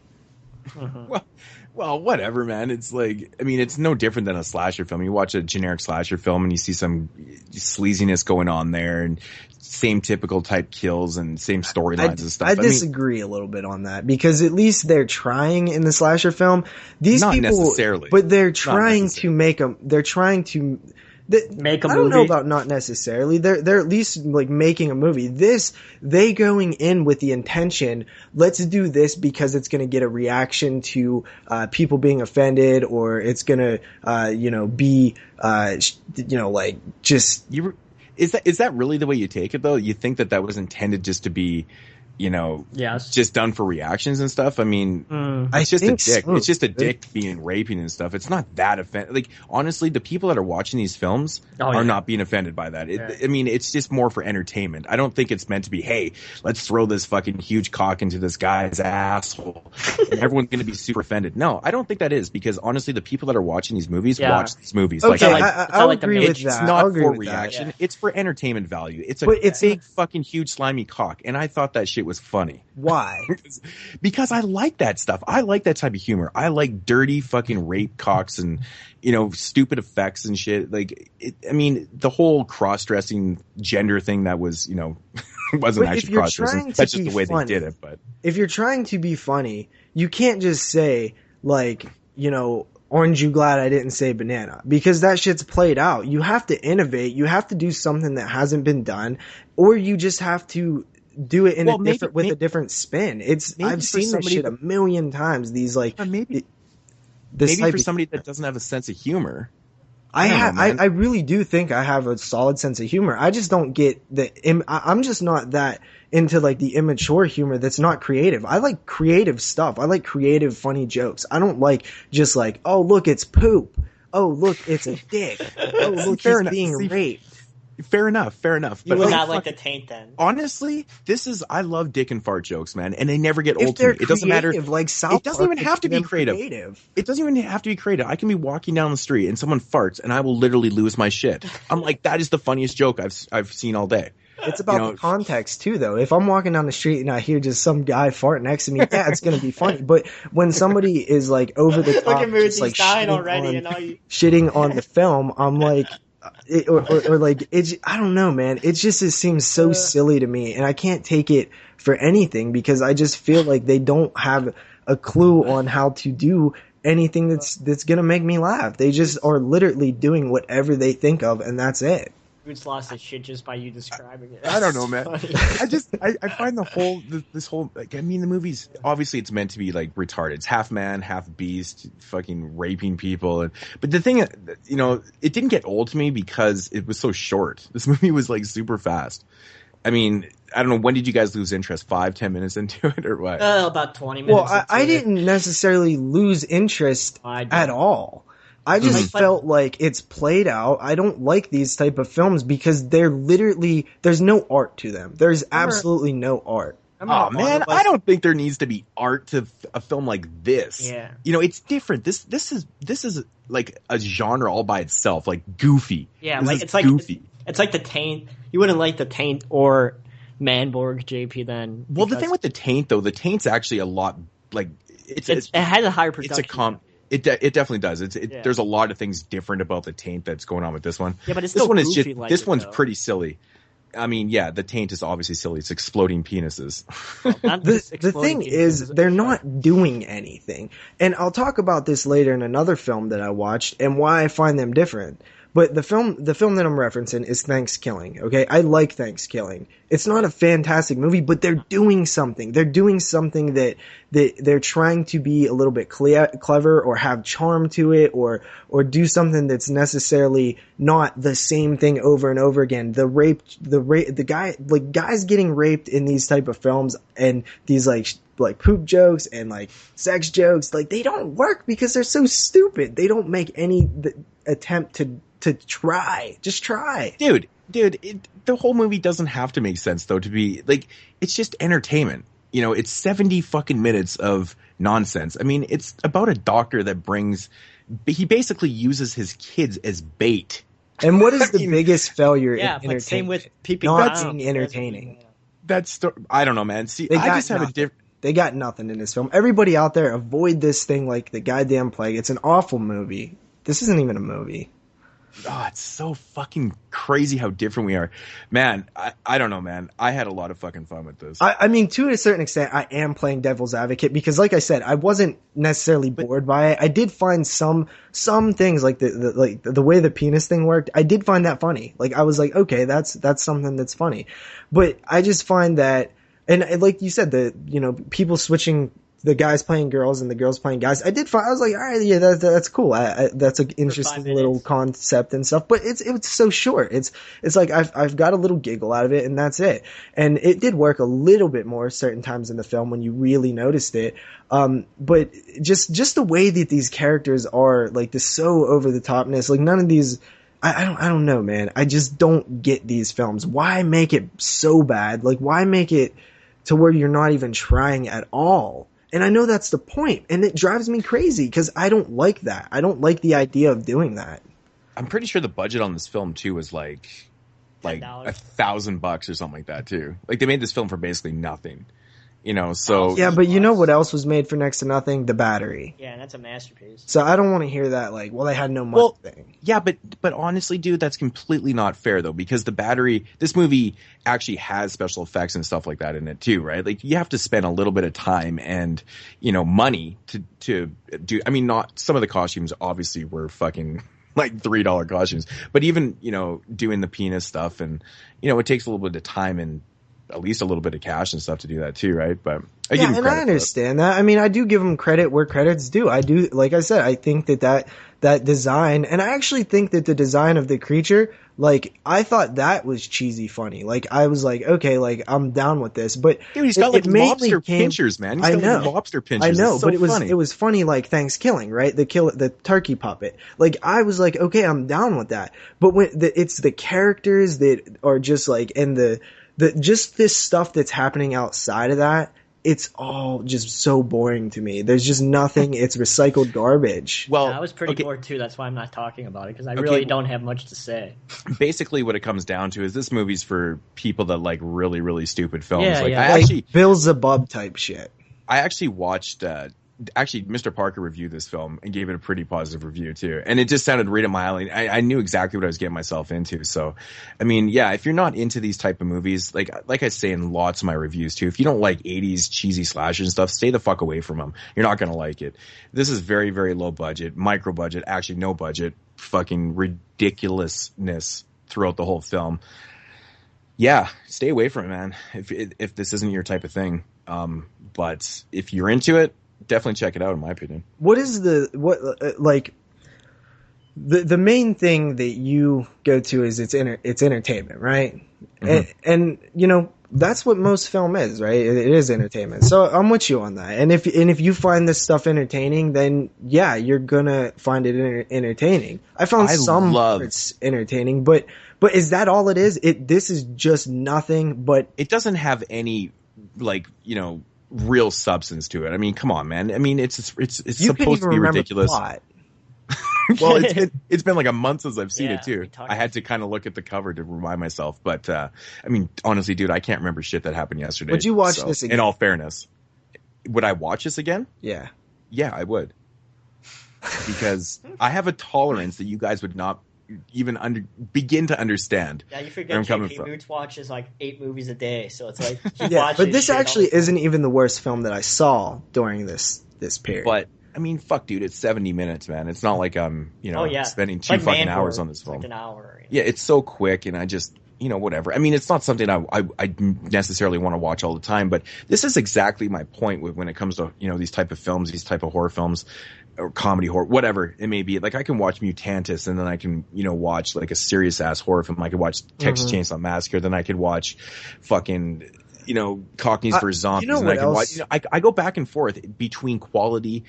Well, whatever, man. It's like, I mean, it's no different than a slasher film. You watch a generic slasher film and you see some sleaziness going on there and same typical type kills and same storylines and stuff. I disagree a little bit on that because at least they're trying in the slasher film. Not necessarily. But they're trying to make them, they're trying to make a movie. I don't know about not necessarily. They're at least like making a movie. They going in with the intention, let's do this because it's going to get a reaction to people being offended, or it's going to be like just Is that really the way you take it though? You think that was intended just to be Yes. just done for reactions and stuff. I mean, it's just a dick. It's just a dick being raping and stuff. It's not that offensive. Like, honestly, the people that are watching these films are not being offended by that. I mean, it's just more for entertainment. I don't think it's meant to be, hey, let's throw this fucking huge cock into this guy's asshole and everyone's going to be super offended. No, I don't think that is, because honestly, the people that are watching these movies watch these movies. Okay, like, I'll agree with that. It's not for reaction. It's for entertainment value. It's a big fucking huge slimy cock. And I thought that shit was funny. Why? Because I like that stuff. I like that type of humor. I like dirty fucking rape cocks and, stupid effects and shit. Like, I mean, the whole cross-dressing gender thing that was, wasn't actually cross-dressing. That's just the way they did it. But if you're trying to be funny, you can't just say, like, aren't you glad I didn't say banana? Because that shit's played out. You have to innovate. You have to do something that hasn't been done, or you just have to do it in a different spin. I've seen this shit a million times. These maybe for somebody that doesn't have a sense of humor. I really do think I have a solid sense of humor. I just don't get I'm just not that into like the immature humor that's not creative. I like creative stuff. I like creative, funny jokes. I don't like just like, oh look, it's poop. Oh look, it's a dick. Oh look, he's being raped. Fair enough. You would not like the taint then. Honestly, I love dick and fart jokes, man, and they never get old to me. It doesn't matter. Like South Park, it doesn't even have to be creative. It doesn't even have to be creative. I can be walking down the street and someone farts, and I will literally lose my shit. I'm like, that is the funniest joke I've seen all day. It's about the context too, though. If I'm walking down the street and I hear just some guy fart next to me, it's gonna be funny. But when somebody is like over the top, just like shitting on the film, I'm like. Or like I don't know, man. It seems so silly to me, and I can't take it for anything because I just feel like they don't have a clue on how to do anything that's gonna make me laugh. They just are literally doing whatever they think of, and that's it. Moodz lost his shit just by you describing it. I don't know, man. I find this whole the movie's obviously it's meant to be like retarded. It's half man, half beast, fucking raping people. But the thing, it didn't get old to me because it was so short. This movie was like super fast. I mean, I don't know. When did you guys lose interest? 5-10 minutes into it, or what? About 20 minutes. Well, I didn't necessarily lose interest at all. I just felt like it's played out. I don't like these type of films because they're literally, there's no art to them. There's absolutely no art. Oh man, I don't think there needs to be art to a film like this. Yeah. It's different. This is like a genre all by itself, like goofy. Yeah, it's like goofy. It's like the Taint. You wouldn't like the Taint or Manborg, JP, then. Well, the thing with the Taint though, the Taint's actually a lot like it has a higher production. It definitely does. There's a lot of things different about the Taint that's going on with this one. Yeah, but it's still goofy this one's pretty silly. I mean, yeah, the Taint is obviously silly. It's exploding penises. The thing is, they're not doing anything. And I'll talk about this later in another film that I watched and why I find them different. But the film that I'm referencing is Thanksgiving. Okay, I like Thanksgiving. It's not a fantastic movie, but they're doing something. They're doing something that they're trying to be a little bit clever or have charm to it, or do something that's necessarily not the same thing over and over again. Guys getting raped in these type of films and these like poop jokes and like sex jokes, like they don't work because they're so stupid. They don't make any attempt to try. Just try. Dude, the whole movie doesn't have to make sense though to be like, it's just entertainment. It's 70 fucking minutes of nonsense. I mean, it's about a doctor that he basically uses his kids as bait. And what is the biggest failure in entertainment? Like same with peeping not being entertaining. I don't know, man. See, I just have a different. They got nothing in this film. Everybody out there, avoid this thing like the goddamn plague. It's an awful movie. This isn't even a movie. Oh, it's so fucking crazy how different we are. Man, I don't know, man. I had a lot of fucking fun with this. I mean, to a certain extent, I am playing devil's advocate because, like I said, I wasn't necessarily bored by it. I did find some things like the way the penis thing worked. I did find that funny. Like, I was like, okay, that's something that's funny. But I just find that, and like you said, people switching the guys playing girls and the girls playing guys, I was like, all right, yeah, that's cool. That's an interesting little concept and stuff, but it was so short. It's like I've got a little giggle out of it and that's it. And it did work a little bit more certain times in the film when you really noticed it. But just the way that these characters are, like, the so over the topness, like none of these, I don't know, man. I just don't get these films. Why make it so bad? Like, why make it to where you're not even trying at all? And I know that's the point, and it drives me crazy because I don't like that. I don't like the idea of doing that. I'm pretty sure the budget on this film too was like $1,000 or something like that too. Like, they made this film for basically nothing. You know, so yeah, but you know what else was made for next to nothing? The Battery. Yeah, and that's a masterpiece. So I don't want to hear that, like, well, they had no money thing. Yeah, but honestly, dude, that's completely not fair though, because The Battery, this movie actually has special effects and stuff like that in it too, right? Like, you have to spend a little bit of time and, you know, money to do. I mean, not some of the costumes obviously were fucking like $3 costumes, but even, you know, doing the penis stuff, and, you know, it takes a little bit of time and at least a little bit of cash and stuff to do that too, right? But I give him credit. I understand that. I mean, I do give him credit where credit's due. I do, like I said, I think that design, and I actually think that the design of the creature, like, I thought that was cheesy funny. Like, I was like, okay, like, I'm down with this, but dude, he's got like lobster pinchers, man. He's got like lobster pinchers. I know, so but it was funny, like Thanksgiving, right? The turkey puppet. Like, I was like, okay, I'm down with that. But when it's the characters that are just like, and just this stuff that's happening outside of that, it's all just so boring to me. There's just nothing. It's recycled garbage. Well, yeah, I was pretty bored too. That's why I'm not talking about it, because I really don't have much to say. Basically, what it comes down to is this movie's for people that like really, really stupid films. Yeah, like, yeah. I actually Bill Zebub type shit. I actually watched. Actually, Mr. Parker reviewed this film and gave it a pretty positive review too, and it just sounded right at my alley. I knew exactly what I was getting myself into. So, I mean, yeah, if you're not into these type of movies, like I say in lots of my reviews too, if you don't like 80s cheesy slashers and stuff, stay the fuck away from them. You're not gonna like it. This is very, very low budget, micro budget, actually no budget, fucking ridiculousness throughout the whole film. Yeah, stay away from it, man. If this isn't your type of thing, but if you're into it, definitely check it out, in my opinion. What is the main thing that you go to is it's entertainment, right? Mm-hmm. And you know, that's what most film is, right? It is entertainment. So I'm with you on that. And if you find this stuff entertaining, then yeah, you're gonna find it entertaining. I found some parts entertaining, but is that all it is? This is just nothing. But it doesn't have any, like, you know, real substance to it. I mean, come on, man. I mean, it's supposed to be ridiculous. Well, it's been like a month since I've seen it too. I had to kind of look at the cover to remind myself. But I mean, honestly, dude, I can't remember shit that happened yesterday. Would you watch this again? In all fairness, would I watch this again? Yeah, I because I have a tolerance that you guys would not even begin to understand. Yeah, you forget JP Moodz watches like 8 movies a day, so it's like but this actually isn't even the worst film that I saw during this period. But I mean, fuck, dude, it's 70 minutes, man. It's not like I'm, you know, spending 2 fucking hours on this film. Like an hour. Yeah, it's so quick, and I just, you know, whatever. I mean, it's not something I necessarily want to watch all the time, but this is exactly my point when it comes to, you know, these type of films, these type of horror films, or comedy horror, whatever it may be. Like, I can watch Mutantis, and then I can, you know, watch like a serious ass horror film. I could watch Texas Chainsaw Massacre, then I could watch fucking, you know, Cockneys vs. Zombies, and I can watch. You know, I go back and forth between quality,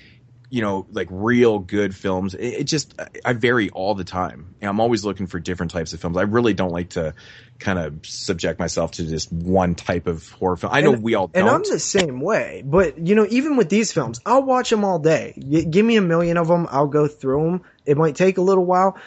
you know, like real good films. It just, I vary all the time. And I'm always looking for different types of films. I really don't like to kind of subject myself to just one type of horror film. I know we all don't. And I'm the same way. But, you know, even with these films, I'll watch them all day. Give me a million of them. I'll go through them. It might take a little while.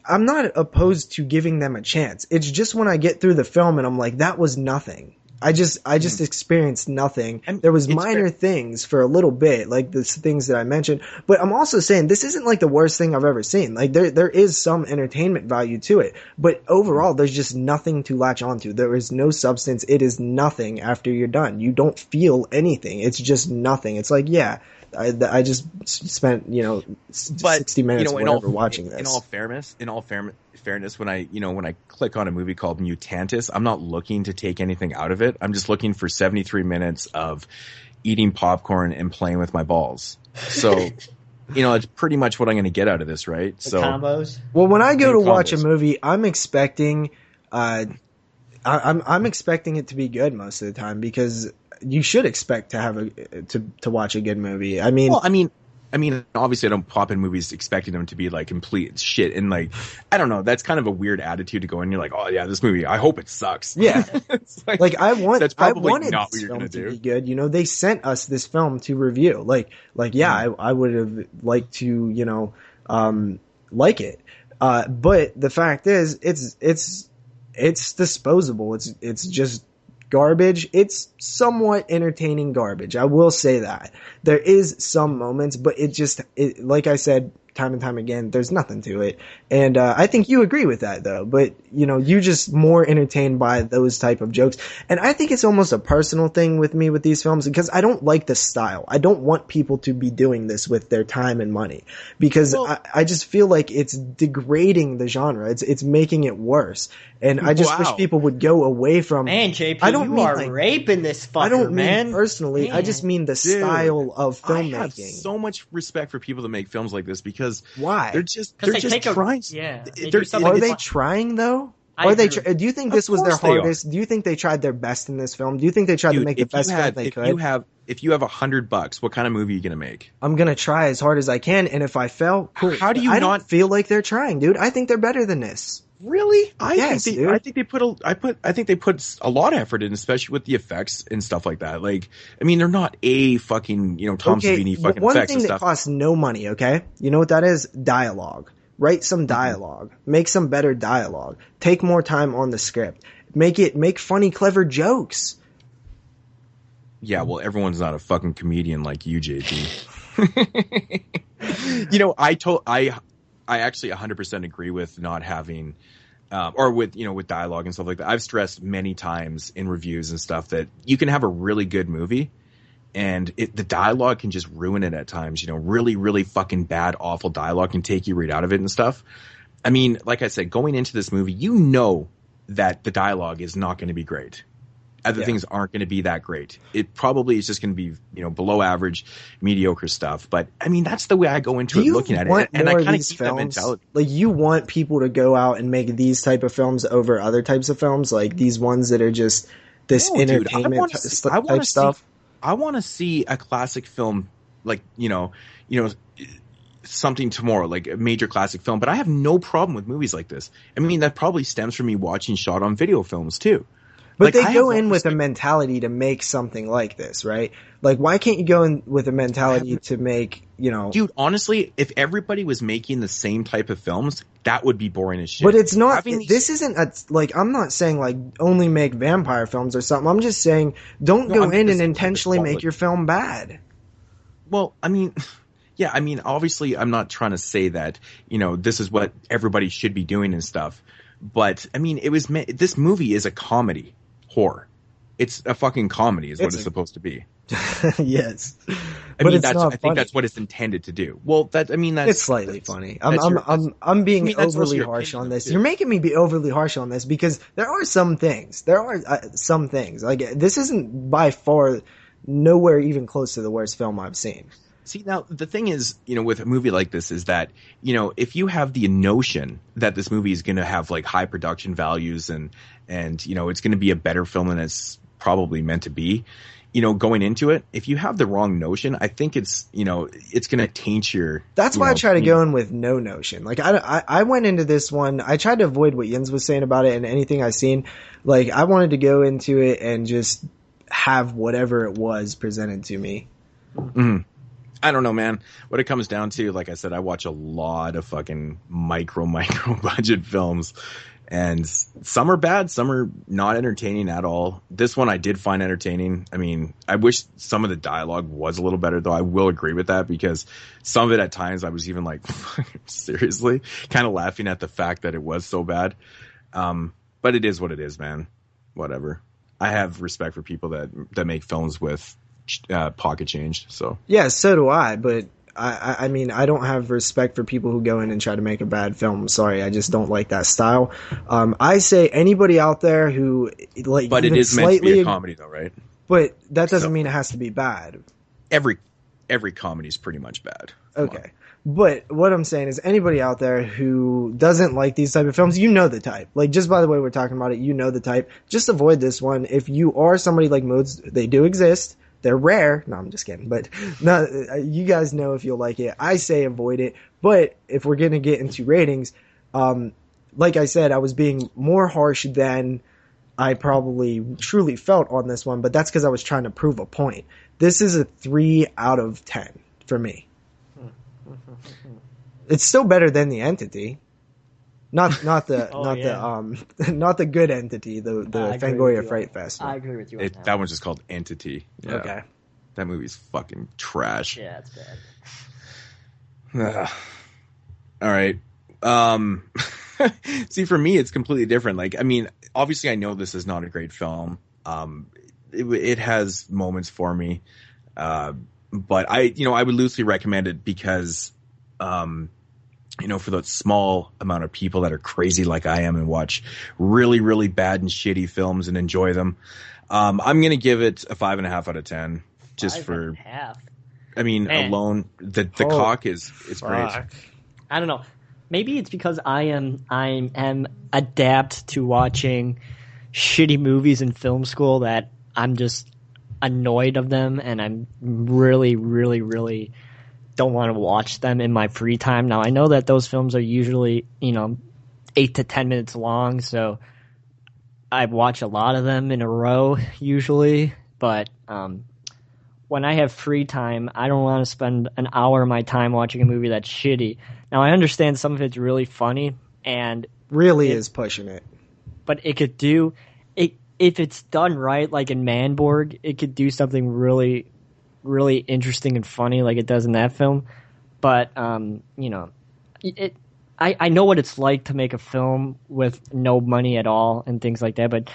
I'm not opposed to giving them a chance. It's just when I get through the film and I'm like, that was nothing. I just experienced nothing. And there was minor things for a little bit, like the things that I mentioned. But I'm also saying this isn't like the worst thing I've ever seen. Like there is some entertainment value to it. But overall, there's just nothing to latch onto. There is no substance. It is nothing after you're done. You don't feel anything. It's just nothing. It's like, yeah, I just spent, you know, 60 minutes or whatever watching this. In all fairness, when I click on a movie called Mutantis, I'm not looking to take anything out of it. I'm just looking for 73 minutes of, eating popcorn and playing with my balls. So, it's pretty much what I'm going to get out of this, right? The combos. Well, when I go to watch a movie, I'm expecting, I'm expecting it to be good most of the time, because you should expect to have to watch a good movie. I mean, obviously I don't pop in movies expecting them to be like complete shit. And like, I don't know, that's kind of a weird attitude to go in. You're like, oh yeah, this movie, I hope it sucks. Yeah. like I wanted not what you're film gonna to do. be good. They sent us this film to review. I would have liked to, like it. But the fact is, it's disposable. It's just garbage. It's somewhat entertaining garbage. I will say that. There is some moments, but like I said time and time again, there's nothing to it. And I think you agree with that, though. But, you're just more entertained by those type of jokes. And I think it's almost a personal thing with me with these films, because I don't like the style. I don't want people to be doing this with their time and money, because I just feel like it's degrading the genre. It's making it worse. And I just wish people would go away from... Man, JP, you are raping this fucker, I don't man. mean personally. Man. I just mean the style of filmmaking. I have so much respect for people that make films like this, because why? They're just trying. Are they trying though? Do you think this was their hardest? Do you think they tried their best in this film? Do you think they tried to make the best film they could? If you have $100, what kind of movie are you gonna make? I'm gonna try as hard as I can, and if I fail, cool. How do you I don't feel like they're trying, dude? I think they're better than this. Really? I think they put a lot of effort in, especially with the effects and stuff like that. Like, I mean, they're not a fucking, Tom Savini fucking one effects thing and stuff. That costs no money, okay? You know what that is? Dialogue. Write some dialogue. Make some better dialogue. Take more time on the script. Make funny, clever jokes. Yeah, well, everyone's not a fucking comedian like you, JP. I actually 100% agree with not having, or with dialogue and stuff like that. I've stressed many times in reviews and stuff that you can have a really good movie, and the dialogue can just ruin it at times. Really, really fucking bad, awful dialogue can take you right out of it and stuff. I mean, like I said, going into this movie, that the dialogue is not going to be great. Other things aren't going to be that great. It probably is just going to be, below average, mediocre stuff. But I mean, that's the way I go into it, looking at it, and I kind of keep that mentality. Like, you want people to go out and make these type of films over other types of films, like these ones that are just this entertainment type stuff. I want to see a classic film, like something tomorrow, like a major classic film. But I have no problem with movies like this. I mean, that probably stems from me watching shot on video films too. But they go in with a mentality to make something like this, right? Like, why can't you go in with a mentality to make, Dude, honestly, if everybody was making the same type of films, that would be boring as shit. But it's not, this isn't I'm not saying, like, only make vampire films or something. I'm just saying, don't go in and intentionally make your film bad. Well, I mean... Yeah, I mean, obviously, I'm not trying to say that, this is what everybody should be doing and stuff. But, I mean, this movie is a comedy horror. It's a fucking comedy is what it's supposed to be. Yes. I think that's what it's intended to do. Well, it's slightly funny. I'm being overly harsh on this. Too. You're making me be overly harsh on this, because there are some things. Like, this isn't by far nowhere even close to the worst film I've seen. See, now, the thing is, with a movie like this is that, if you have the notion that this movie is going to have, like, high production values and it's going to be a better film than it's probably meant to be, going into it, if you have the wrong notion, I think it's going to taint your... That's why I try to go in with no notion. Like, I went into this one, I tried to avoid what Jens was saying about it and anything I've seen. Like, I wanted to go into it and just have whatever it was presented to me. Mm-hmm. I don't know, man. What it comes down to, like I said, I watch a lot of fucking micro budget films, and some are bad, some are not entertaining at all. This one I did find entertaining. I mean, I wish some of the dialogue was a little better, though. I will agree with that, because some of it at times I was even like, seriously, kind of laughing at the fact that it was so bad. But it is what it is, man. Whatever. I have respect for people that make films with pocket change. So yeah, so do I. But I mean, I don't have respect for people who go in and try to make a bad film. Sorry, I just don't like that style. I say anybody out there who like, but it is meant to be a comedy, though, right? But that doesn't mean it has to be bad. Every comedy is pretty much bad. Okay. But what I'm saying is anybody out there who doesn't like these type of films, you know the type. Like, just by the way we're talking about it, you know the type. Just avoid this one. If you are somebody like Moodz, they do exist. They're rare. No, I'm just kidding. But no, you guys know if you'll like it. I say avoid it. But if we're going to get into ratings, like I said, I was being more harsh than I probably truly felt on this one. But that's because I was trying to prove a point. This is a 3 out of 10 for me. It's still better than The Entity. Not the not the good Entity, the Fangoria Fright Fest. I agree with you. That one's just called Entity. Yeah. Okay. That movie's fucking trash. Yeah, it's bad. All right. See, for me, it's completely different. Like, I mean, obviously, I know this is not a great film. It has moments for me, but I would loosely recommend it because, for the small amount of people that are crazy like I am and watch really, really bad and shitty films and enjoy them, I'm going to give it a 5.5 out of 10. Just for, 5.5. I mean, man. Alone, the cock is great. I don't know. Maybe it's because I am adapt to watching shitty movies in film school that I'm just annoyed of them, and I'm really, really, really don't want to watch them in my free time. Now, I know that those films are usually, 8 to 10 minutes long, so I watch a lot of them in a row usually, but when I have free time, I don't want to spend an hour of my time watching a movie that's shitty. Now, I understand some of it's really funny and really is pushing it, but it could do it if it's done right, like in Manborg. It could do something really, really interesting and funny, like it does in that film. But I know what it's like to make a film with no money at all and things like that, but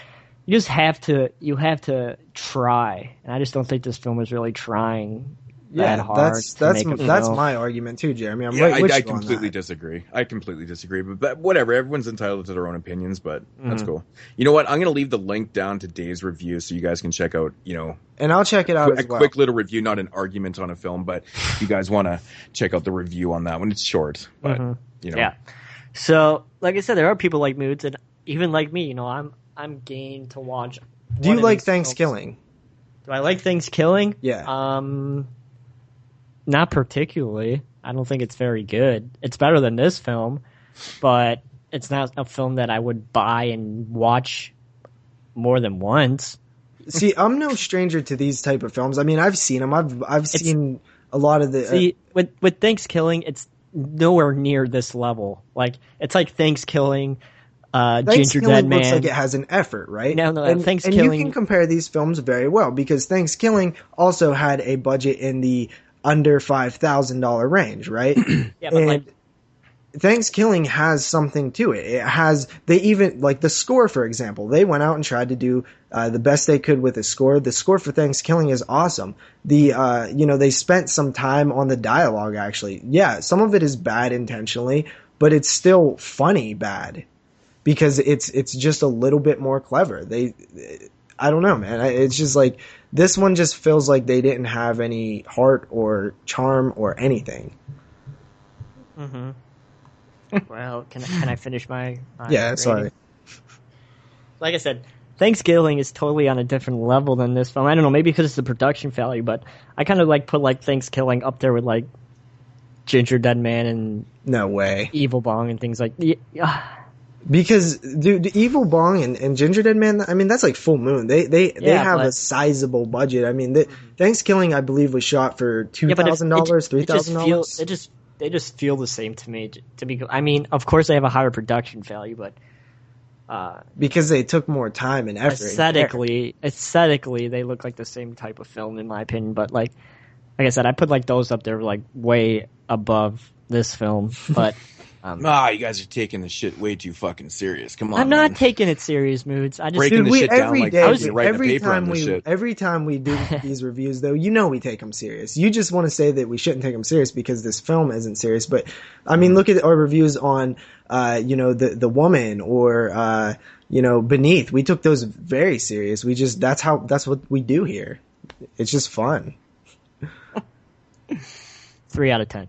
you have to try, and I just don't think this film is really trying that hard. That's my argument too, Jeremy. I completely disagree. But whatever, everyone's entitled to their own opinions, but that's cool. You know what? I'm going to leave the link down to Dave's review so you guys can check out, and I'll check it out as well. A quick little review, not an argument on a film, but if you guys want to check out the review on that one, it's short, but Yeah. So, like I said, there are people like Moodz, and even like me, I'm game to watch. Do you like Thanksgiving? Do I like Thanksgiving? Yeah. Not particularly. I don't think it's very good. It's better than this film, but it's not a film that I would buy and watch more than once. See, I'm no stranger to these type of films. I mean, I've seen them. I've seen a lot of the. See, with Thanksgiving, it's nowhere near this level. Like, it's like Thanksgiving. Ginger Dead Man looks like it has an effort, right? No, Thanksgiving. And you can compare these films very well because Thanksgiving also had a budget in the under $5,000 range, right? Yeah, but Thanksgiving has something to it. It has, they even, like the score, for example, they went out and tried to do the best they could with the score. The score for Thanksgiving is awesome. They spent some time on the dialogue, actually. Yeah, some of it is bad intentionally, but it's still funny bad. Because it's just a little bit more clever. I don't know, man. It's just like this one just feels like they didn't have any heart or charm or anything. Mm-hmm. Well, can I finish my yeah, rating? sorry. Like I said, Thanksgiving is totally on a different level than this film. I don't know, maybe because it's the production value, but I kind of put Thanksgiving up there with Ginger Dead Man and no way Evil Bong and things like yeah. Because, dude, Evil Bong and Ginger Dead Man, I mean, that's like Full Moon. They have a sizable budget. I mean, Thanksgiving, I believe, was shot for $2,000, $3,000. They just feel the same to me. I mean, of course, they have a higher production value, but because they took more time and effort. Aesthetically, they look like the same type of film, in my opinion. But like I said, I put those up there way above this film, but. You guys are taking this shit way too fucking serious. Come on, I'm not taking it serious, Moods. I just breaking the shit down like you're writing a paper on this shit. Every time we do these reviews, though, you know we take them serious. You just want to say that we shouldn't take them serious because this film isn't serious. But I mean, look at our reviews on, the Woman or Beneath. We took those very serious. That's what we do here. It's just fun. 3 out of 10.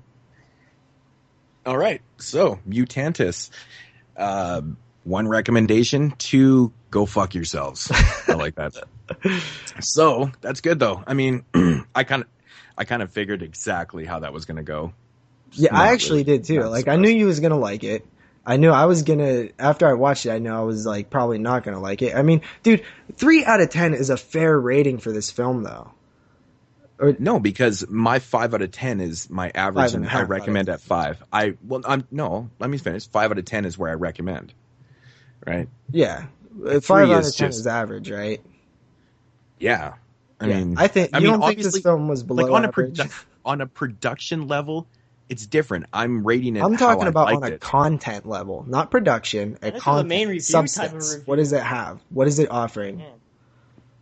All right, so Mutantis. 1 recommendation, 2, go fuck yourselves. I like that. So that's good though. I mean, I kind of figured exactly how that was going to go. Yeah, I actually did too. Like, I knew you was gonna like it. I knew I was gonna. After I watched it, I knew I was like probably not gonna like it. I mean, dude, 3 out of 10 is a fair rating for this film, though. No, because my 5 out of 10 is my average, and I recommend at 5. Let me finish. 5 out of 10 is where I recommend, right? Yeah, 5 out of 10 is average, right? Yeah, I mean, I don't think this film was below like average. On a production level, it's different. I'm rating it. I'm talking about on a content level, not production. A content, main review substance. type of review. What does it have? What is it offering? Yeah.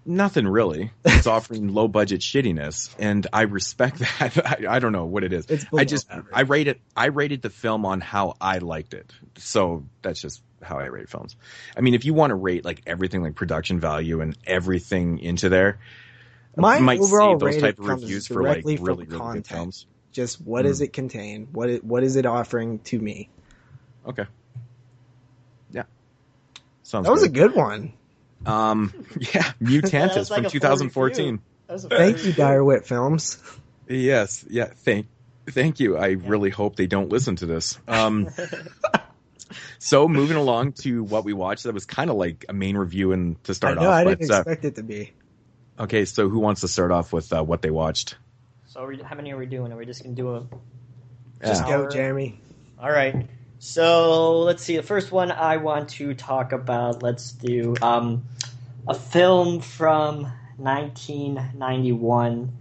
Nothing really. It's offering low budget shittiness, and I respect that. I don't know what it is. I rated the film on how I liked it. So that's just how I rate films. I mean, if you want to rate like everything, like production value and everything into there, my might overall save those type of rating reviews comes for like directly really from good content. films. Just what does it contain? What is it offering to me? Okay. Yeah. Sounds That was good. a good one. Yeah, Mutantis like from a full 2014. Thank you, Direwit Films. Yes, yeah, thank you. I really hope they don't listen to this. So moving along to what we watched, that was kind of like a main review and to start off. I didn't expect it to be. Okay, so who wants to start off with what they watched? So how many are we doing? Are we just going to do a... Just go, Jeremy. All right. So let's see. The first one I want to talk about, let's do a film from 1991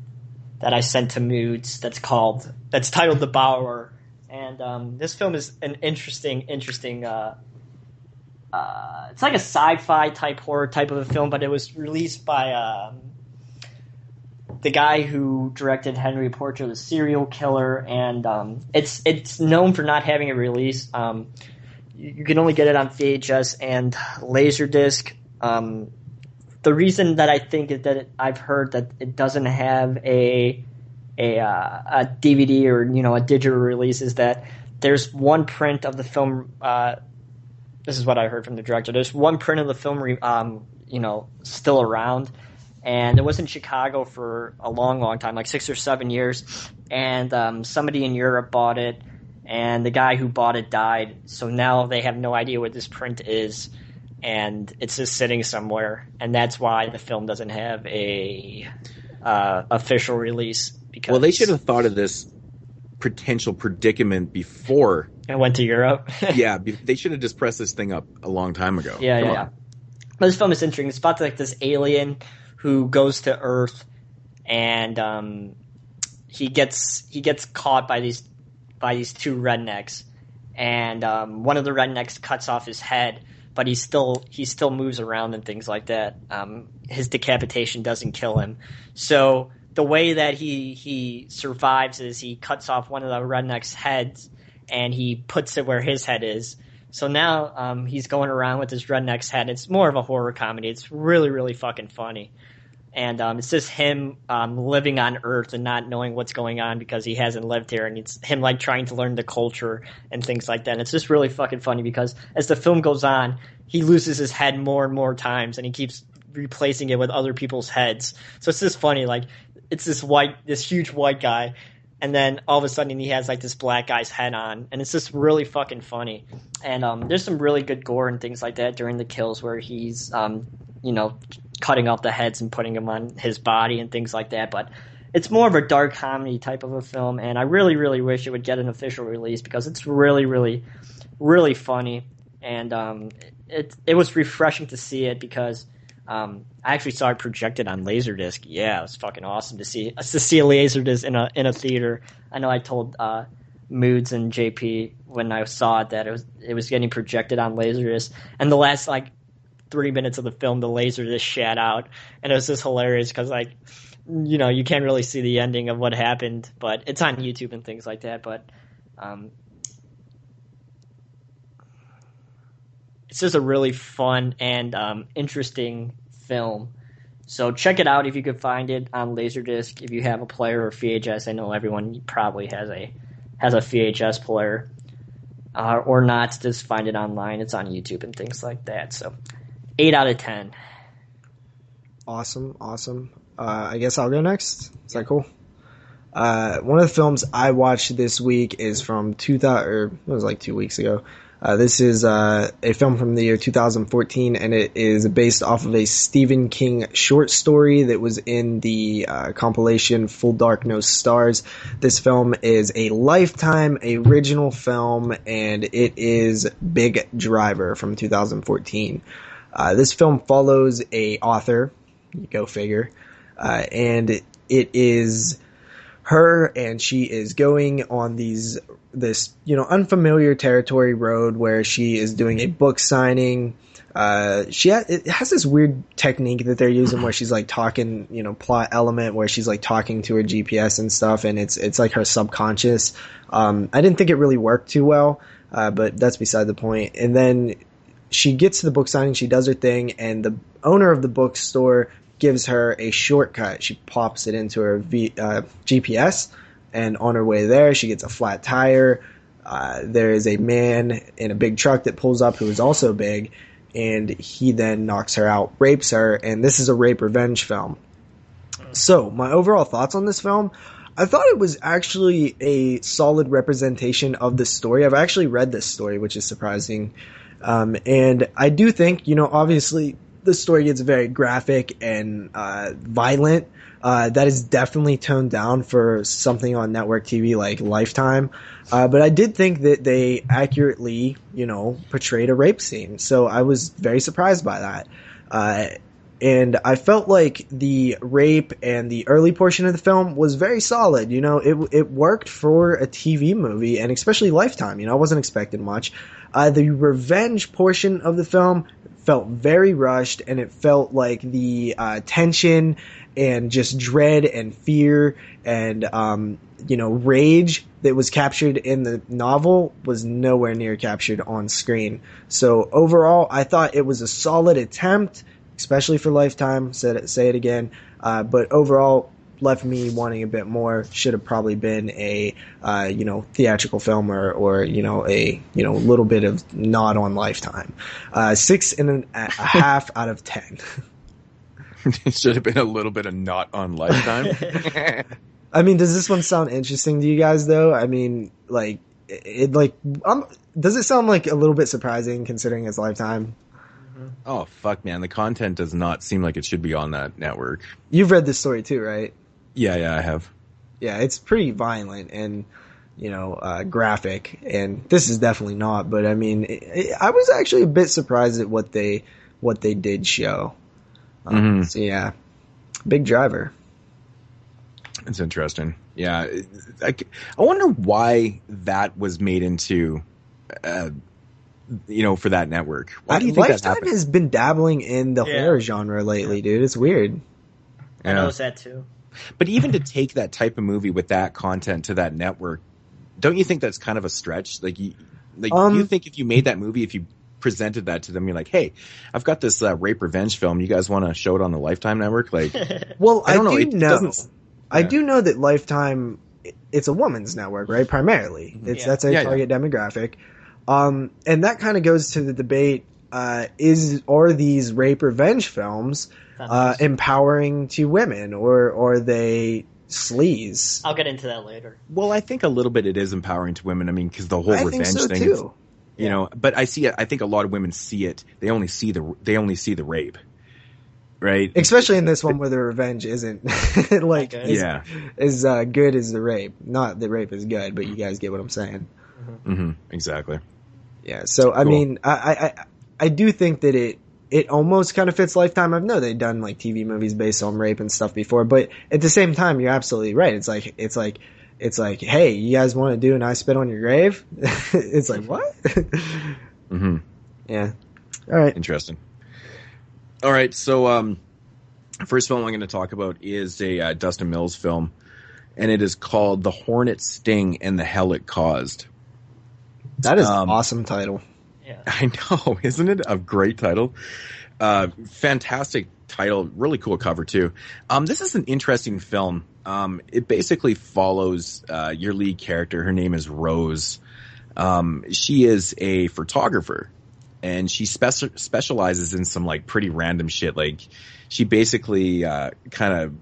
that I sent to Moodz that's titled The Bower. And this film is an interesting it's like a sci-fi type horror type of a film, but it was released by the guy who directed Henry Portrait of the Serial Killer, and it's known for not having a release. You can only get it on VHS and Laserdisc. The reason that I think is that I've heard that it doesn't have a DVD or a digital release is that there's one print of the film. This is what I heard from the director. There's one print of the film, still around. And it was in Chicago for a long, long time, like 6 or 7 years. And somebody in Europe bought it, and the guy who bought it died. So now they have no idea what this print is, and it's just sitting somewhere. And that's why the film doesn't have a official release. Because they should have thought of this potential predicament before it went to Europe. Yeah, they should have just pressed this thing up a long time ago. Yeah. But this film is interesting. It's about like this alien who goes to Earth, and he gets caught by these 2 rednecks, and one of the rednecks cuts off his head, but he still moves around and things like that. His decapitation doesn't kill him, so the way that he survives is he cuts off one of the rednecks' heads and he puts it where his head is. So now he's going around with his redneck's head. It's more of a horror comedy. It's really, really fucking funny. And it's just him living on Earth and not knowing what's going on because he hasn't lived here. And it's him like trying to learn the culture and things like that. And it's just really fucking funny because as the film goes on, he loses his head more and more times and he keeps replacing it with other people's heads. So it's just funny. Like it's this huge white guy. And then all of a sudden he has like this black guy's head on, and it's just really fucking funny. And there's some really good gore and things like that during the kills where he's, cutting off the heads and putting them on his body and things like that. But it's more of a dark comedy type of a film, and I really, really wish it would get an official release because it's really, really, really funny. And it was refreshing to see it because I actually saw it projected on Laserdisc. Yeah, it was fucking awesome to see a Laserdisc in a theater. I know I told Moodz and JP when I saw it that it was getting projected on Laserdisc, and the last like 3 minutes of the film, the Laserdisc shat out, and it was just hilarious because like, you know, you can't really see the ending of what happened, but it's on YouTube and things like that. But it's just a really fun and interesting film. So check it out if you could find it on Laserdisc. If you have a player or VHS, I know everyone probably has a VHS player, or not. Just find it online. It's on YouTube and things like that. So 8 out of 10. Awesome. I guess I'll go next. Is that cool? One of the films I watched this week is from 2000, or it was like 2 weeks ago. This is a film from the year 2014, and it is based off of a Stephen King short story that was in the compilation Full Dark No Stars. This film is a Lifetime original film, and it is Big Driver from 2014. This film follows a author, go figure, and it is her, and she is going on this unfamiliar territory road where she is doing a book signing. It has this weird technique that they're using where she's like talking, plot element where she's like talking to her GPS and stuff, and it's like her subconscious. I didn't think it really worked too well, but that's beside the point. And then she gets to the book signing, she does her thing, and the owner of the bookstore gives her a shortcut. She pops it into her GPS, and on her way there, she gets a flat tire. There is a man in a big truck that pulls up who is also big, and he then knocks her out, rapes her, and this is a rape revenge film. So, my overall thoughts on this film, I thought it was actually a solid representation of the story. I've actually read this story, which is surprising. And I do think, obviously the story gets very graphic and violent. That is definitely toned down for something on network TV like Lifetime. But I did think that they accurately, portrayed a rape scene. So I was very surprised by that. And I felt like the rape and the early portion of the film was very solid. It worked for a TV movie, and especially Lifetime. I wasn't expecting much. The revenge portion of the film felt very rushed, and it felt like the tension and just dread and fear and rage that was captured in the novel was nowhere near captured on screen. So overall, I thought it was a solid attempt, especially for Lifetime. Say it again, but overall left me wanting a bit more. Should have probably been a theatrical film or a little bit of nod on Lifetime. 6.5 out of 10. It should have been a little bit of not on Lifetime. I mean, does this one sound interesting to you guys though? I mean, does it sound like a little bit surprising considering it's Lifetime? Oh fuck, man! The content does not seem like it should be on that network. You've read this story too, right? Yeah, I have. Yeah, it's pretty violent and graphic, and this is definitely not. But I mean, I was actually a bit surprised at what they did show. So yeah, Big Driver. It's interesting. Yeah, I wonder why that was made into. For that network. Why do you think Lifetime that happened? has been dabbling in the horror genre lately, dude. It's weird. I noticed that too. But even to take that type of movie with that content to that network, don't you think that's kind of a stretch? You think if you made that movie, if you presented that to them, you're like, hey, I've got this rape revenge film. You guys want to show it on the Lifetime network? Well, I do know that Lifetime, it's a woman's network, right? Primarily. That's a target demographic. And that kind of goes to the debate, are these rape revenge films empowering to women, or are they sleaze? I'll get into that later. Well, I think a little bit it is empowering to women. I mean, because the whole revenge thing, too. But I see it. I think a lot of women see it. They only see the rape, right? Especially in this one where the revenge isn't as good as the rape. Not that rape is good, but you guys get what I'm saying. Mm-hmm. Exactly. Yeah, so cool. I mean, I do think that it almost kind of fits Lifetime. I know they've done like TV movies based on rape and stuff before, but at the same time, you're absolutely right. It's like it's like, hey, you guys want to do an I Spit on Your Grave? It's like, what? Mm-hmm. Yeah. All right. Interesting. All right, so first film I'm going to talk about is a Dustin Mills film, and it is called The Hornet Sting and the Hell It Caused. That is an awesome title. Yeah. I know, isn't it a great title? Fantastic title, really cool cover too. This is an interesting film. It basically follows your lead character. Her name is Rose. She is a photographer, and she specializes in some like pretty random shit. Like she basically kind of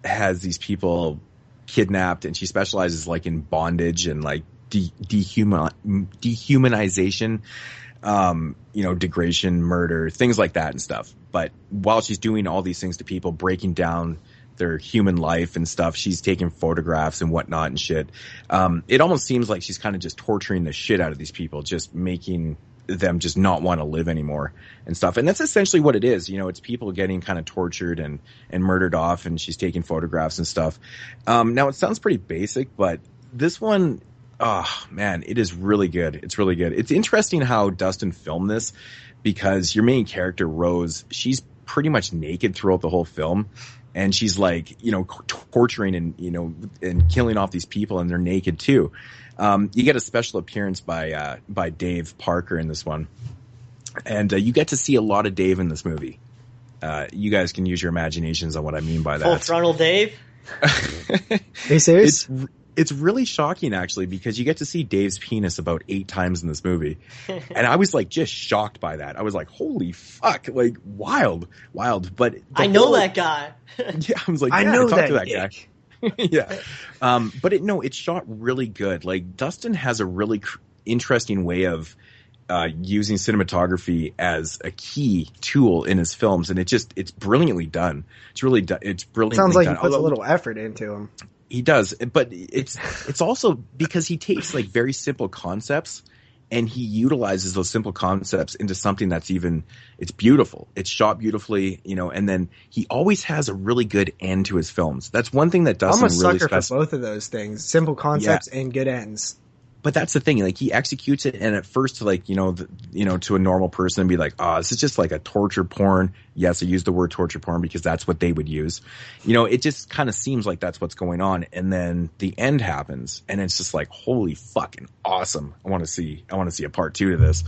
has these people kidnapped, and she specializes like in bondage and like dehumanization, degradation, murder, things like that and stuff. But while she's doing all these things to people, breaking down their human life and stuff, she's taking photographs and whatnot and shit. It almost seems like she's kind of just torturing the shit out of these people, just making them just not want to live anymore and stuff. And that's essentially what it is. It's people getting kind of tortured and murdered off, and she's taking photographs and stuff. Now it sounds pretty basic, but this one, oh man, it is really good. It's really good. It's interesting how Dustin filmed this, because your main character, Rose, she's pretty much naked throughout the whole film. And she's like, torturing and killing off these people, and they're naked too. You get a special appearance by Dave Parker in this one. And you get to see a lot of Dave in this movie. You guys can use your imaginations on what I mean by that. Full frontal Dave? Are you serious? It's really shocking, actually, because you get to see Dave's penis about 8 times in this movie. And I was like just shocked by that. I was like, holy fuck, like wild. But I know that guy. Yeah, I was like, I know talk to that guy. Yeah. But it's shot really good. Like Dustin has a really interesting way of using cinematography as a key tool in his films, and it's brilliantly done. It's brilliantly done. Sounds like he puts a little effort into them. He does, but it's also because he takes like very simple concepts and he utilizes those simple concepts into something that's it's beautiful. It's shot beautifully, and then he always has a really good end to his films. That's one thing that Dustin really I'm a sucker for both of those things. Simple concepts and good ends. But that's the thing, like he executes it, and at first, like to a normal person, and be like, this is just like a torture porn. Yes, I use the word torture porn because that's what they would use. It just kind of seems like that's what's going on, and then the end happens, and it's just like, holy fucking awesome! I want to see a part 2 to this.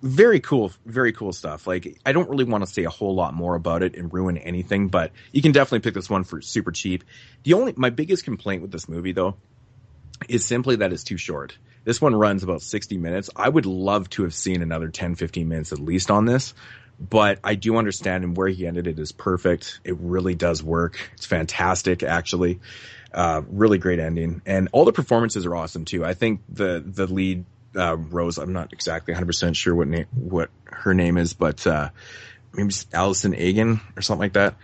Very cool stuff. Like I don't really want to say a whole lot more about it and ruin anything, but you can definitely pick this one for super cheap. My biggest complaint with this movie though is simply that it's too short. This one runs about 60 minutes. I would love to have seen another 10, 15 minutes at least on this, but I do understand, and where he ended it is perfect. It really does work. It's fantastic, actually. Really great ending. And all the performances are awesome too. I think the lead, Rose, I'm not exactly 100% sure what her name is, but maybe it's Allison Agan or something like that.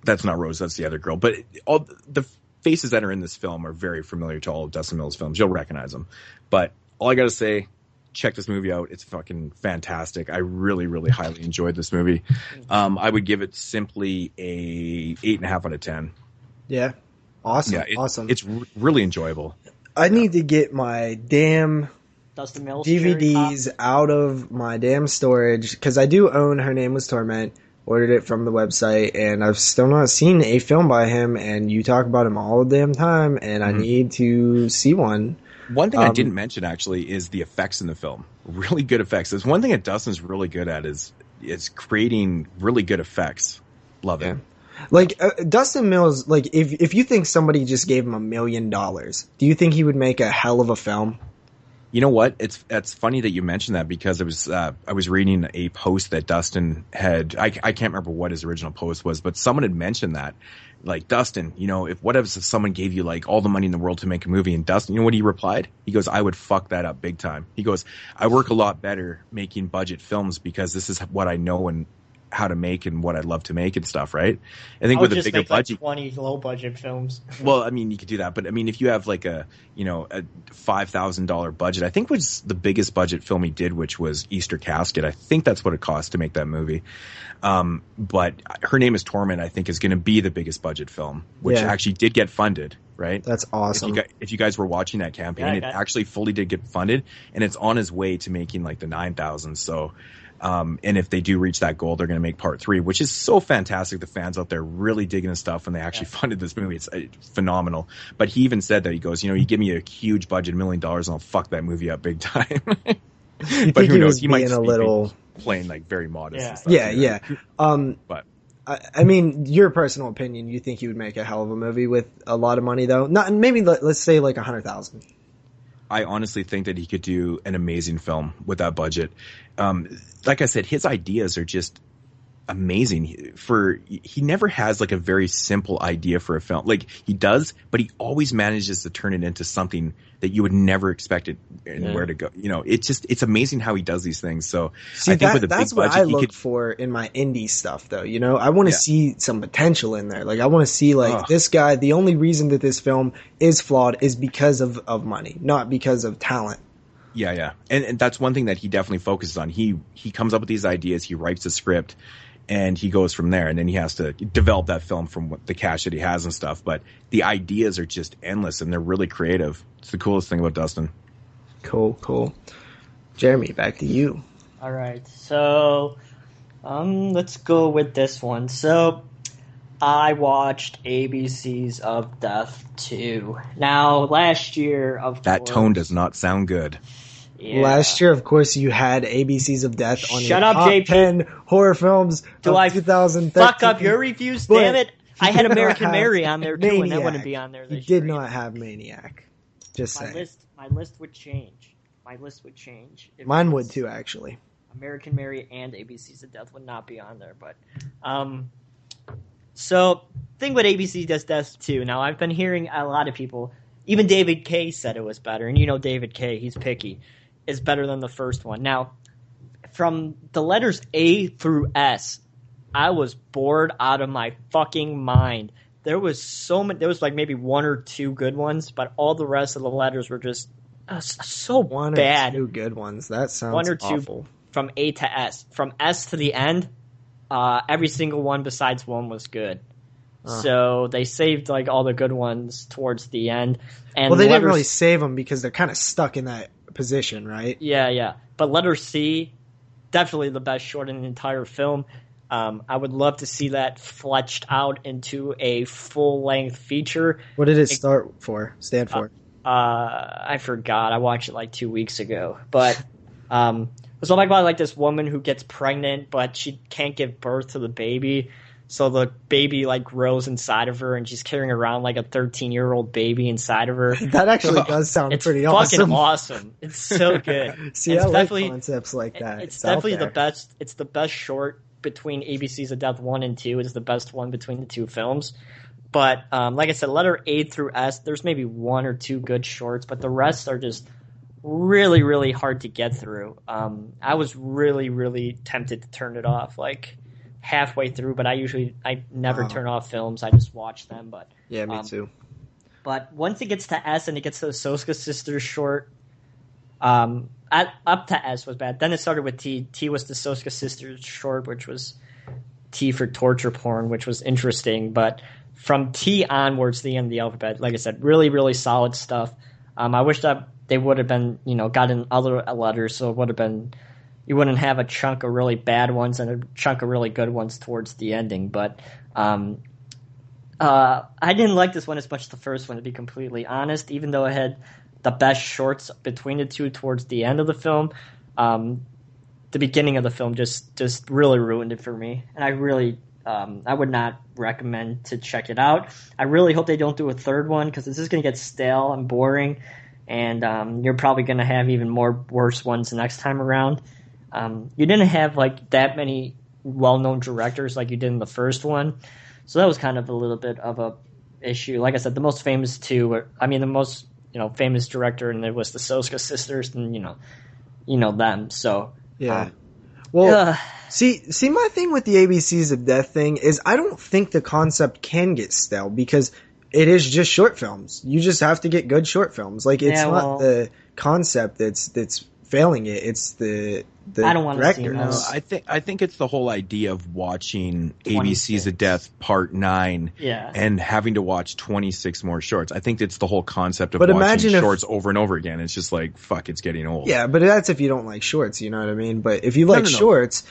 That's not Rose, that's the other girl. But all the faces that are in this film are very familiar to all of Dustin Mills' films. You'll recognize them. But all I got to say, check this movie out. It's fucking fantastic. I really, really highly enjoyed this movie. I would give it simply a 8.5 out of 10. Yeah. Awesome. Yeah, awesome. It's really enjoyable. I need to get my damn Dustin Mills DVDs out of my damn storage, because I do own Her Name Was Torment. Ordered it from the website, and I've still not seen a film by him, and you talk about him all the damn time, and I need to see one. One thing I didn't mention, actually, is the effects in the film. Really good effects. There's one thing that Dustin's really good at is creating really good effects. Love it. Like, Dustin Mills, like, if you think somebody just gave him $1 million, do you think he would make a hell of a film? You know what? It's funny that you mentioned that, because I was reading a post that Dustin had. I can't remember what his original post was, but someone had mentioned that, like, Dustin, if someone gave you like all the money in the world to make a movie, and Dustin, you know what he replied? He goes, I would fuck that up big time. He goes, I work a lot better making budget films because this is what I know and how to make and what I'd love to make and stuff, right? I think I with would a just bigger make like budget, 20 low budget films. well, I mean, you could do that, but I mean, if you have like a $5,000 budget, I think was the biggest budget film he did, which was Easter Casket. I think that's what it cost to make that movie. But Her Name is Torment, I think, is going to be the biggest budget film, which actually did get funded, right? That's awesome. If you guys were watching that campaign, it actually fully did get funded, and it's on its way to making like the 9,000. So, and if they do reach that goal, they're going to make part 3, which is so fantastic. The fans out there really digging his stuff, and they actually funded this movie. It's phenomenal. But he even said that, he goes, you give me a huge budget, $1 million, and I'll fuck that movie up big time. But who knows? He might just be playing like very modest. And stuff, yeah. But I mean, your personal opinion, you think he would make a hell of a movie with a lot of money, though? Not maybe let's say like 100,000. I honestly think that he could do an amazing film with that budget. Like I said, his ideas are just amazing. He never has like a very simple idea for a film. Like he does, but he always manages to turn it into something that you would never expect it and where to go. It's amazing how he does these things. So see, I think with a that's big what budget, I look for in my indie stuff, though. I want to see some potential in there. Like I want to see this guy. The only reason that this film is flawed is because of money, not because of talent. Yeah. And that's one thing that he definitely focuses on. He comes up with these ideas. He writes the script. And he goes from there, and then he has to develop that film from the cash that he has and stuff. But the ideas are just endless, and they're really creative. It's the coolest thing about Dustin. Cool. Jeremy, back to you. All right, so let's go with this one. So I watched ABCs of Death 2. Now, last year, that tone does not sound good. Yeah. Last year, of course, you had ABCs of Death on your top JP. 10 horror films Do of I 2013. fuck up your reviews? But damn it! I had did not American have Mary on there too, Maniac. and that wouldn't be on there You this year. did not have Maniac. Just saying. My list would change. My list would change. If Mine it would was too, actually. American Mary and ABCs of Death would not be on there, but so thing with ABCs of Death 2. Now I've been hearing a lot of people, even David K said it was better, and David K, he's picky. Is better than the first one. Now, from the letters A through S, I was bored out of my fucking mind. There was so many. There was like maybe 1 or 2 good ones, but all the rest of the letters were just so one bad. 1 or 2 good ones. That sounds 1 or 2 awful. From A to S. From S to the end, every single one besides one was good. So they saved like all the good ones towards the end. And they didn't really save them because they're kind of stuck in that position, right? Yeah. But letter C, definitely the best short in the entire film. I would love to see that fleshed out into a full-length feature. What did it stand for? I forgot. I watched it like 2 weeks ago. But it was all about like this woman who gets pregnant, but she can't give birth to the baby. So the baby like grows inside of her, and she's carrying around like a 13-year-old baby inside of her. That actually does sound pretty awesome. It's fucking awesome. It's so good. See, I like concepts like that. It's definitely the best. It's the best short between ABCs of Death 1 and 2. It's the best one between the 2 films. But like I said, letter A through S, there's maybe 1 or 2 good shorts, but the rest are just really, really hard to get through. I was really, really tempted to turn it off like halfway through, but I never turn off films. I just watch them. But yeah, me too. But once it gets to S and it gets to the Soska Sisters short, up to S was bad. Then it started with T. T was the Soska Sisters short, which was T for torture porn, which was interesting. But from T onwards, the end of the alphabet, like I said, really, really solid stuff. I wish that they would have been, gotten other letters, so it would have been, you wouldn't have a chunk of really bad ones and a chunk of really good ones towards the ending. But I didn't like this one as much as the first one, to be completely honest, even though it had the best shorts between the two towards the end of the film. The beginning of the film just really ruined it for me, and I really I would not recommend to check it out. I really hope they don't do a third one, because this is going to get stale and boring, and you're probably going to have even more worse ones the next time around. You didn't have like that many well-known directors like you did in the first one, so that was kind of a little bit of a issue. Like I said, the most famous two, the most famous director, and it was the Soska sisters, and them. So yeah. Well, see, my thing with the ABCs of Death thing is I don't think the concept can get stale because it is just short films. You just have to get good short films. Like, it's not the concept that's failing it. It's the I don't want to see directors. those. I think it's the whole idea of watching ABCs of Death Part 9 and having to watch 26 more shorts. I think it's the whole concept of watching shorts over and over again. It's just like, fuck, it's getting old. Yeah, but that's if you don't like shorts, you know what I mean? But if you like shorts,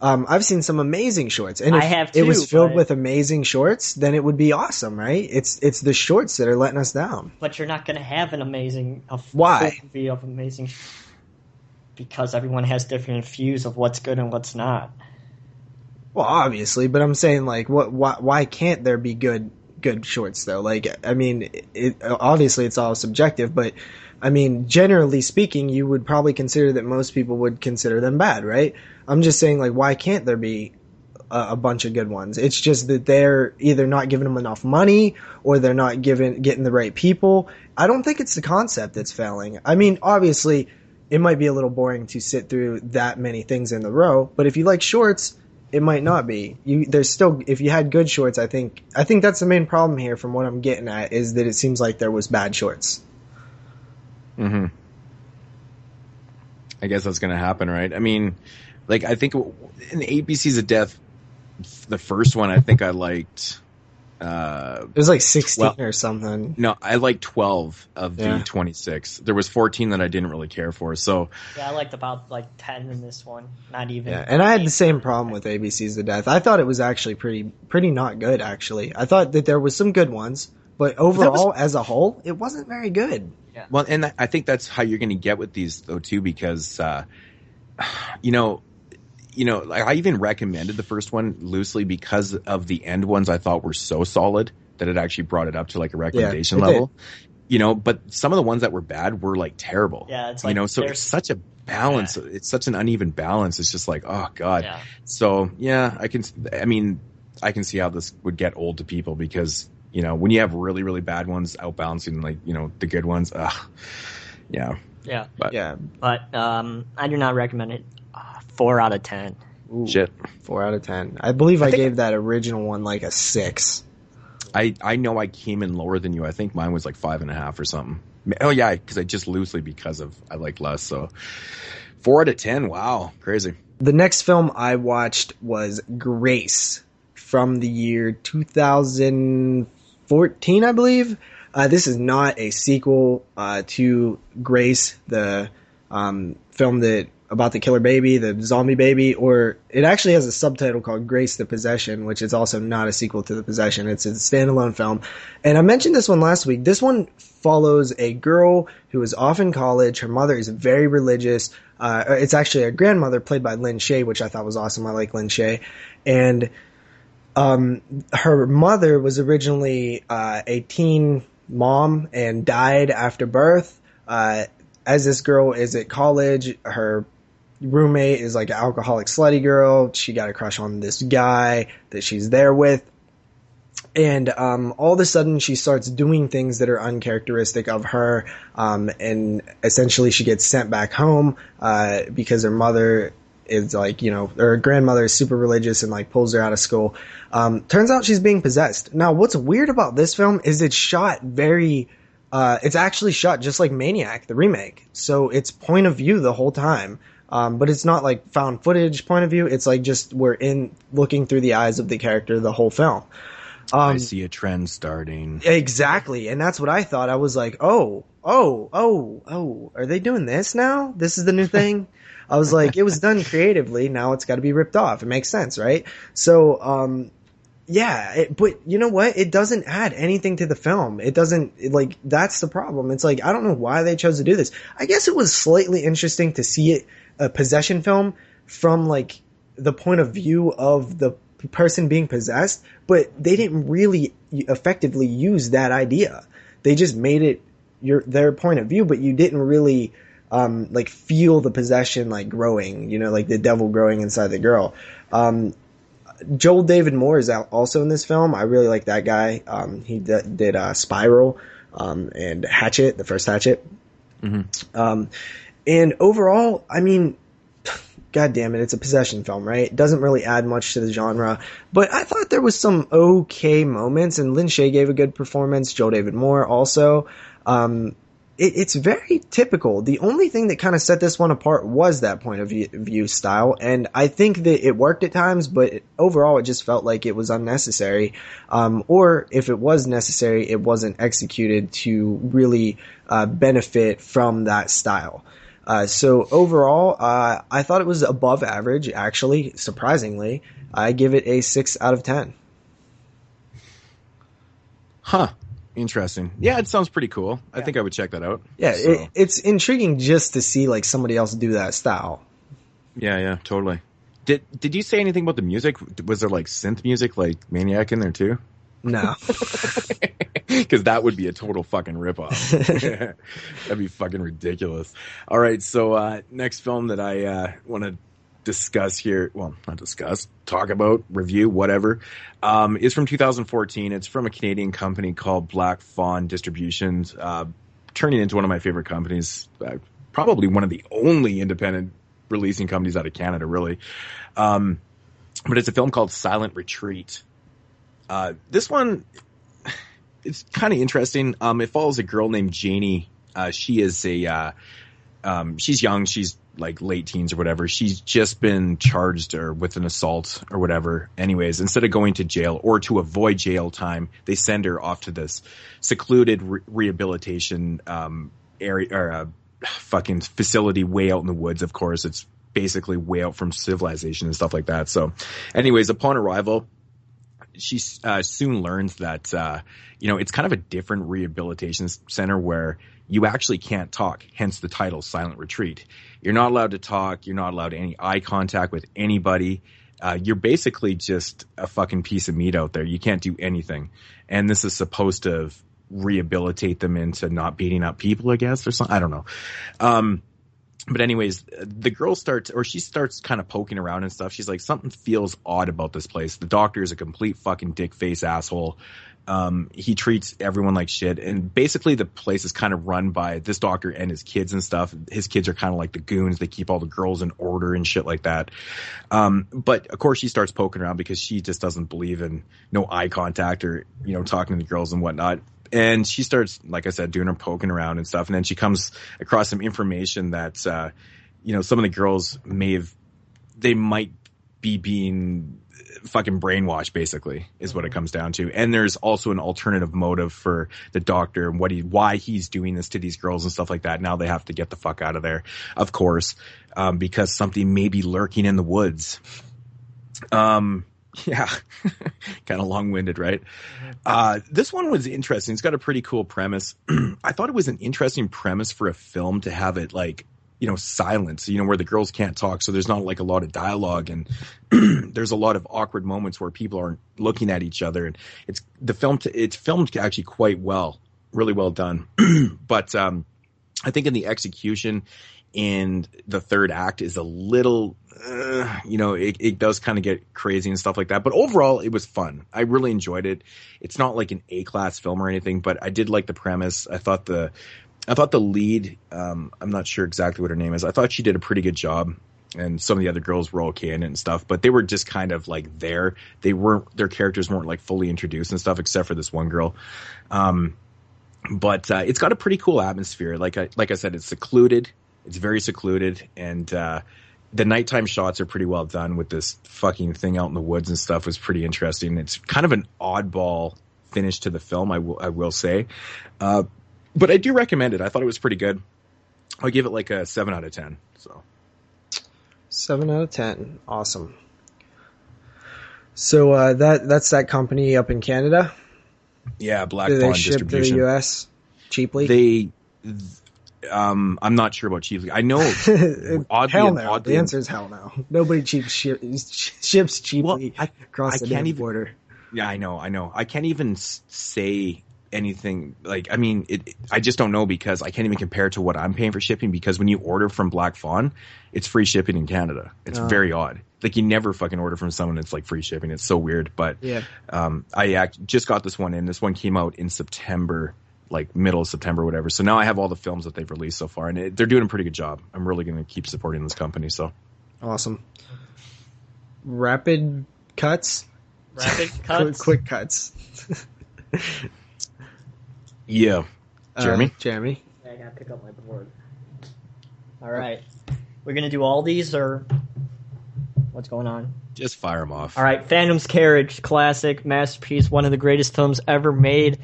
I've seen some amazing shorts. And if I have too, it was filled with amazing shorts, then it would be awesome, right? It's the shorts that are letting us down. But you're not going to have an amazing Why? movie of amazing because everyone has different views of what's good and what's not. Well, obviously, but I'm saying, like, why can't there be good shorts though? Like, I mean, obviously it's all subjective, but I mean, generally speaking, you would probably consider that most people would consider them bad, right? I'm just saying, like, why can't there be a bunch of good ones? It's just that they're either not giving them enough money or they're not getting the right people. I don't think it's the concept that's failing. I mean, obviously, it might be a little boring to sit through that many things in a row, but if you like shorts, it might not be. There's still, if you had good shorts, I think that's the main problem here from what I'm getting at, is that it seems like there was bad shorts. Mm-hmm. I guess that's going to happen, right? I mean, like, I think in ABCs of Death, the first one, I think I liked... it was like 16 or something. No, I liked 12 of the 26. There was 14 that I didn't really care for. So yeah, I liked about like 10 in this one. Not even. Yeah, and I had the same problem with ABCs of Death. I thought it was actually pretty not good. Actually, I thought that there was some good ones, but overall, as a whole, it wasn't very good. Yeah. Well, and I think that's how you're going to get with these though too, because like I even recommended the first one loosely because of the end ones I thought were so solid that it actually brought it up to like a recommendation level. But some of the ones that were bad were like terrible. Yeah, it's like, so it's such a balance. Yeah. It's such an uneven balance. It's just like, oh God. Yeah. So yeah, I can see how this would get old to people because, when you have really, really bad ones outbalancing like, the good ones. Yeah. Yeah. But I do not recommend it. 4 out of 10. Ooh, shit. 4 out of 10. I believe I gave that original one like a 6. I know I came in lower than you. I think mine was like 5.5 or something. Oh yeah, because I just loosely because of I like less. So 4 out of 10. Wow, crazy. The next film I watched was Grace from the year 2014, I believe. This is not a sequel to Grace, the film that about the killer baby, the zombie baby, or it actually has a subtitle called Grace the Possession, which is also not a sequel to The Possession. It's a standalone film. And I mentioned this one last week. This one follows a girl who is off in college. Her mother is very religious. It's actually a grandmother played by Lynn Shay, which I thought was awesome. I like Lynn Shay. And her mother was originally a teen mom and died after birth. As this girl is at college, her roommate is like an alcoholic slutty girl. She got a crush on this guy that she's there with. And all of a sudden she starts doing things that are uncharacteristic of her. And essentially she gets sent back home because her mother is like, her grandmother is super religious and like pulls her out of school. Turns out she's being possessed. Now, what's weird about this film is it's shot it's actually shot just like Maniac, the remake. So it's point of view the whole time. But it's not like found footage point of view. It's like just we're looking through the eyes of the character the whole film. I see a trend starting. Exactly. And that's what I thought. I was like, oh, are they doing this now? This is the new thing? I was like, it was done creatively. Now it's got to be ripped off. It makes sense, right? So, but you know what? It doesn't add anything to the film. It doesn't, that's the problem. It's like, I don't know why they chose to do this. I guess it was slightly interesting to see a possession film from like the point of view of the person being possessed, but they didn't really effectively use that idea. They just made it their point of view, but you didn't really feel the possession like the devil growing inside the girl. Joel David Moore is also in this film. I really like that guy. He did Spiral and Hatchet, the first Hatchet. Mm-hmm. And overall, I mean, God damn it, it's a possession film, right? It doesn't really add much to the genre, but I thought there was some okay moments, and Lin Shaye gave a good performance, Joel David Moore also. It's very typical. The only thing that kind of set this one apart was that point of view style, and I think that it worked at times, but overall it just felt like it was unnecessary. Or if it was necessary, it wasn't executed to really benefit from that style. So overall, I thought it was above average, actually, surprisingly. I give it a 6 out of 10. Huh. Interesting. Yeah, it sounds pretty cool. I think I would check that out. Yeah, so. It's intriguing just to see like somebody else do that style. Yeah, totally. Did you say anything about the music? Was there like synth music like Maniac in there too? No. Because that would be a total fucking ripoff. That'd be fucking ridiculous. All right, so next film that I want to discuss here, well, not discuss, talk about, review, whatever, is from 2014. It's from a Canadian company called Black Fawn Distributions, turning into one of my favorite companies, probably one of the only independent releasing companies out of Canada, really. But it's a film called Silent Retreat. This one, it's kind of interesting. It follows a girl named Janie. She is she's young. She's like late teens or whatever. She's just been charged with an assault or whatever. Anyways, instead of going to jail or to avoid jail time, they send her off to this secluded rehabilitation area or fucking facility way out in the woods. Of course, it's basically way out from civilization and stuff like that. So anyways, upon arrival, she soon learns that, it's kind of a different rehabilitation center where you actually can't talk, hence the title, Silent Retreat. You're not allowed to talk. You're not allowed any eye contact with anybody. You're basically just a fucking piece of meat out there. You can't do anything. And this is supposed to rehabilitate them into not beating up people, I guess, or something. I don't know. But anyways, the girl starts kind of poking around and stuff. She's like, something feels odd about this place. The doctor is a complete fucking dick face asshole. He treats everyone like shit. And basically the place is kind of run by this doctor and his kids and stuff. His kids are kind of like the goons. They keep all the girls in order and shit like that. But of course she starts poking around because she just doesn't believe in no eye contact or, talking to the girls and whatnot. And she starts, like I said, doing her poking around and stuff. And then she comes across some information that, some of the girls they might be being fucking brainwashed, basically, is what it comes down to. And there's also an alternative motive for the doctor and why he's doing this to these girls and stuff like that. Now they have to get the fuck out of there, of course, because something may be lurking in the woods. Yeah, kind of long-winded, right? This one was interesting. It's got a pretty cool premise. I thought it was an interesting premise for a film to have it like, silence, where the girls can't talk. So there's not like a lot of dialogue and there's a lot of awkward moments where people aren't looking at each other. And it's filmed actually quite well, really well done. But I think in the execution and the third act is a little, it does kind of get crazy and stuff like that. But overall, it was fun. I really enjoyed it. It's not like an A-class film or anything, but I did like the premise. I thought the lead, I'm not sure exactly what her name is. I thought she did a pretty good job. And some of the other girls were okay in it and stuff, but they were just kind of like there. Their characters weren't like fully introduced and stuff, except for this one girl. But it's got a pretty cool atmosphere. Like I said, it's secluded. It's very secluded, and the nighttime shots are pretty well done with this fucking thing out in the woods and stuff. Was pretty interesting. It's kind of an oddball finish to the film, I will say. But I do recommend it. I thought it was pretty good. I'll give it like a 7 out of 10. So 7 out of 10. Awesome. So that's that company up in Canada? Yeah, Black Fawn Distribution. Do they ship to the US cheaply? I'm not sure about cheaply. I know. Hell no. The answer is hell no. Nobody ships cheaply across the border. Yeah, I know. I can't even say anything. Like, I mean, I just don't know because I can't even compare to what I'm paying for shipping, because when you order from Black Fawn, it's free shipping in Canada. It's very odd. Like, you never fucking order from someone that's like free shipping. It's so weird. But yeah, I just got this one in. This one came out in September, like middle of September, whatever. So now I have all the films that they've released so far, and they're doing a pretty good job. I'm really going to keep supporting this company. So Awesome. Rapid cuts. Rapid cuts. Quick cuts. Yeah. Jeremy? Jeremy. Yeah, I gotta pick up my board. All right. We're gonna do all these, or what's going on? Just fire them off. All right. Phantom's Carriage, classic, masterpiece, one of the greatest films ever made.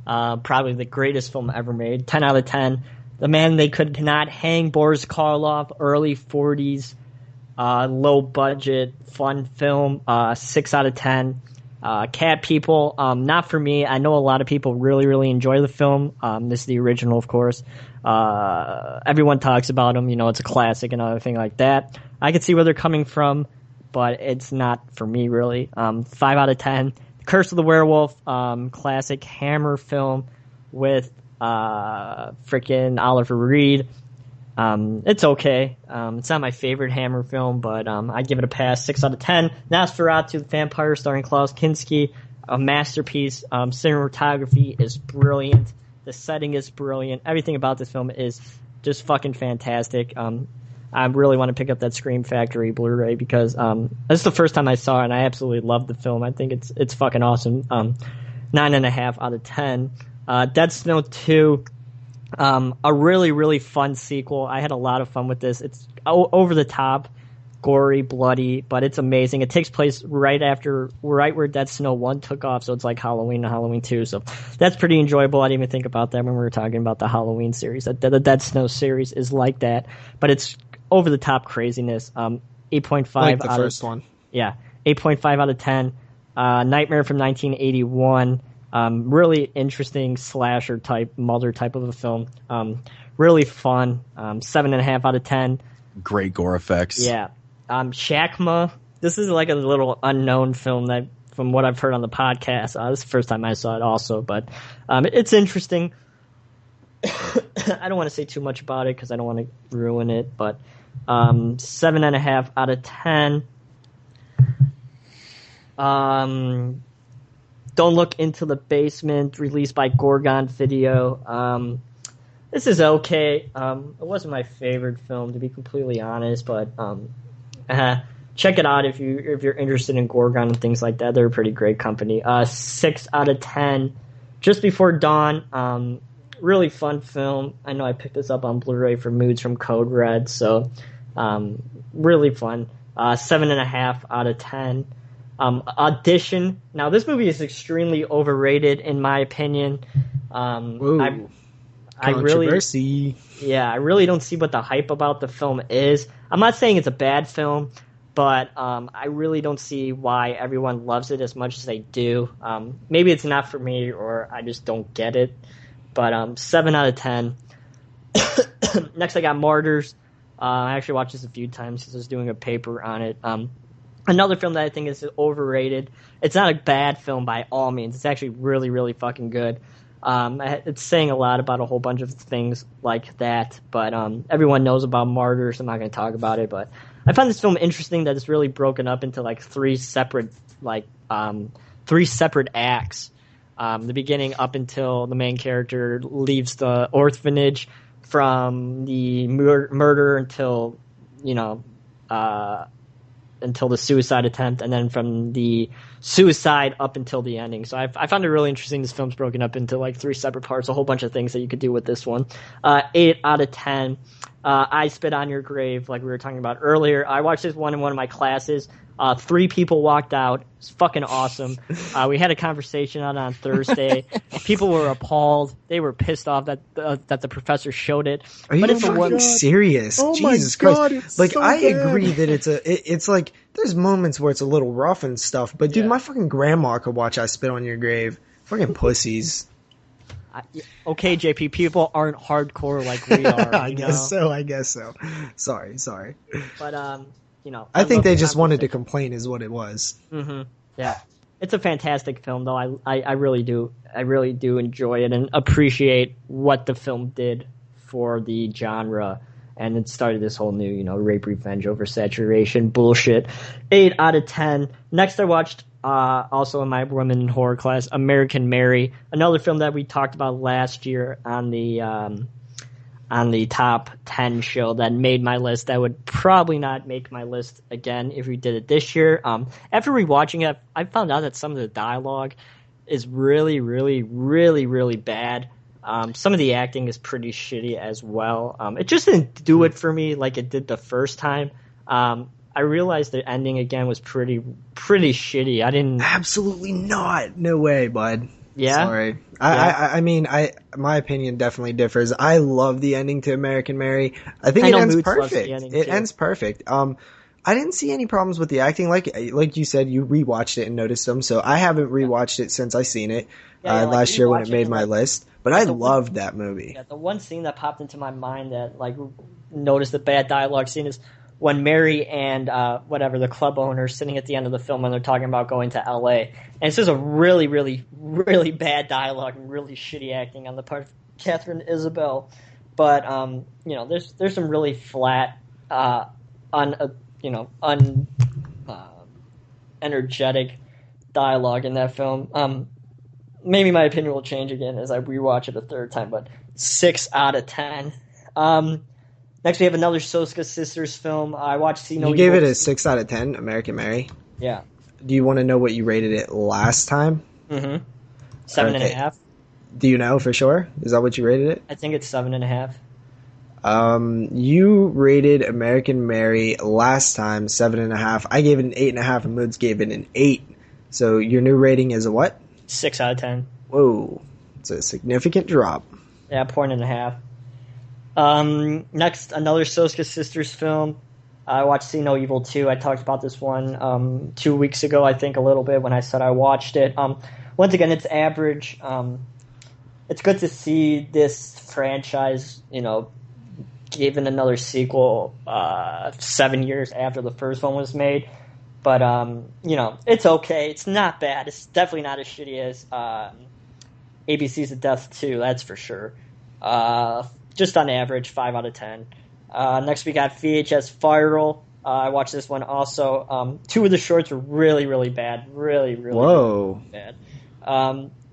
Probably the greatest film ever made. 10 out of 10. The man they could not hang, Boris Karloff, early 40s, low budget, fun film, 6 out of 10. Cat People, not for me. I know a lot of people really, really enjoy the film. This is the original, of course. Everyone talks about them. You know, it's a classic and everything like that. I can see where they're coming from, but it's not for me, really. 5 out of 10. Curse of the Werewolf, classic Hammer film with freaking Oliver Reed. It's okay. It's not my favorite Hammer film, but I give it a pass. 6 out of 10. Nosferatu, the Vampire, starring Klaus Kinski, a masterpiece. Cinematography is brilliant. The setting is brilliant. Everything about this film is just fucking fantastic. I really want to pick up that Scream Factory Blu-ray because this is the first time I saw it, and I absolutely love the film. I think it's fucking awesome. 9.5 out of 10. Dead Snow 2. A really, really fun sequel. I had a lot of fun with this. It's over the top, gory, bloody, but it's amazing. It takes place right where Dead Snow 1 took off, so it's like Halloween and Halloween 2. So that's pretty enjoyable. I didn't even think about that when we were talking about the Halloween series. The Dead Snow series is like that, but it's over the top craziness. 8.5 like the out first of one. Yeah, 8.5 out of 10. Nightmare from 1981. Really interesting slasher type, Mulder type of a film. Really fun. 7.5 out of 10. Great gore effects. Yeah. Shakma. This is like a little unknown film that, from what I've heard on the podcast, this is the first time I saw it also, but it's interesting. I don't want to say too much about it because I don't want to ruin it, but 7.5 out of 10. Don't Look Into the Basement, released by Gorgon Video. This is okay. It wasn't my favorite film, to be completely honest, but check it out if you're interested in Gorgon and things like that. They're a pretty great company. 6 out of 10. Just Before Dawn. Really fun film. I know I picked this up on Blu-ray for Moodz from Code Red, so really fun. 7.5 out of 10. Audition. Now, this movie is extremely overrated, in my opinion. Ooh, I really don't see what the hype about the film is. I'm not saying it's a bad film, but I really don't see why everyone loves it as much as they do. Maybe it's not for me, or I just don't get it. But 7 out of 10. Next, I got Martyrs. I actually watched this a few times because I was doing a paper on it. Another film that I think is overrated. It's not a bad film by all means. It's actually really, really fucking good. It's saying a lot about a whole bunch of things like that, but everyone knows about Martyrs. I'm not going to talk about it, but I find this film interesting that it's really broken up into like three separate acts. The beginning up until the main character leaves the orphanage, from the murder until until the suicide attempt, and then from the suicide up until the ending. So I found it really interesting. This film's broken up into like three separate parts, a whole bunch of things that you could do with this one. 8 out of 10. I Spit on Your Grave, like we were talking about earlier. I watched this one in one of my classes. 3 people walked out. It's fucking awesome. We had a conversation on Thursday. People were appalled. They were pissed off that the professor showed it. Are you fucking serious? Oh Jesus my God, Christ! it's Like, so I bad. agree that it's like there's moments where it's a little rough and stuff. But dude, my fucking grandma could watch I Spit on Your Grave. Fucking pussies. Okay, JP, people aren't hardcore like we are. I guess so. Sorry. But I think they just wanted to complain, is what it was. Mm-hmm. Yeah, it's a fantastic film, though. I really do enjoy it and appreciate what the film did for the genre, and it started this whole new, rape, revenge, oversaturation bullshit. 8 out of 10. Next, I watched also in my women in horror class, American Mary, another film that we talked about last year on the on the top 10 show that made my list. That would probably not make my list again if we did it this year. After rewatching it, I found out that some of the dialogue is really, really, really, really bad. Some of the acting is pretty shitty as well. It just didn't do it for me like it did the first time. I realized the ending again was pretty shitty. I didn't. Absolutely not. No way, bud. Yeah. Sorry. Yeah. I mean, my opinion definitely differs. I love the ending to American Mary. I think it ends Moodz loves perfect. the ending, It too. ends perfect. I didn't see any problems with the acting. Like you said, you rewatched it and noticed them. So I haven't rewatched it since I seen it last year when it made my list. But I loved that movie. Yeah, the one scene that popped into my mind that noticed the bad dialogue scene is when Mary and the club owner sitting at the end of the film when they're talking about going to L.A. And it's just a really, really, really bad dialogue and really shitty acting on the part of Catherine Isabel. But there's some really flat, energetic dialogue in that film. Maybe my opinion will change again as I rewatch it a third time, but 6 out of 10. Next, we have another Soska Sisters film. I watched See No You Evil. gave it a 6 out of 10, American Mary? Yeah. Do you want to know what you rated it last time? Mm-hmm. 7.5. Do you know for sure? Is that what you rated it? I think it's 7.5. You rated American Mary last time 7.5. I gave it an 8.5, and Moodz gave it an 8. So your new rating is a what? 6 out of 10. Whoa. It's a significant drop. Yeah, 1.5. Next, another Soska Sisters film. I watched See No Evil 2. I talked about this one 2 weeks ago, I think, a little bit when I said I watched it. Once again, it's average. It's good to see this franchise, given another sequel 7 years after the first one was made. But, it's okay. It's not bad. It's definitely not as shitty as ABC's of Death 2, that's for sure. Just on average, 5 out of 10. Next, we got VHS Viral. I watched this one also. 2 of the shorts were really, really bad. Really, really, Whoa. really bad.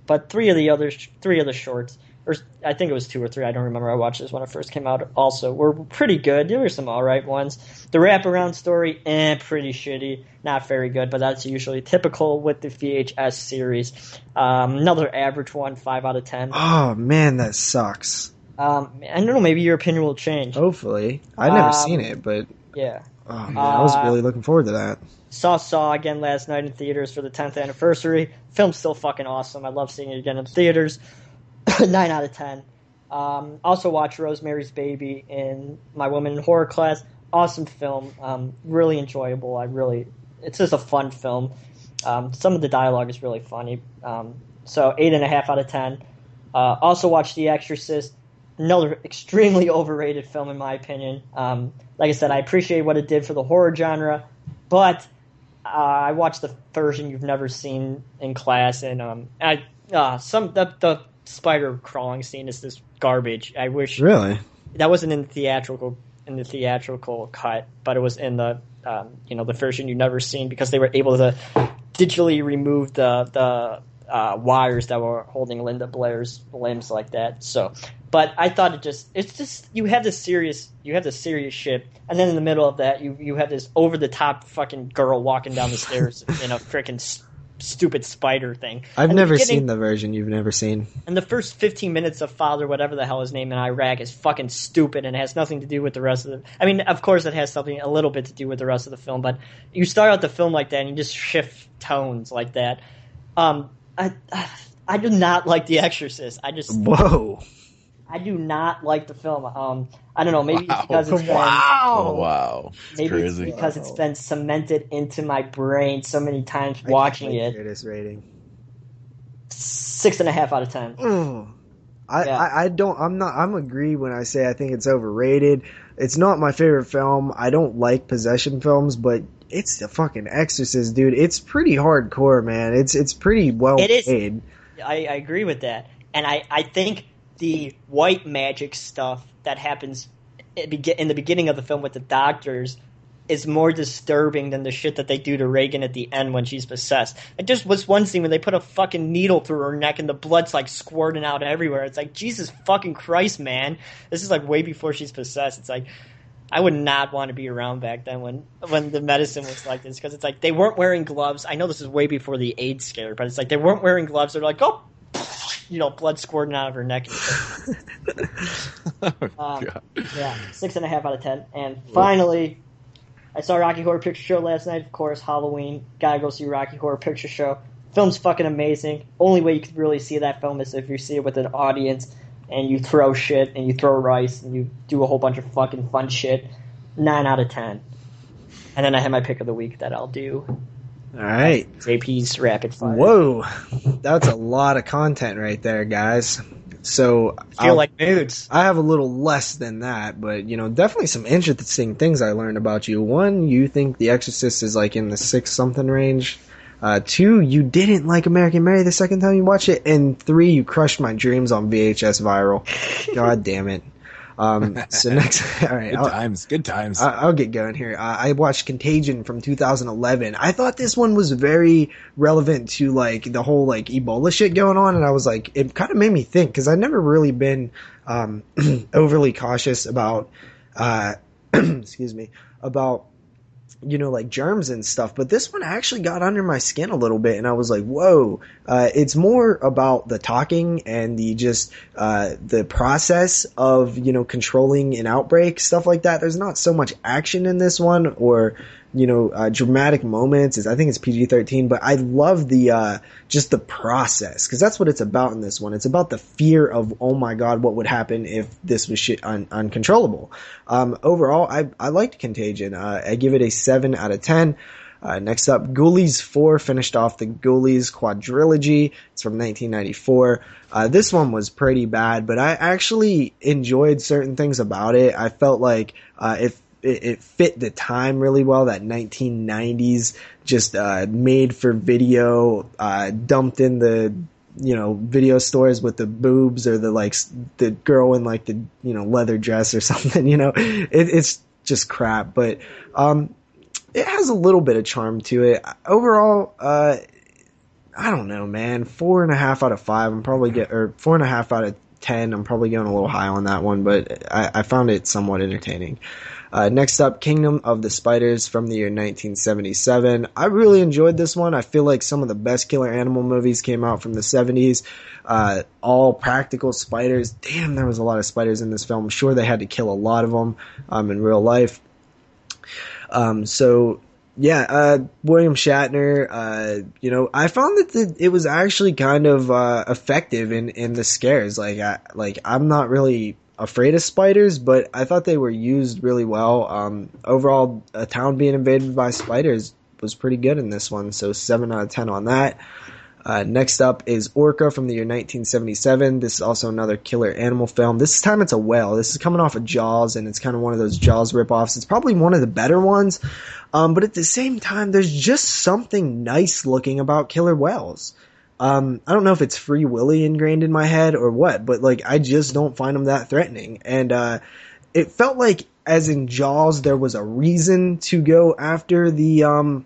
But 3 of the shorts, or I think it was 2 or 3, I don't remember. I watched this when it first came out also, were pretty good. There were some alright ones. The wraparound story, pretty shitty. Not very good, but that's usually typical with the VHS series. Another average one, 5 out of 10. Oh, man, that sucks. I don't know, maybe your opinion will change. Hopefully. I've never seen it, but... Yeah. Oh, man, I was really looking forward to that. Saw again last night in theaters for the 10th anniversary. Film's still fucking awesome. I love seeing it again in theaters. 9 out of 10. Also watched Rosemary's Baby in my Women in Horror class. Awesome film. Really enjoyable. It's just a fun film. Some of the dialogue is really funny. So 8.5 out of 10. Also watched The Exorcist. Another extremely overrated film in my opinion. Like I said, I appreciate what it did for the horror genre, but I watched the version you've never seen in class, and the spider crawling scene is this garbage. I wish that wasn't in the theatrical cut, but it was in the the version you've never seen because they were able to digitally remove the wires that were holding Linda Blair's limbs like that. So, but I thought it's just you have this serious shit, and then in the middle of that you have this over the top fucking girl walking down the stairs in a freaking stupid spider thing. I've never seen the version you've never seen. And the first 15 minutes of Father, whatever the hell his name in Iraq, is fucking stupid and has nothing to do with the rest of the... I mean, of course it has something a little bit to do with the rest of the film, but you start out the film like that and you just shift tones like that. I do not like The Exorcist. Whoa. I do not like the film. I don't know. Maybe it's because it's been, wow. Maybe crazy. It's because it's been cemented into my brain so many times watching it. This rating. 6.5 out of 10. I'm agree when I say I think it's overrated. It's not my favorite film. I don't like possession films, but it's the fucking Exorcist, dude. It's pretty hardcore, man. It's pretty well made. I agree with that. And I think the white magic stuff that happens in the beginning of the film with the doctors is more disturbing than the shit that they do to Reagan at the end when she's possessed. It just was one scene where they put a fucking needle through her neck and the blood's like squirting out everywhere. It's like, Jesus fucking Christ, man. This is like way before she's possessed. It's like, I would not want to be around back then when the medicine was like this, because it's like they weren't wearing gloves. I know this is way before the AIDS scare, but it's like they weren't wearing gloves. They're like, oh, blood squirting out of her neck. Yeah, 6.5 out of 10. And finally, I saw Rocky Horror Picture Show last night. Of course, Halloween. Gotta go see Rocky Horror Picture Show. Film's fucking amazing. Only way you could really see that film is if you see it with an audience and you throw shit and you throw rice and you do a whole bunch of fucking fun shit. 9 out of 10. And then I have my pick of the week that I'll do. All right. JP's Rapid Fire. Whoa. That's a lot of content right there, guys. So I feel like Moodz. I have a little less than that, but definitely some interesting things I learned about you. 1, you think The Exorcist is like in the 6 something range. 2, you didn't like American Mary the second time you watched it, and 3, you crushed my dreams on VHS Viral. God damn it. So next, all right. Good times. I'll get going here. I watched Contagion from 2011. I thought this one was very relevant to like the whole like Ebola shit going on, and I was like, it kind of made me think, because I've never really been overly cautious about, excuse me, about like germs and stuff, but this one actually got under my skin a little bit, and I was like, whoa, it's more about the talking and the process of, controlling an outbreak, stuff like that. There's not so much action in this one, or, dramatic moments. I think it's PG-13, but I love just the process, because that's what it's about in this one. It's about the fear of, oh my God, what would happen if this was shit uncontrollable. Overall, I liked Contagion. I give it a 7 out of 10. Next up, Ghoulies 4 finished off the Ghoulies quadrilogy. It's from 1994. This one was pretty bad, but I actually enjoyed certain things about it. I felt like it fit the time really well, that 1990s, just made for video, dumped in the video stores with the boobs, or the girl in like the leather dress or something. It's just crap, but it has a little bit of charm to it. Overall, I don't know, man. 4.5 out of 5. I'm probably or 4.5 out of 10. I'm probably going a little high on that one, but I found it somewhat entertaining. Next up, Kingdom of the Spiders from the year 1977. I really enjoyed this one. I feel like some of the best killer animal movies came out from the 70s. All practical spiders. Damn, there was a lot of spiders in this film. I'm sure they had to kill a lot of them in real life. William Shatner, I found that it was actually kind of effective in the scares. I'm not really afraid of spiders, but I thought they were used really well. Overall, a town being invaded by spiders was pretty good in this one, so 7 out of 10 on that. Next up is Orca from the year 1977. This is also another killer animal film. This time it's a whale. This is coming off of Jaws, and it's kind of one of those Jaws ripoffs. It's probably one of the better ones, but at the same time, there's just something nice looking about killer whales. I don't know if it's Free Willy ingrained in my head or what, but I just don't find them that threatening. And it felt like, as in Jaws, there was a reason to go after the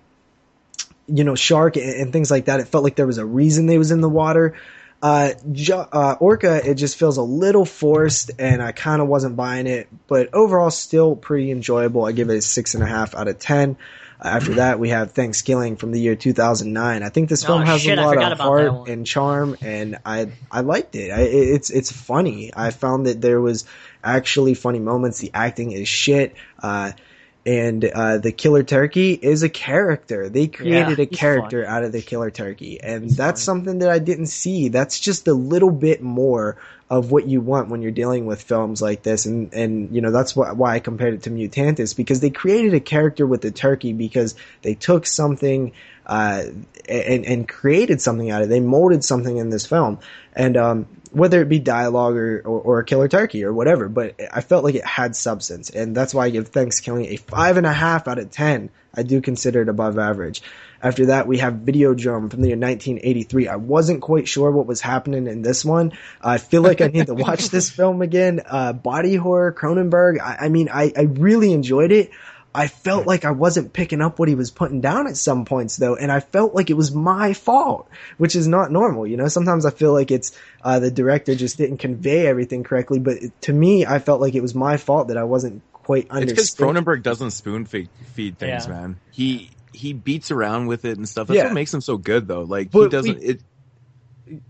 shark and things like that. It felt like there was a reason they was in the water. Orca, it just feels a little forced, and I kind of wasn't buying it, but overall still pretty enjoyable. I give it a 6.5 out of 10. After that, we have Thanksgiving from the year 2009. I think this film has a lot of heart and charm, and I liked it. It's funny. I found that there was actually funny moments. The acting is shit. And the killer turkey is a character. They created a character out of the killer turkey, and that's something that I didn't see. That's just a little bit more of what you want when you're dealing with films like this, and that's why I compared it to Mutantis, because they created a character with the turkey, because they took something and created something out of it. They molded something in this film, and whether it be dialogue or a killer turkey or whatever, but I felt like it had substance, and that's why I give Thanksgiving a 5.5 out of 10. I do consider it above average. After that, we have Videodrome from the year 1983. I wasn't quite sure what was happening in this one. I feel like I need to watch this film again. Body horror, Cronenberg. I really enjoyed it. I felt like I wasn't picking up what he was putting down at some points though, and I felt like it was my fault, which is not normal. You know, sometimes I feel like it's the director just didn't convey everything correctly, but to me, I felt like it was my fault that I wasn't quite understanding. It's because Cronenberg doesn't spoon feed things, man. He beats around with it and stuff. That's what makes him so good, though. Like, he doesn't.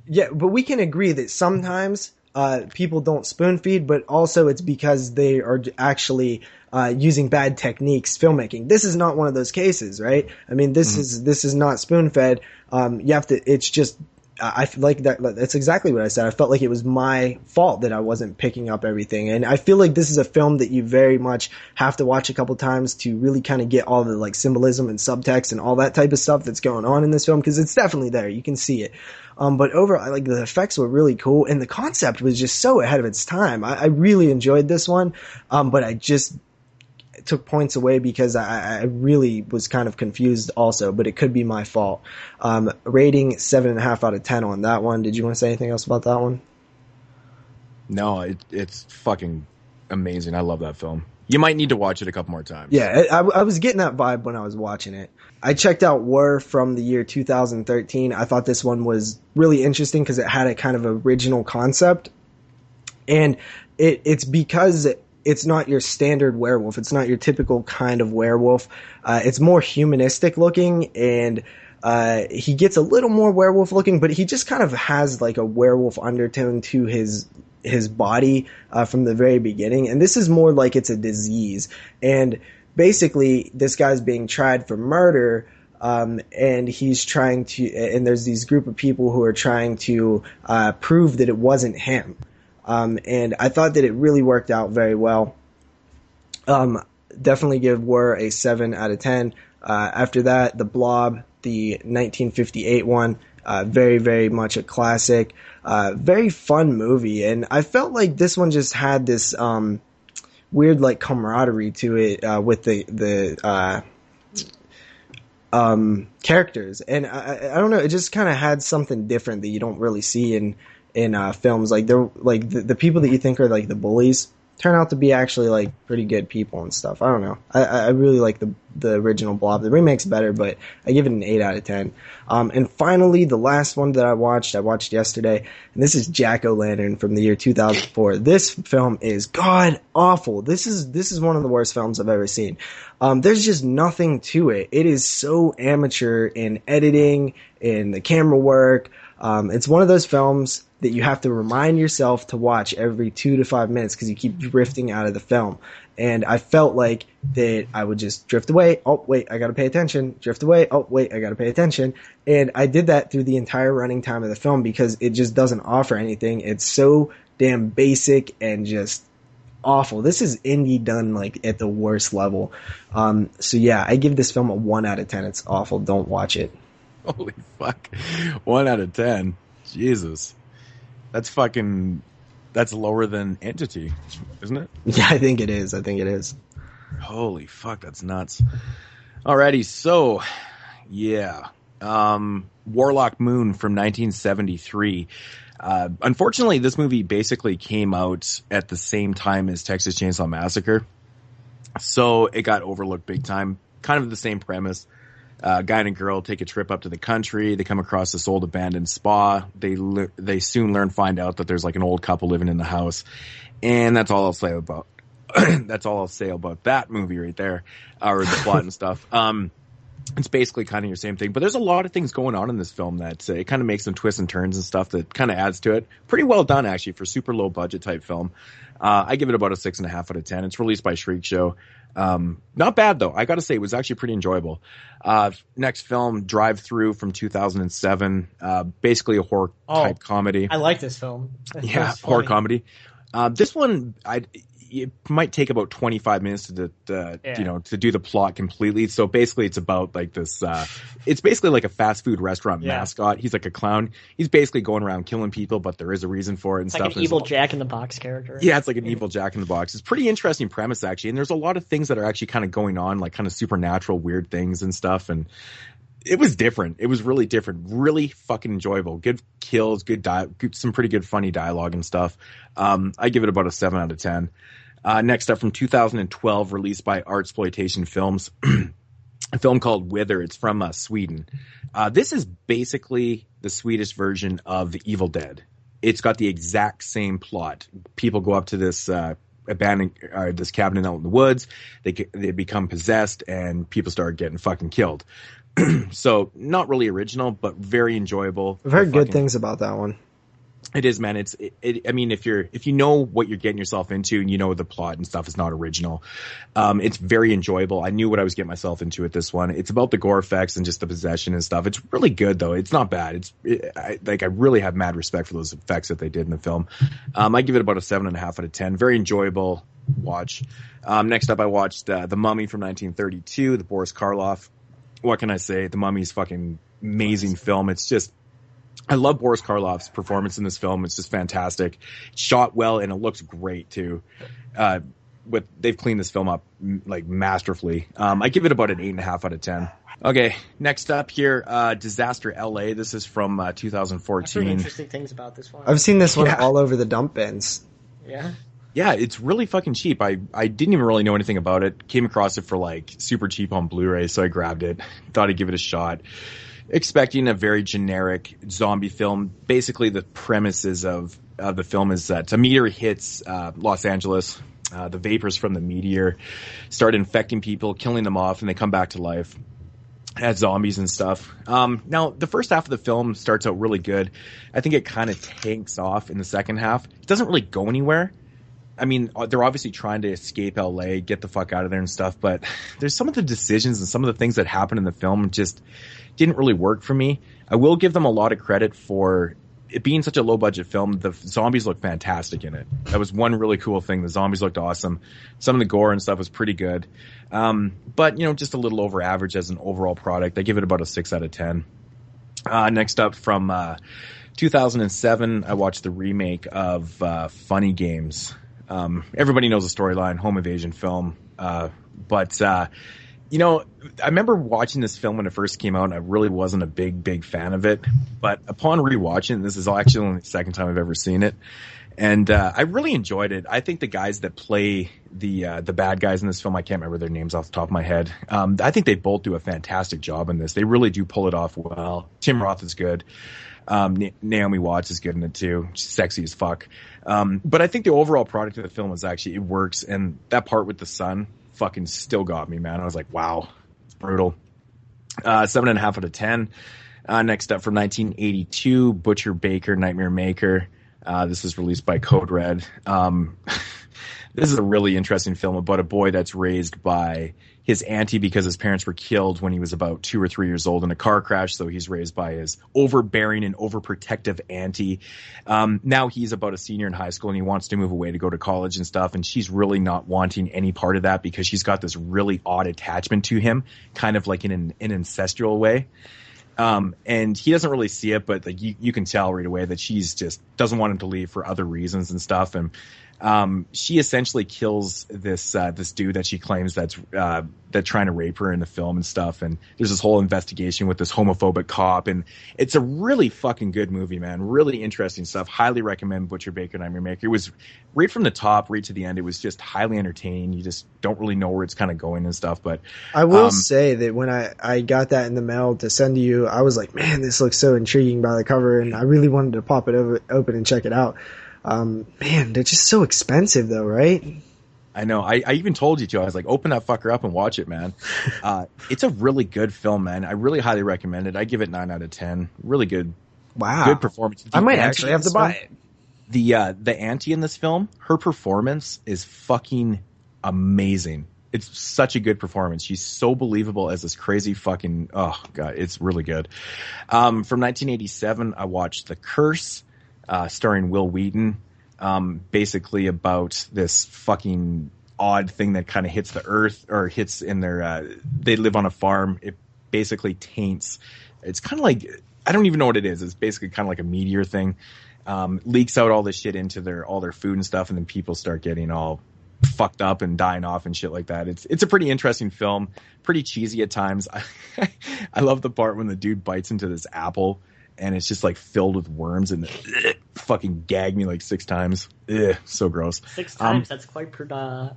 Yeah, but we can agree that sometimes people don't spoon feed, but also it's because they are actually using bad techniques filmmaking. This is not one of those cases, right? I mean, this is not spoon fed. You have to. It's just. I feel like that's exactly what I said. I felt like it was my fault that I wasn't picking up everything. And I feel like this is a film that you very much have to watch a couple times to really kind of get all the like symbolism and subtext and all that type of stuff that's going on in this film, because it's definitely there. You can see it. But overall, like, the effects were really cool and the concept was just so ahead of its time. I really enjoyed this one. But I just took points away because I really was kind of confused also, but it could be my fault. Rating 7.5 out of 10 on that one. Did you want to say anything else about that one? No, it's fucking amazing. I love that film. You might need to watch it a couple more times. Yeah, I was getting that vibe when I was watching it. I checked out War from the year 2013. I thought this one was really interesting because it had a kind of original concept. And it's because it's not your standard werewolf. It's not your typical kind of werewolf. It's more humanistic looking, and he gets a little more werewolf looking, but he just kind of has like a werewolf undertone to his body from the very beginning. And this is more like it's a disease. And basically, this guy's being tried for murder, and he's trying to, and there's these group of people who are trying to prove that it wasn't him. And I thought that it really worked out very well. Definitely give War a 7 out of 10. After that, The Blob, the 1958 one, very, very much a classic, very fun movie. And I felt like this one just had this, weird, like, camaraderie to it, with the characters. And I don't know, it just kind of had something different that you don't really see in films. Like, they're like the people that you think are like the bullies turn out to be actually like pretty good people and stuff. I don't know. I really like the original Blob. The remake's better, but I give it an 8 out of 10. And finally, the last one that I watched yesterday, and this is Jack-O-Lantern from the year 2004. This film is god awful. This is one of the worst films I've ever seen. There's just nothing to it. It is so amateur in editing, in the camera work. It's one of those films that you have to remind yourself to watch every 2 to 5 minutes because you keep drifting out of the film. And I felt like that I would just drift away. Oh, wait, I got to pay attention. Drift away. Oh, wait, I got to pay attention. And I did that through the entire running time of the film because it just doesn't offer anything. It's so damn basic and just awful. This is indie done like at the worst level. So yeah, I give this film a 1 out of 10. It's awful. Don't watch it. Holy fuck. 1 out of 10. Jesus. That's lower than Entity, isn't it? Yeah, I think it is. Holy fuck, that's nuts. Alrighty, so, yeah. Warlock Moon from 1973. Unfortunately, this movie basically came out at the same time as Texas Chainsaw Massacre. So it got overlooked big time. Kind of the same premise. Guy and a girl take a trip up to the country. They come across this old abandoned spa. They soon find out that there's like an old couple living in the house. And that's all I'll say about, that movie right there, or the plot and stuff. It's basically kind of your same thing, but there's a lot of things going on in this film that it kind of makes some twists and turns and stuff that kind of adds to it. Pretty well done, actually, for super low budget type film. I give it about a 6.5 out of 10. It's released by Shriek Show. Not bad though. I gotta say it was actually pretty enjoyable. Next film, Drive Through from 2007. Basically a horror type comedy. I like this film. Yeah, horror comedy. This one, it might take about 25 minutes to do the plot completely. So basically it's about like this, it's basically like a fast food restaurant mascot. He's like a clown. He's basically going around killing people, but there is a reason for it and it's stuff. Like an evil Jack in the Box character. Yeah, it's like an evil Jack in the Box. It's pretty interesting premise actually. And there's a lot of things that are actually kind of going on, like kind of supernatural weird things and stuff. And it was different. It was really different. Really fucking enjoyable. Good kills, some pretty good funny dialogue and stuff. I give it about a 7 out of 10. Next up, from 2012, released by Artsploitation Films, a film called Wither. It's from Sweden. This is basically the Swedish version of The Evil Dead. It's got the exact same plot. People go up to this abandoned this cabin out in the woods. They become possessed, and people start getting fucking killed. So not really original, but very enjoyable. I've heard good things about that one. It is, man. I mean, if you know what you're getting yourself into and you know the plot and stuff is not original, it's very enjoyable. I knew what I was getting myself into at this one. It's about the gore effects and just the possession and stuff. It's really good though. It's not bad. I really have mad respect for those effects that they did in the film. I give it about a 7.5 out of 10. Very enjoyable watch. Next up, I watched The Mummy from 1932, the Boris Karloff. What can I say? The Mummy's fucking amazing film. It's just, I love Boris Karloff's performance in this film. It's just fantastic. It's shot well, and it looks great too. They've cleaned this film up like masterfully. I give it about an 8.5 out of 10. Okay, next up here, Disaster LA. This is from 2014. I've heard interesting things about this one. I've seen this one all over the dump bins. Yeah. Yeah, it's really fucking cheap. I didn't even really know anything about it. Came across it for like super cheap on Blu-ray, so I grabbed it. Thought I'd give it a shot. Expecting a very generic zombie film. Basically, the premises of the film is that a meteor hits Los Angeles. The vapors from the meteor start infecting people, killing them off, and they come back to life as zombies and stuff. Now, the first half of the film starts out really good. I think it kind of tanks off in the second half. It doesn't really go anywhere. I mean, they're obviously trying to escape LA, get the fuck out of there and stuff, but there's some of the decisions and some of the things that happen in the film just didn't really work for me. I will give them a lot of credit for it being such a low budget film. The zombies look fantastic in it. That was one really cool thing. The zombies looked awesome. Some of the gore and stuff was pretty good. But, you know, just a little over average as an overall product. I give it about a 6 out of 10. Next up from 2007, I watched the remake of Funny Games. Everybody knows the storyline, home invasion film. But you know, I remember watching this film when it first came out, and I really wasn't a big fan of it. But upon rewatching, this is actually only the second time I've ever seen it, and I really enjoyed it. I think the guys that play the bad guys in this film, I can't remember their names off the top of my head. I think they both do a fantastic job in this. They really do pull it off well. Tim Roth is good. Naomi Watts is good in it too. She's sexy as fuck. But I think the overall product of the film is actually, it works. And that part with the son fucking still got me, man. I was like, wow, it's brutal. 7.5 out of 10. Next up from 1982, Butcher Baker, Nightmare Maker. This is released by Code Red. This is a really interesting film about a boy that's raised by his auntie because his parents were killed when he was about 2 or 3 years old in a car crash. So he's raised by his overbearing and overprotective auntie. Now he's about a senior in high school and he wants to move away to go to college and stuff. And she's really not wanting any part of that because she's got this really odd attachment to him, kind of like in an ancestral way. And he doesn't really see it, but like you can tell right away that she's just doesn't want him to leave for other reasons and stuff. And she essentially kills this dude that she claims that's trying to rape her in the film and stuff. And there's this whole investigation with this homophobic cop, and it's a really fucking good movie, man. Really interesting stuff. Highly recommend Butcher Baker, Nightmare Maker. It was right from the top, right to the end. It was just highly entertaining. You just don't really know where it's kind of going and stuff. But I will say that when I got that in the mail to send to you, I was like, man, this looks so intriguing by the cover, and I really wanted to pop it open and check it out. Man, they're just so expensive though, right? I know. I even told you, Joe, I was like, open that fucker up and watch it, man. It's a really good film, man. I really highly recommend it. I give it 9 out of 10. Really good. Wow. Good performance. I might actually have to buy it. The auntie in this film, her performance is fucking amazing. It's such a good performance. She's so believable as this crazy fucking, oh god, it's really good. From 1987, I watched The Curse. Starring Will Wheaton, basically about this fucking odd thing that kind of hits the earth or hits in their, they live on a farm. It basically taints. It's kind of like, I don't even know what it is. It's basically kind of like a meteor thing. Leaks out all this shit into all their food and stuff. And then people start getting all fucked up and dying off and shit like that. It's a pretty interesting film, pretty cheesy at times. I love the part when the dude bites into this apple and it's just like filled with worms and fucking gagged me like 6 times. Ugh, so gross. 6 times. That's quite a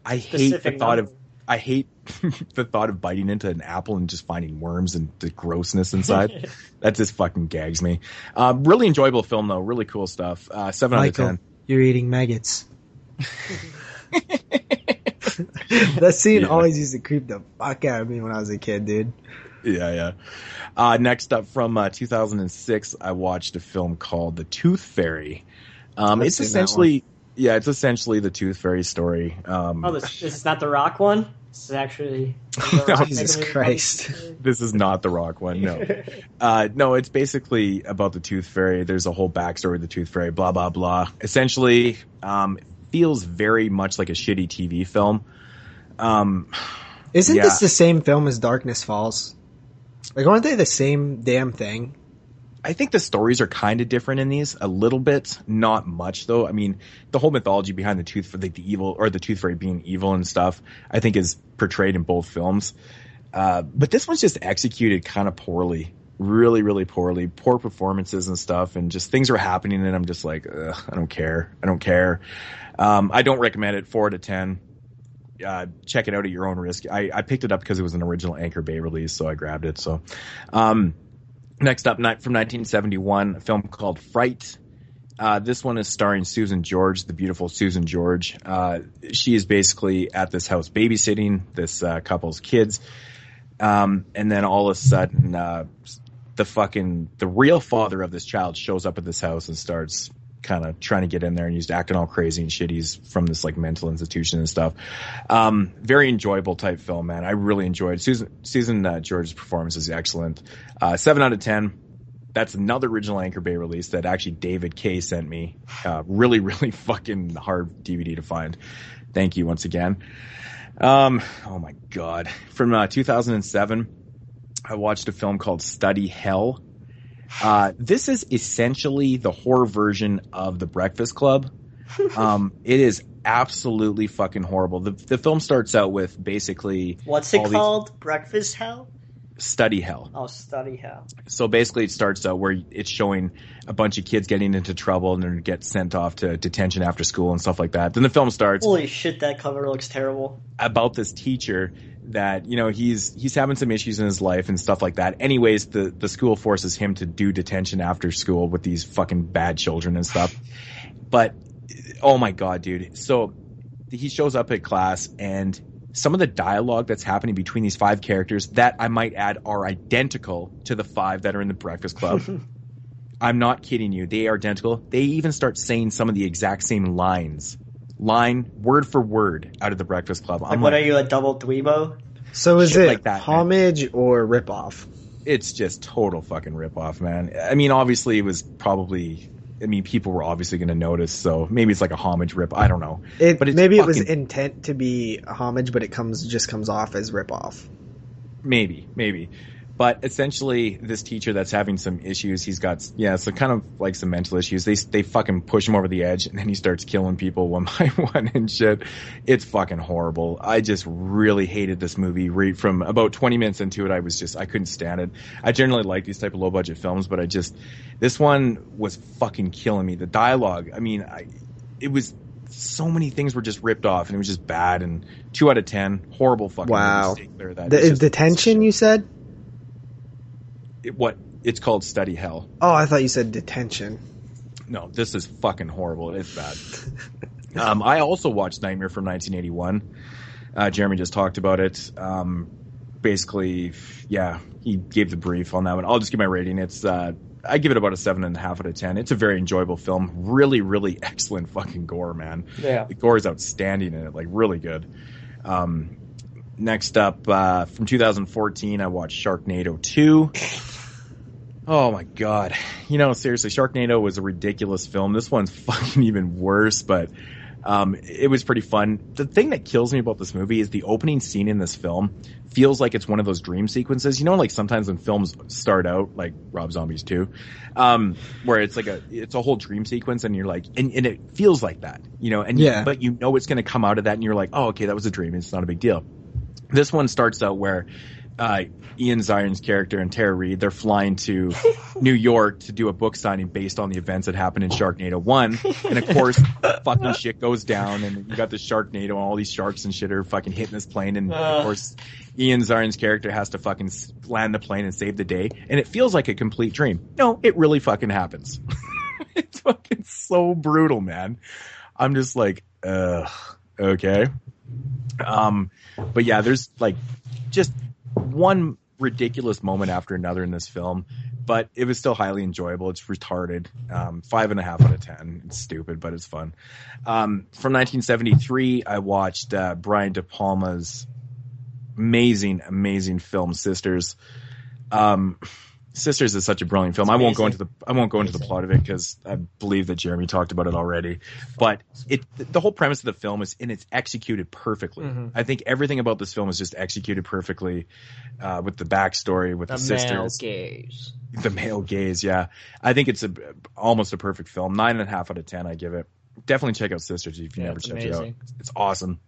I hate the specific thought number. I hate the thought of biting into an apple and just finding worms and the grossness inside. That just fucking gags me. Really enjoyable film though. Really cool stuff. 7 out of 10. You're eating maggots. That scene always used to creep the fuck out of me when I was a kid, dude. Yeah. Next up from 2006, I watched a film called The Tooth Fairy. It's essentially the Tooth Fairy story. This is not the Rock one? This is actually... Jesus Christ. This is not the Rock one, no. No, it's basically about the Tooth Fairy. There's a whole backstory of the Tooth Fairy, blah, blah, blah. Essentially, it feels very much like a shitty TV film. Isn't this the same film as Darkness Falls? Like, aren't they the same damn thing? I think the stories are kind of different in these a little bit, not much though. I mean, the whole mythology behind the Tooth, like the evil or the Tooth Fairy being evil and stuff, I think is portrayed in both films. But this one's just executed kind of poorly, really, really poorly. Poor performances and stuff, and just things are happening, and I'm just like, ugh, I don't care. I don't recommend it. 4 out of 10. Check it out at your own risk. I picked it up because it was an original Anchor Bay release, so I grabbed it. So, next up, from 1971, a film called Fright. This one is starring Susan George, the beautiful Susan George. She is basically at this house babysitting this couple's kids. And then all of a sudden, the real father of this child shows up at this house and starts kind of trying to get in there, and he's acting all crazy and shit. He's from this like mental institution and stuff. Very enjoyable type film, man. I really enjoyed Susan George's performance is excellent. 7 out of 10. That's another original Anchor Bay release that actually David K sent me. Really, really fucking hard DVD to find. Thank you once again. Oh my God. From 2007, I watched a film called Study Hell. This is essentially the horror version of The Breakfast Club. It is absolutely fucking horrible. The film starts out with basically... What's it called? Breakfast Hell? Study Hell. Oh, Study Hell. So basically it starts out where it's showing a bunch of kids getting into trouble and then get sent off to detention after school and stuff like that. Then the film starts... Holy shit, that cover looks terrible. ...about this teacher that, you know, he's having some issues in his life and stuff like that. Anyways, the school forces him to do detention after school with these fucking bad children and stuff. But, oh my God, dude. So he shows up at class, and some of the dialogue that's happening between these 5 characters that I might add are identical to the 5 that are in The Breakfast Club. I'm not kidding you. They are identical. They even start saying some of the exact same lines. Word for word out of The Breakfast Club. Like, what are you, a double dweebo? So is it like that, homage man, or ripoff? It's just total fucking ripoff, man. I mean, obviously it was probably... I mean, people were obviously going to notice, so maybe it's like a homage rip. I don't know. But maybe it was intent to be a homage, but it just comes off as ripoff. Maybe. But essentially, this teacher that's having some issues, he's got, so kind of like some mental issues. They fucking push him over the edge, and then he starts killing people one by one and shit. It's fucking horrible. I just really hated this movie. Right from about 20 minutes into it, I couldn't stand it. I generally like these type of low budget films, but this one was fucking killing me. The dialogue, I mean, it was, so many things were just ripped off, and it was just bad. And 2 out of 10, horrible fucking mistake there. The detention, you said? It's called Study Hell. Oh, I thought you said detention. No, this is fucking horrible. It's bad. I also watched Nightmare from 1981. Jeremy just talked about it. Basically, he gave the brief on that one. I'll just give my rating. It's I give it about a 7.5 out of 10. It's a very enjoyable film. Really, really excellent fucking gore, man. Yeah, the gore is outstanding in it, like really good. Next up, from 2014, I watched Sharknado 2. Oh my God. You know, seriously, Sharknado was a ridiculous film. This one's fucking even worse, but it was pretty fun. The thing that kills me about this movie is the opening scene in this film feels like it's one of those dream sequences. You know, like sometimes when films start out, like Rob Zombie's 2, where it's like it's a whole dream sequence, and you're like, and it feels like that, you know, and but you know it's going to come out of that, and you're like, oh, okay, that was a dream. It's not a big deal. This one starts out where Ian Ziern's character and Tara Reid, they're flying to New York to do a book signing based on the events that happened in Sharknado 1. And of course, fucking shit goes down, and you got the Sharknado and all these sharks and shit are fucking hitting this plane. And of course, Ian Ziern's character has to fucking land the plane and save the day. And it feels like a complete dream. No, it really fucking happens. It's fucking so brutal, man. I'm just like, okay. But yeah, there's like just one ridiculous moment after another in this film, but it was still highly enjoyable. It's retarded. 5.5 out of 10. It's stupid, but it's fun. From 1973, I watched Brian De Palma's amazing film, Sisters. Sisters is such a brilliant film. I won't go into the plot of it because I believe that Jeremy talked about it already. But the whole premise of the film is, and it's executed perfectly. Mm-hmm. I think everything about this film is just executed perfectly, with the backstory, with the sisters, the male gaze. Yeah, I think it's almost a perfect film. 9.5 out of 10. I give it. Definitely check out Sisters if you never checked it out. It's awesome.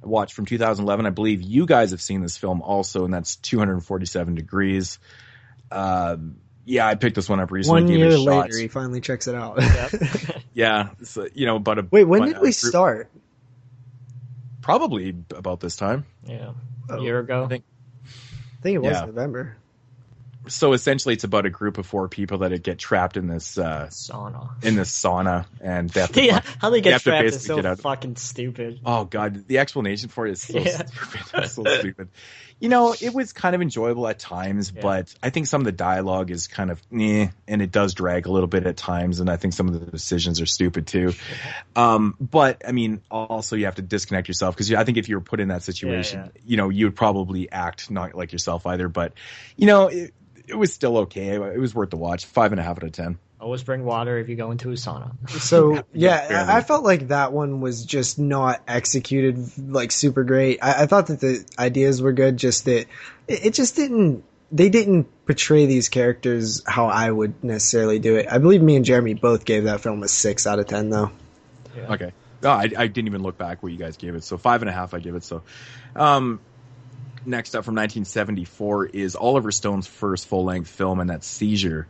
I watched from 2011. I believe you guys have seen this film also, and that's 247 Degrees. Yeah, I picked this one up recently. 1 year later, he finally checks it out. Yeah, so, wait, when did we start? Probably about this time. Yeah, a year ago. I think it was November. So essentially, it's about a group of 4 people that get trapped in this sauna, and they have to how they get trapped is so fucking stupid. Oh god, the explanation for it is so stupid. It's so stupid. It was kind of enjoyable at times, but I think some of the dialogue is kind of and it does drag a little bit at times, and I think some of the decisions are stupid too. But I mean, also you have to disconnect yourself, because I think if you were put in that situation, you would probably act not like yourself either. But it was still okay. It was worth the watch. 5.5 out of 10. Always bring water if you go into a sauna. So I felt like that one was just not executed like super great. I thought that the ideas were good, just that it just didn't. They didn't portray these characters how I would necessarily do it. I believe me and Jeremy both gave that film a 6 out of 10, though. Yeah. Okay. Oh, I didn't even look back what you guys gave it. So 5.5, I give it. So, next up from 1974 is Oliver Stone's first full-length film, and that's Seizure.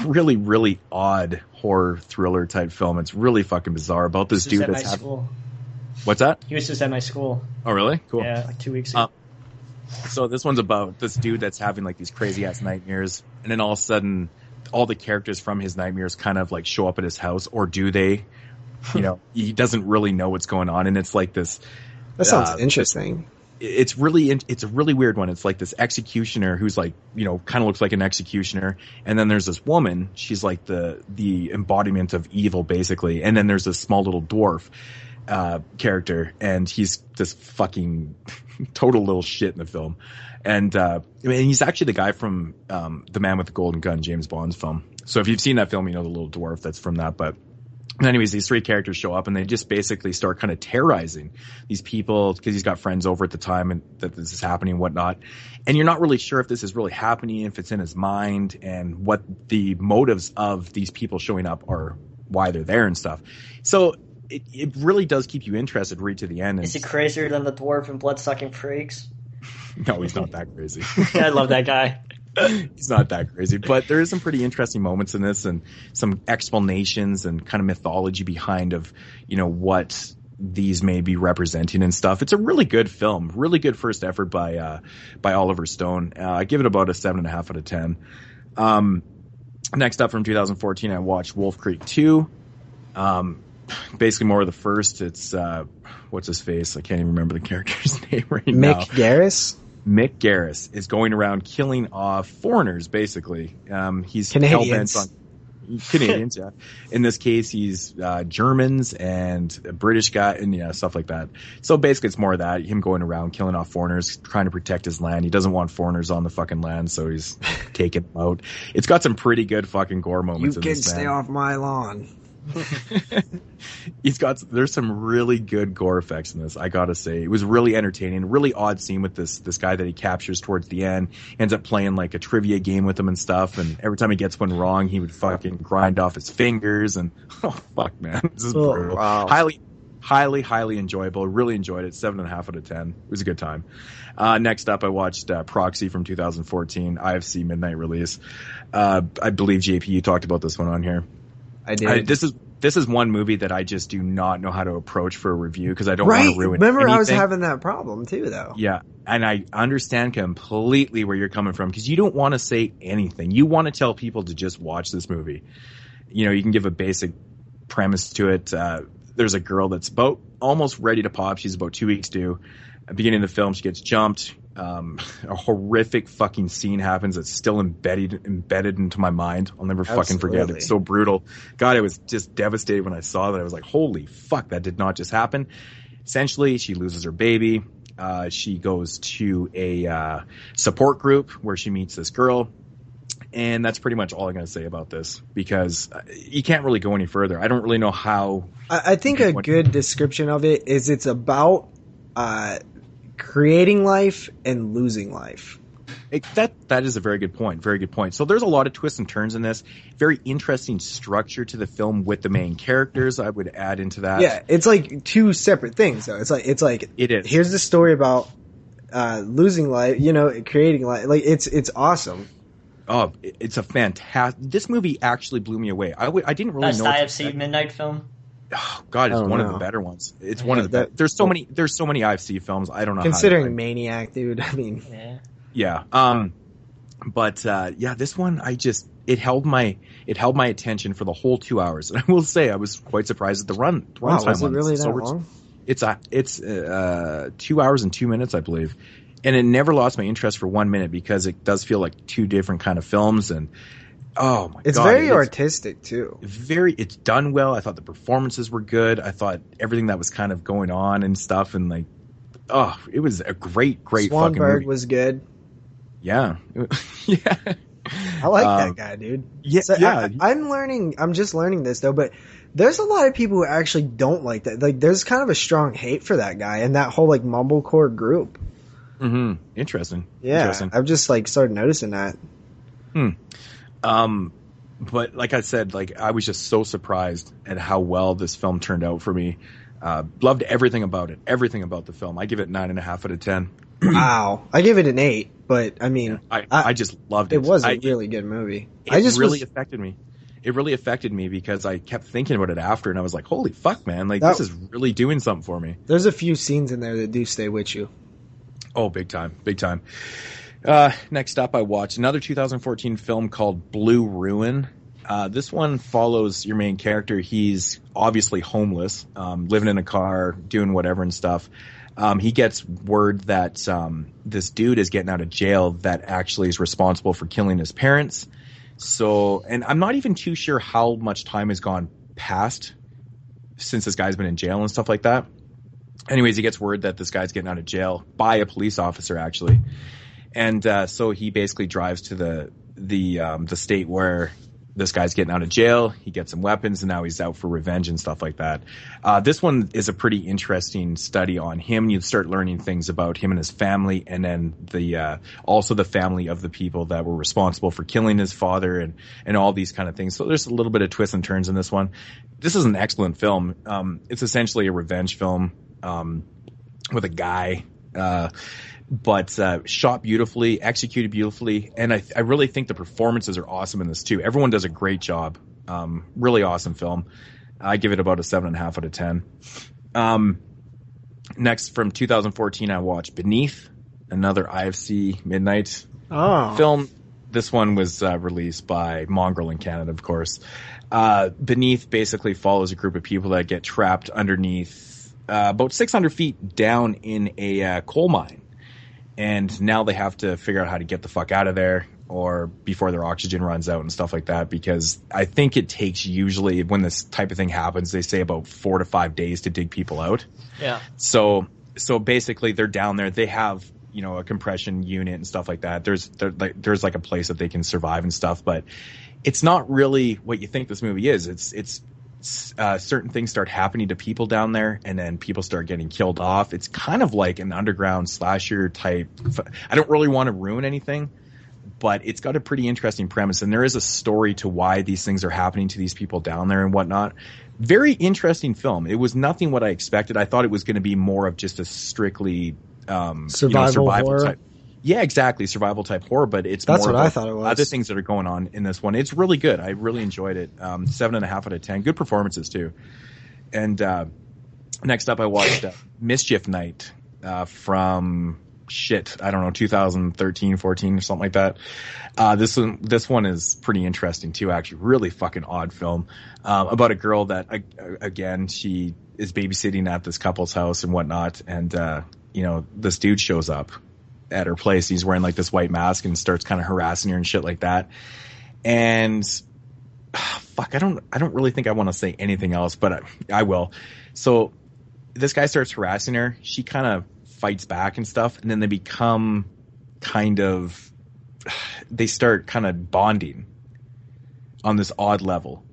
Really, really odd horror thriller type film. It's really fucking bizarre about this dude that's school. What's that? He was just at my school. Oh, really? Cool. Yeah, like 2 weeks ago. So this one's about this dude that's having like these crazy ass nightmares, and then all of a sudden, all the characters from his nightmares kind of like show up at his house, or do they? He doesn't really know what's going on, and it's like this. That sounds interesting. It's a really weird one. It's like this executioner who's like, kind of looks like an executioner. And then there's this woman. She's like the embodiment of evil, basically. And then there's this small little dwarf, character. And he's this fucking total little shit in the film. And he's actually the guy from, The Man with the Golden Gun, James Bond's film. So if you've seen that film, the little dwarf that's from that. But anyways, these 3 characters show up, and they just basically start kind of terrorizing these people, because he's got friends over at the time and that this is happening and whatnot. And you're not really sure if this is really happening, if it's in his mind, and what the motives of these people showing up are, why they're there and stuff. So it really does keep you interested right to the end. Is he crazier than the dwarf in Blood-Sucking Freaks? No, he's not that crazy. I love that guy. He's not that crazy, but there is some pretty interesting moments in this, and some explanations and kind of mythology behind of, what these may be representing and stuff. It's a really good film, really good first effort by Oliver Stone. I give it about a 7.5 out of 10. Next up from 2014, I watched Wolf Creek 2. Basically more of the first. It's, what's his face? I can't even remember the character's name right now. Mick Garris? Mick Garris is going around killing off foreigners, basically. He's Canadians. hell-bent on Canadians, yeah. In this case, he's Germans and a British guy, and stuff like that. So basically, it's more of that, him going around killing off foreigners, trying to protect his land. He doesn't want foreigners on the fucking land, so he's taking them out. It's got some pretty good fucking gore moments in this, man. You kids stay off my lawn. There's some really good gore effects in this, I gotta say. It was really entertaining. Really odd scene with this guy that he captures towards the end. Ends up playing like a trivia game with him and stuff, and every time he gets one wrong, he would fucking grind off his fingers, and oh fuck, man, this is brutal. Wow. highly, highly enjoyable. Really enjoyed it. 7.5 out of 10. It was a good time. Next up, I watched Proxy from 2014, IFC midnight release. I believe JP, you talked about this one on here. I did. This is one movie that I just do not know how to approach for a review because I don't want to ruin Remember, anything. I was having that problem too, though. Yeah, and I understand completely where you're coming from because you don't want to say anything. You want to tell people to just watch this movie. You know, you can give a basic premise to it. There's a girl that's about almost ready to pop. She's about 2 weeks due. At the beginning of the film, she gets jumped. A horrific fucking scene happens that's still embedded into my mind. I'll never fucking forget it. It's so brutal. God, I was just devastated when I saw that. I was like, holy fuck, that did not just happen. Essentially, she loses her baby. She goes to a support group where she meets this girl. And that's pretty much all I'm going to say about this because you can't really go any further. I don't really know how. I think a good description of it is it's about creating life and losing life. That is a very good point. Very good point. So there's a lot of twists and turns in this. Very interesting structure to the film with the main characters. I would add into that. Yeah, it's like two separate things though. It's like it is. Here's the story about losing life, creating life. Like it's awesome. Oh, it's a fantastic. This movie actually blew me away. I didn't really know. Best IFC midnight film. Oh God, it's one of the better ones. It's one of the. There's so many IFC films. I don't know. Considering Maniac, dude. I mean. Yeah. But this one it held my attention for the whole 2 hours, and I will say I was quite surprised at the run. Wow, was it really that long? It's 2 hours and 2 minutes, I believe. And it never lost my interest for 1 minute because it does feel like two different kind of films. And oh my God. It's very artistic too. It's done well. I thought the performances were good. I thought everything that was kind of going on and stuff. And like, it was a great fucking movie. Was good. Yeah. Yeah. I like that guy, dude. Yeah. So yeah. I'm just learning this though, but there's a lot of people who actually don't like that. Like there's kind of a strong hate for that guy and that whole like mumblecore group. Mm-hmm. Interesting. Yeah, I've just like started noticing that. But like I said, like I was just so surprised at how well this film turned out for me. Loved everything about it. Everything about the film. I give it 9.5 out of 10. Wow, I give it an 8. But I mean, I just loved it. It was a really good movie. Affected me. It really affected me because I kept thinking about it after, and I was like, "Holy fuck, man! Like this is really doing something for me." There's a few scenes in there that do stay with you. Oh, big time. Next up, I watched another 2014 film called Blue Ruin. This one follows your main character. He's obviously homeless, living in a car, doing whatever and stuff. He gets word that this dude is getting out of jail that actually is responsible for killing his parents. So, and I'm not even too sure how much time has gone past since this guy's been in jail and stuff like that. Anyways, he gets word that this guy's getting out of jail by a police officer, actually. And so he basically drives to the state where this guy's getting out of jail. He gets some weapons, and now he's out for revenge and stuff like that. This one is a pretty interesting study on him. You start learning things about him and his family, and then also the family of the people that were responsible for killing his father and all these kind of things. So there's a little bit of twists and turns in this one. This is an excellent film. It's essentially a revenge film with a guy, but shot beautifully, executed beautifully, and I really think the performances are awesome in this too. Everyone does a great job. Really awesome film. I give it about a 7.5 out of 10. Next, from 2014, I watched Beneath, another IFC midnight film. This one was released by Mongrel in Canada, of course. Beneath basically follows a group of people that get trapped underneath about 600 feet down in a coal mine. And now they have to figure out how to get the fuck out of there or before their oxygen runs out and stuff like that, because I think it takes usually when this type of thing happens, they say about 4 to 5 days to dig people out. Yeah. So basically they're down there. They have, a compression unit and stuff like that. There's like a place that they can survive and stuff, but it's not really what you think this movie is. It's certain things start happening to people down there, and then people start getting killed off. It's kind of like an underground slasher type. I don't really want to ruin anything, but it's got a pretty interesting premise, and there is a story to why these things are happening to these people down there and whatnot. Very interesting film. It was nothing what I expected. I thought it was going to be more of just a strictly survival horror type. Yeah, exactly, survival type horror. But it's that's more what about I thought it was. other things that are going on in this one. It's really good. I really enjoyed it. 7.5 out of 10. Good performances too. And next up, I watched Mischief Night from I don't know, 2013, 14 or something like that. This one is pretty interesting too, actually. Really fucking odd film about a girl that again, she is babysitting at this couple's house and whatnot, and this dude shows up at her place. He's wearing like this white mask and starts kind of harassing her and shit like that. And fuck, I don't really think I want to say anything else, but I will. So this guy starts harassing her. She kind of fights back and stuff, and then they start kind of bonding on this odd level,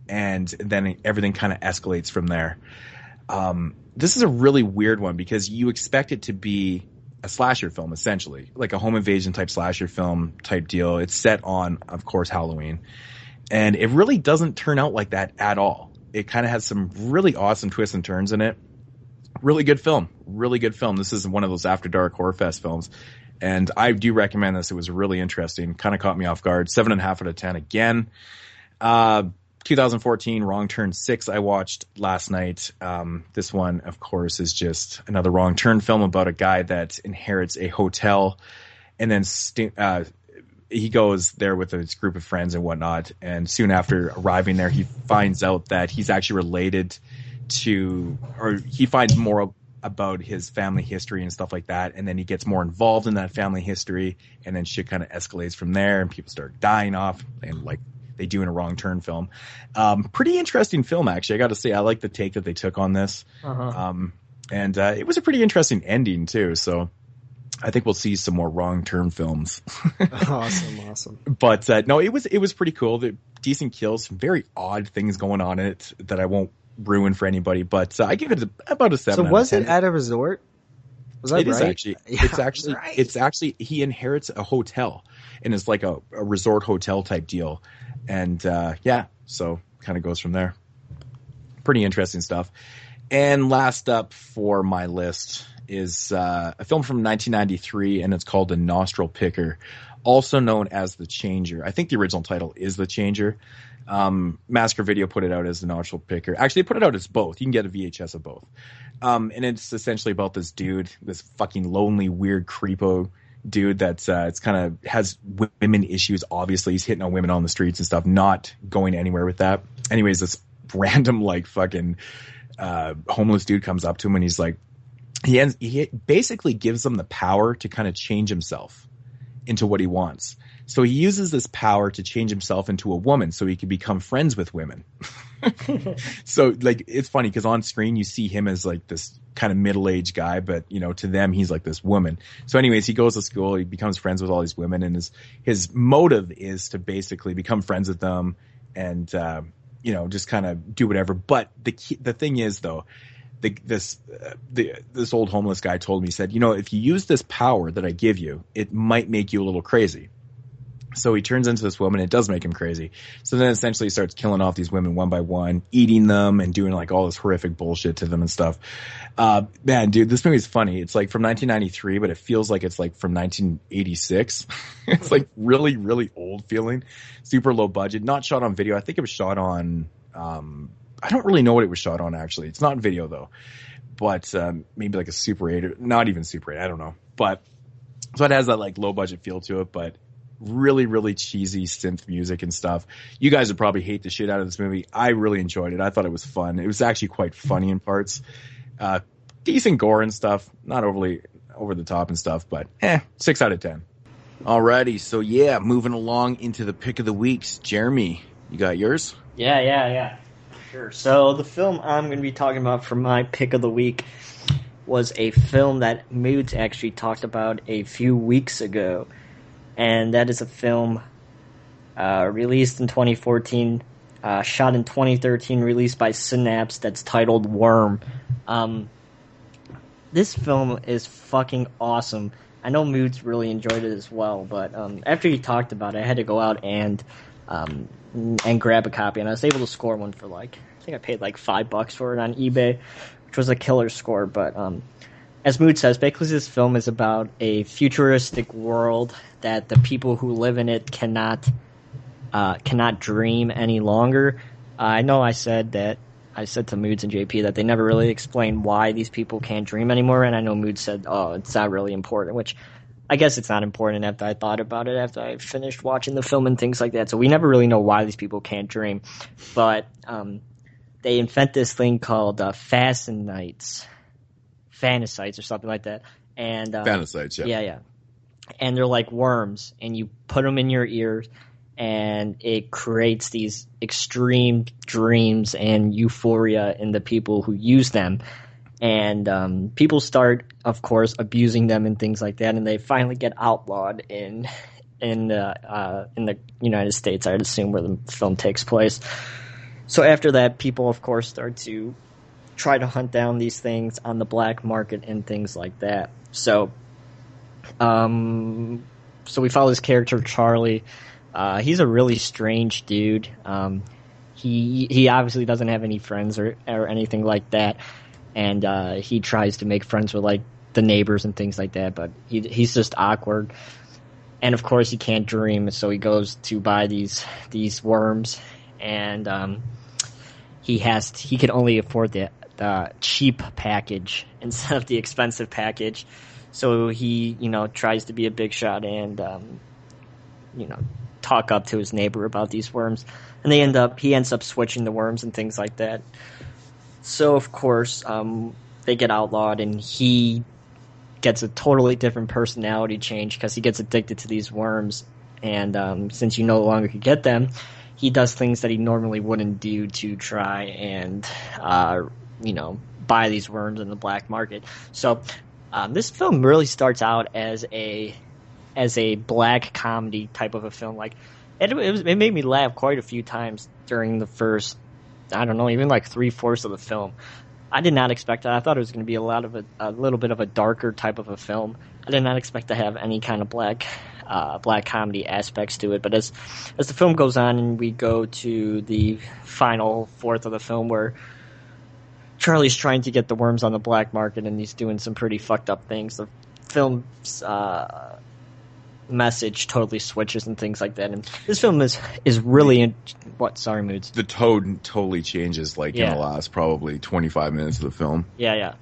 and then everything kind of escalates from there. This is a really weird one because you expect it to be a slasher film, essentially, like a home invasion type slasher film type deal. It's set on, of course, Halloween, and it really doesn't turn out like that at all. It kind of has some really awesome twists and turns in it. Really good film. This is one of those After Dark Horror Fest films, and I do recommend this. It was really interesting. Kind of caught me off guard. 7.5 out of 10 again. 2014 Wrong Turn 6 I watched last night. This one, of course, is just another Wrong Turn film about a guy that inherits a hotel, and then he goes there with his group of friends and whatnot, and soon after arriving there, he finds out that he's actually related to, or he finds more about his family history and stuff like that, and then he gets more involved in that family history, and then shit kind of escalates from there, and people start dying off, and like they do in a Wrong Turn film. Pretty interesting film, actually. I got to say, I like the take that they took on this. And it was a pretty interesting ending too, so I think we'll see some more Wrong Turn films. Awesome. But no, it was pretty cool. The decent kills, some very odd things going on in it that I won't ruin for anybody, but I give it about a 7. So was it at a resort? Was that it right? Is actually. Yeah, it's actually he inherits a hotel, and it's like a resort hotel type deal, and so kind of goes from there. Pretty interesting stuff. And last up for my list is a film from 1993, and it's called The Nostril Picker, also known as The Changer. I think the original title is The Changer. Massacre Video put it out as The Nostril Picker. Actually, they put it out as both. You can get a VHS of both. And it's essentially about this dude, this fucking lonely, weird creepo dude that's it's kind of has women issues. Obviously, he's hitting on women on the streets and stuff, not going anywhere with that. Anyways, this random like fucking homeless dude comes up to him, and he's like, he basically gives him the power to kind of change himself into what he wants. So he uses this power to change himself into a woman so he can become friends with women. So like, it's funny because on screen you see him as like this kind of middle-aged guy, but to them he's like this woman. So anyways, he goes to school, he becomes friends with all these women, and his motive is to basically become friends with them and just kind of do whatever. But the thing is though, this old homeless guy told me, he said, if you use this power that I give you, it might make you a little crazy. So he turns into this woman. It does make him crazy. So then essentially he starts killing off these women one by one, eating them and doing like all this horrific bullshit to them and stuff. Man, dude, this movie is funny. It's like from 1993, but it feels like it's like from 1986. It's like really, really old feeling, super low budget, not shot on video. I think it was shot on, I don't really know what it was shot on actually. It's not video though, but maybe like a Super 8 or not even Super 8. I don't know. But so it has that like low budget feel to it, but really, really cheesy synth music and stuff. You guys would probably hate the shit out of this movie. I really enjoyed it. I thought it was fun. It was actually quite funny in parts. Decent gore and stuff. Not overly over the top and stuff, but 6 out of 10. Alrighty, so yeah, moving along into the pick of the weeks. Jeremy, you got yours? Yeah. Sure. So the film I'm going to be talking about for my pick of the week was a film that Moodz actually talked about a few weeks ago. And that is a film released in 2014, shot in 2013, released by Synapse, that's titled Worm. This film is fucking awesome. I know Moodz really enjoyed it as well, but after he talked about it, I had to go out and grab a copy, and I was able to score one for like I think I paid like $5 for it on eBay, which was a killer score. But as Moodz says, basically this film is about a futuristic world that the people who live in it cannot dream any longer. I know I said to Moodz and JP that they never really explained why these people can't dream anymore, and I know Moodz said, oh, it's not really important, which I guess it's not important after I thought about it, after I finished watching the film and things like that. So we never really know why these people can't dream. But they invent this thing called Fantasites or something like that. And Fantasites, yeah. Yeah. And they're like worms, and you put them in your ears, and it creates these extreme dreams and euphoria in the people who use them. And people start, of course, abusing them and things like that, and they finally get outlawed in the United States, I'd assume, where the film takes place. So after that, people, of course, start to try to hunt down these things on the black market and things like that. So we follow this character, Charlie. He's a really strange dude. He obviously doesn't have any friends or anything like that. And he tries to make friends with like the neighbors and things like that, but he's just awkward. And of course, he can't dream, so he goes to buy these worms, and he can only afford the cheap package instead of the expensive package. So he tries to be a big shot and talk up to his neighbor about these worms, and he ends up switching the worms and things like that. So, of course, they get outlawed, and he gets a totally different personality change because he gets addicted to these worms. And since you no longer can get them, he does things that he normally wouldn't do to try and, buy these worms in the black market. So this film really starts out as a black comedy type of a film. Like it made me laugh quite a few times during the first, I don't know, even like 3/4 of the film. I did not expect that. I thought it was going to be a little bit of a darker type of a film. I did not expect to have any kind of black comedy aspects to it. But as the film goes on and we go to the final fourth of the film where Charlie's trying to get the worms on the black market and he's doing some pretty fucked up things, the film's message totally switches and things like that. And this film is really sorry, Moodz. The tone totally changes in the last probably 25 minutes of the film. Yeah.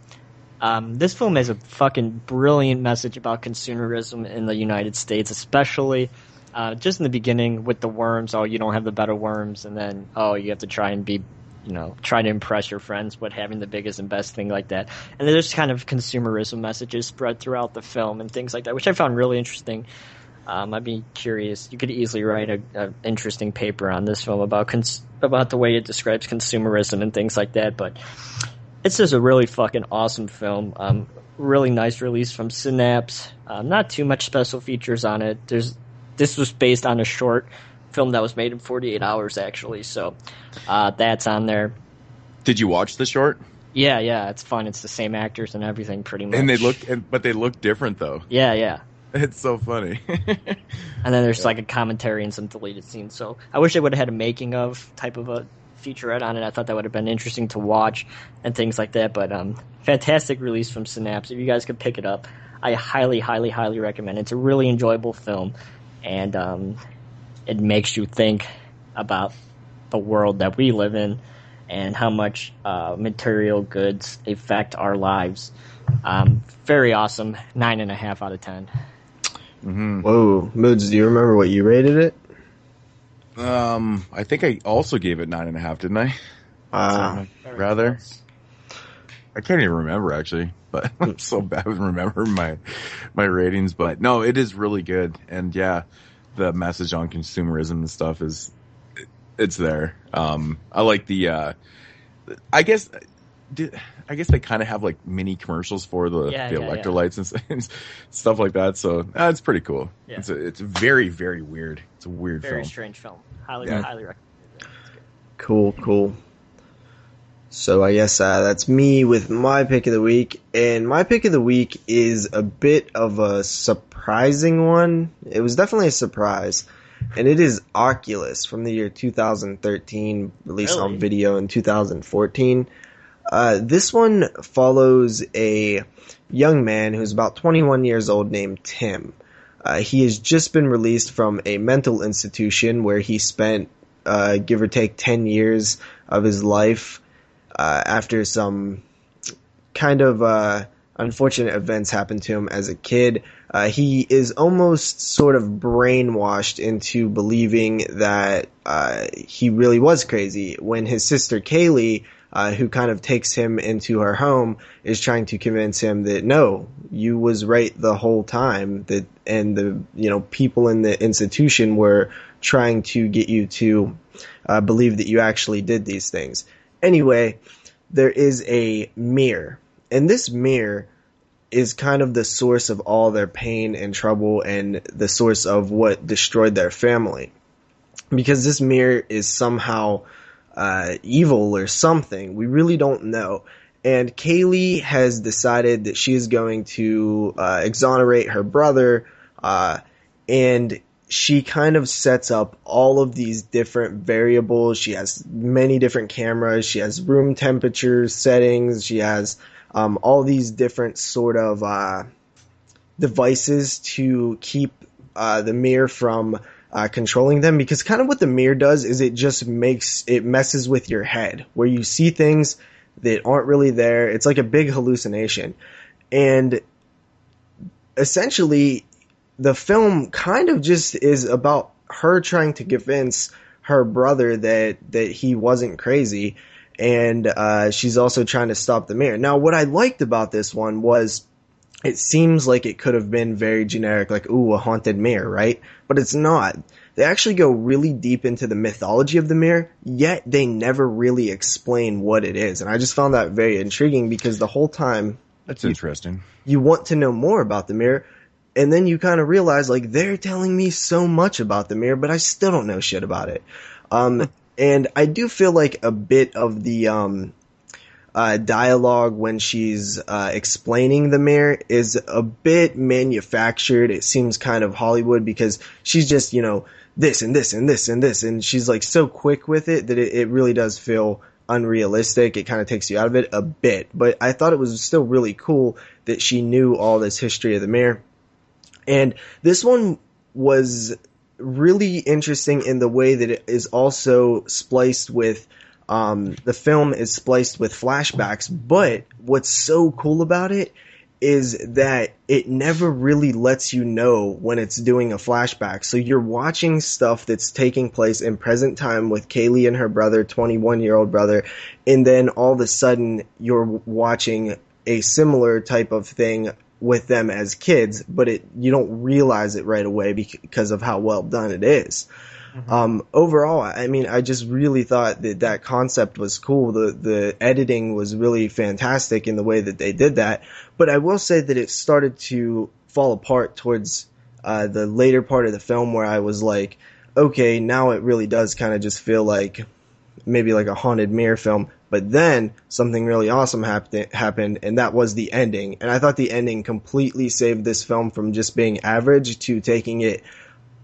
This film has a fucking brilliant message about consumerism in the United States, especially just in the beginning with the worms. Oh, you don't have the better worms, and then you have to try and be, try to impress your friends with having the biggest and best thing like that. And there's kind of consumerism messages spread throughout the film and things like that, which I found really interesting. I'd be curious. You could easily write an interesting paper on this film about the way it describes consumerism and things like that. But it's just a really fucking awesome film. Really nice release from Synapse. Not too much special features on it. This was based on a short film that was made in 48 hours, actually. So that's on there. Did you watch the short? Yeah, it's fun. It's the same actors and everything, pretty much. And but they look different though. Yeah. It's so funny. And then there's like a commentary and some deleted scenes. So I wish they would have had a making of type of a featurette on it. I thought that would have been interesting to watch and things like that. But fantastic release from Synapse. If you guys could pick it up, I highly, highly, highly recommend it. It's a really enjoyable film, and it makes you think about the world that we live in and how much material goods affect our lives. Very awesome. 9.5 out of 10. Mm-hmm. Whoa, Moodz, do you remember what you rated it? I think I also gave it 9.5, didn't I? Rather. I can't even remember actually, but I'm so bad with remembering my ratings. But no, it is really good, and yeah, the message on consumerism and stuff it's there. I like the. I guess they kind of have like mini commercials for the electrolytes and stuff like that. So it's pretty cool. Yeah. It's very, very weird. It's a weird very film. Strange film. Highly recommend it. Cool. So I guess that's me with my pick of the week. And my pick of the week is a bit of a surprising one. It was definitely a surprise. and it is Oculus from the year 2013, released on video in 2014. This one follows a young man who's about 21 years old named Tim. He has just been released from a mental institution where he spent, give or take, 10 years of his life after some kind of unfortunate events happened to him as a kid. He is almost sort of brainwashed into believing that he really was crazy when his sister Kaylee, who kind of takes him into her home, is trying to convince him that no, you was right the whole time, that and the people in the institution were trying to get you to believe that you actually did these things. Anyway, there is a mirror, and this mirror is kind of the source of all their pain and trouble and the source of what destroyed their family. Because this mirror is somehow evil or something. We really don't know. And Kaylee has decided that she is going to exonerate her brother, and she kind of sets up all of these different variables. She has many different cameras. She has room temperature settings. She has all these different sort of devices to keep the mirror from controlling them, because kind of what the mirror does is it messes with your head, where you see things that aren't really there. It's like a big hallucination. And essentially, the film kind of just is about her trying to convince her brother that he wasn't crazy, and she's also trying to stop the mirror. Now, what I liked about this one was it seems like it could have been very generic, like, ooh, a haunted mirror, right? But it's not. They actually go really deep into the mythology of the mirror, yet they never really explain what it is. And I just found that very intriguing, because the whole time... That's interesting. You want to know more about the mirror, and then you kind of realize, like, they're telling me so much about the mirror, but I still don't know shit about it. And I do feel like a bit of the dialogue when she's explaining the mirror is a bit manufactured. It seems kind of Hollywood, because she's just, this and this and this and this, and she's like so quick with it that it really does feel unrealistic. It kind of takes you out of it a bit. But I thought it was still really cool that she knew all this history of the mirror. And this one was really interesting in the way that it is also spliced with the film is spliced with flashbacks, but what's so cool about it is that it never really lets you know when it's doing a flashback. So you're watching stuff that's taking place in present time with Kaylee and her brother, 21-year-old brother, and then all of a sudden you're watching a similar type of thing with them as kids, but you don't realize it right away because of how well done it is. Mm-hmm. Overall, I mean, I just really thought that concept was cool. The editing was really fantastic in the way that they did that. But I will say that it started to fall apart towards the later part of the film, where I was like, okay, now it really does kind of just feel like maybe like a haunted mirror film. But then something really awesome happened, and that was the ending. And I thought the ending completely saved this film from just being average to taking it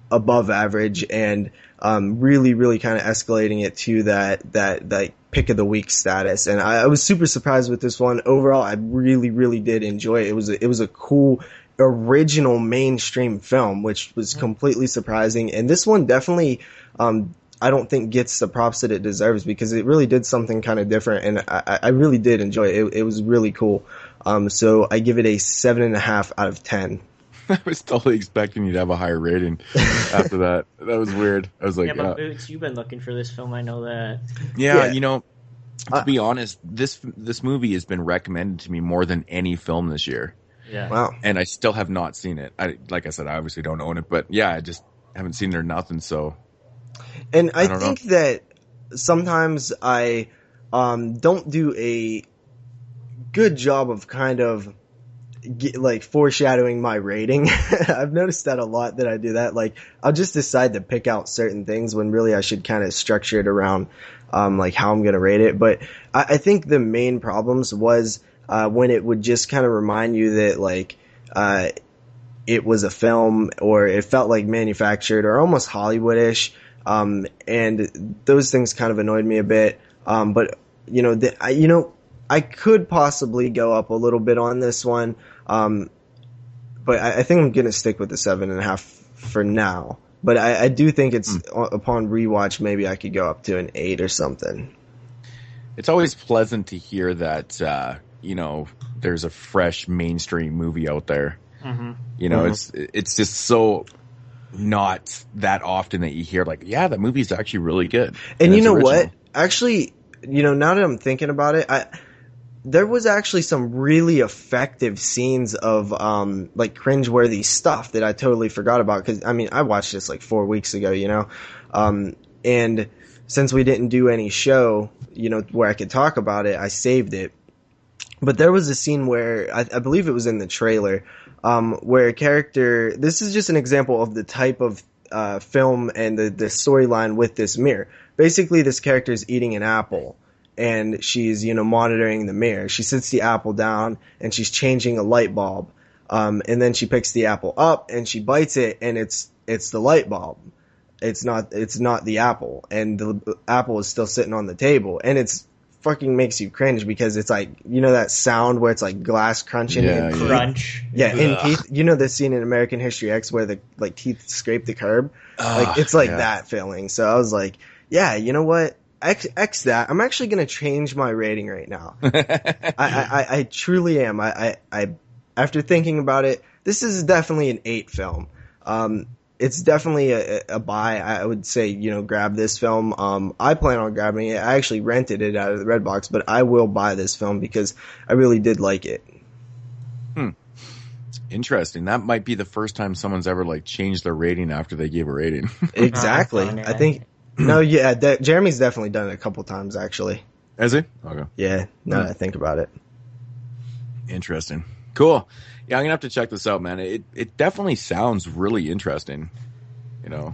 above average, and really, really kind of escalating it to that pick of the week status. And I was super surprised with this one. Overall, I really, really did enjoy it. It was a cool, original mainstream film, which was completely surprising. And this one definitely, I don't think gets the props that it deserves, because it really did something kind of different, and I really did enjoy it. It was really cool. So I give it a 7.5 out of 10. I was totally expecting you to have a higher rating after that. That was weird. I was like, yeah, but Moodz, you've been looking for this film. I know that. Yeah, to be honest, this movie has been recommended to me more than any film this year. Yeah. Wow. And I still have not seen it. Like I said, I obviously don't own it, but yeah, I just haven't seen it or nothing. So. And I think that sometimes I don't do a good job of kind of foreshadowing my rating. I've noticed that a lot, that I do that. Like, I'll just decide to pick out certain things when really I should kind of structure it around like how I'm going to rate it. But I think the main problems was when it would just kind of remind you that it was a film, or it felt like manufactured or almost Hollywoodish. And those things kind of annoyed me a bit. But I could possibly go up a little bit on this one. But I think I'm going to stick with the 7.5 for now. But I do think it's upon rewatch, maybe I could go up to an 8 or something. It's always pleasant to hear that, there's a fresh mainstream movie out there. Mm-hmm. It's just so not that often that you hear like, yeah, that movie's actually really good. And you know what? Actually, now that I'm thinking about it, there was actually some really effective scenes of like cringeworthy stuff that I totally forgot about, because I watched this like 4 weeks ago, and since we didn't do any show, where I could talk about it, I saved it. But there was a scene where I believe it was in the trailer, where a character. This is just an example of the type of film and the storyline with this mirror. Basically, this character is eating an apple, and she's, monitoring the mirror. She sits the apple down, and she's changing a light bulb. And then she picks the apple up, and she bites it, and it's the light bulb. It's not the apple. And the apple is still sitting on the table. And it's fucking makes you cringe, because it's like, that sound where it's like glass crunching. Yeah, and crunch. Yeah, and teeth. The scene in American History X where the teeth scrape the curb? It's like that feeling. So I was like, yeah, you know what? X that. I'm actually going to change my rating right now. I truly am. I after thinking about it, this is definitely an 8 film. It's definitely a buy. I would say, grab this film. I plan on grabbing it. I actually rented it out of the Redbox, but I will buy this film because I really did like it. Interesting. That might be the first time someone's ever like changed their rating after they gave a rating. Exactly. I think. No, yeah, Jeremy's definitely done it a couple times, actually. Has he? Okay. Yeah, now that I think about it. Interesting. Cool. Yeah, I'm going to have to check this out, man. It definitely sounds really interesting,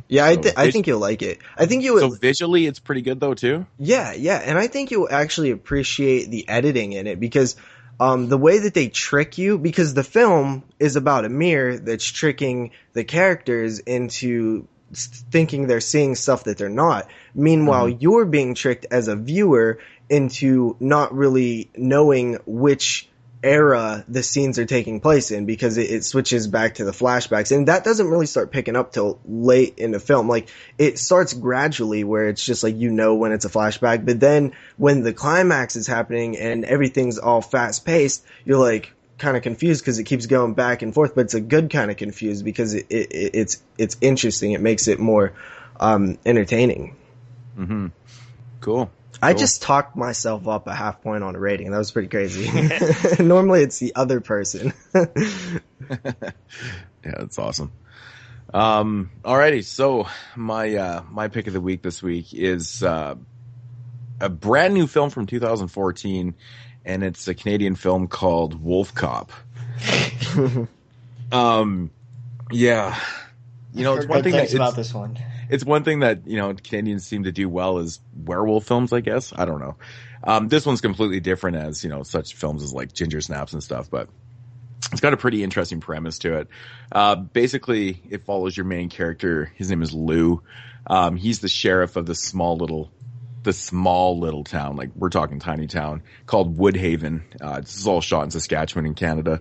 Yeah, I think you'll like it. I think you would. So visually, it's pretty good, though, too? Yeah, and I think you'll actually appreciate the editing in it, because the way that they trick you, because the film is about a mirror that's tricking the characters into thinking they're seeing stuff that they're not. Meanwhile, you're being tricked as a viewer into not really knowing which era the scenes are taking place in, because it switches back to the flashbacks, and that doesn't really start picking up till late in the film. Like, it starts gradually where it's just like, when it's a flashback, but then when the climax is happening and everything's all fast paced, you're like kind of confused because it keeps going back and forth, but it's a good kind of confused because it's interesting. It makes it more entertaining. Mm-hmm. Cool. I just talked myself up a half point on a rating. That was pretty crazy. Normally it's the other person. Yeah, that's awesome. Alrighty, so my pick of the week this week is a brand new film from 2014, and it's a Canadian film called Wolf Cop. Yeah. It's one thing about this one. It's one thing that, Canadians seem to do well is werewolf films, I guess. I don't know. This one's completely different as, such films as like Ginger Snaps and stuff, but it's got a pretty interesting premise to it. Basically, it follows your main character. His name is Lou. He's the sheriff of the small little town, like we're talking tiny town, called Woodhaven. This is all shot in Saskatchewan in Canada.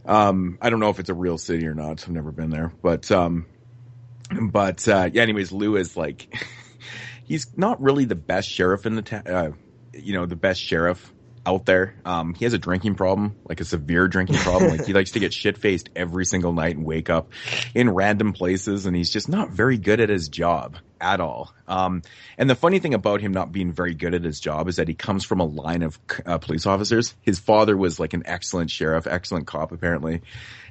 I don't know if it's a real city or not. I've never been there, but anyways, Lou is like, he's not really the best sheriff in the town, the best sheriff out there. He has a drinking problem, like a severe drinking problem. Like, he likes to get shit-faced every single night and wake up in random places, and he's just not very good at his job at all. And the funny thing about him not being very good at his job is that he comes from a line of police officers. His father was like an excellent sheriff, excellent cop, apparently.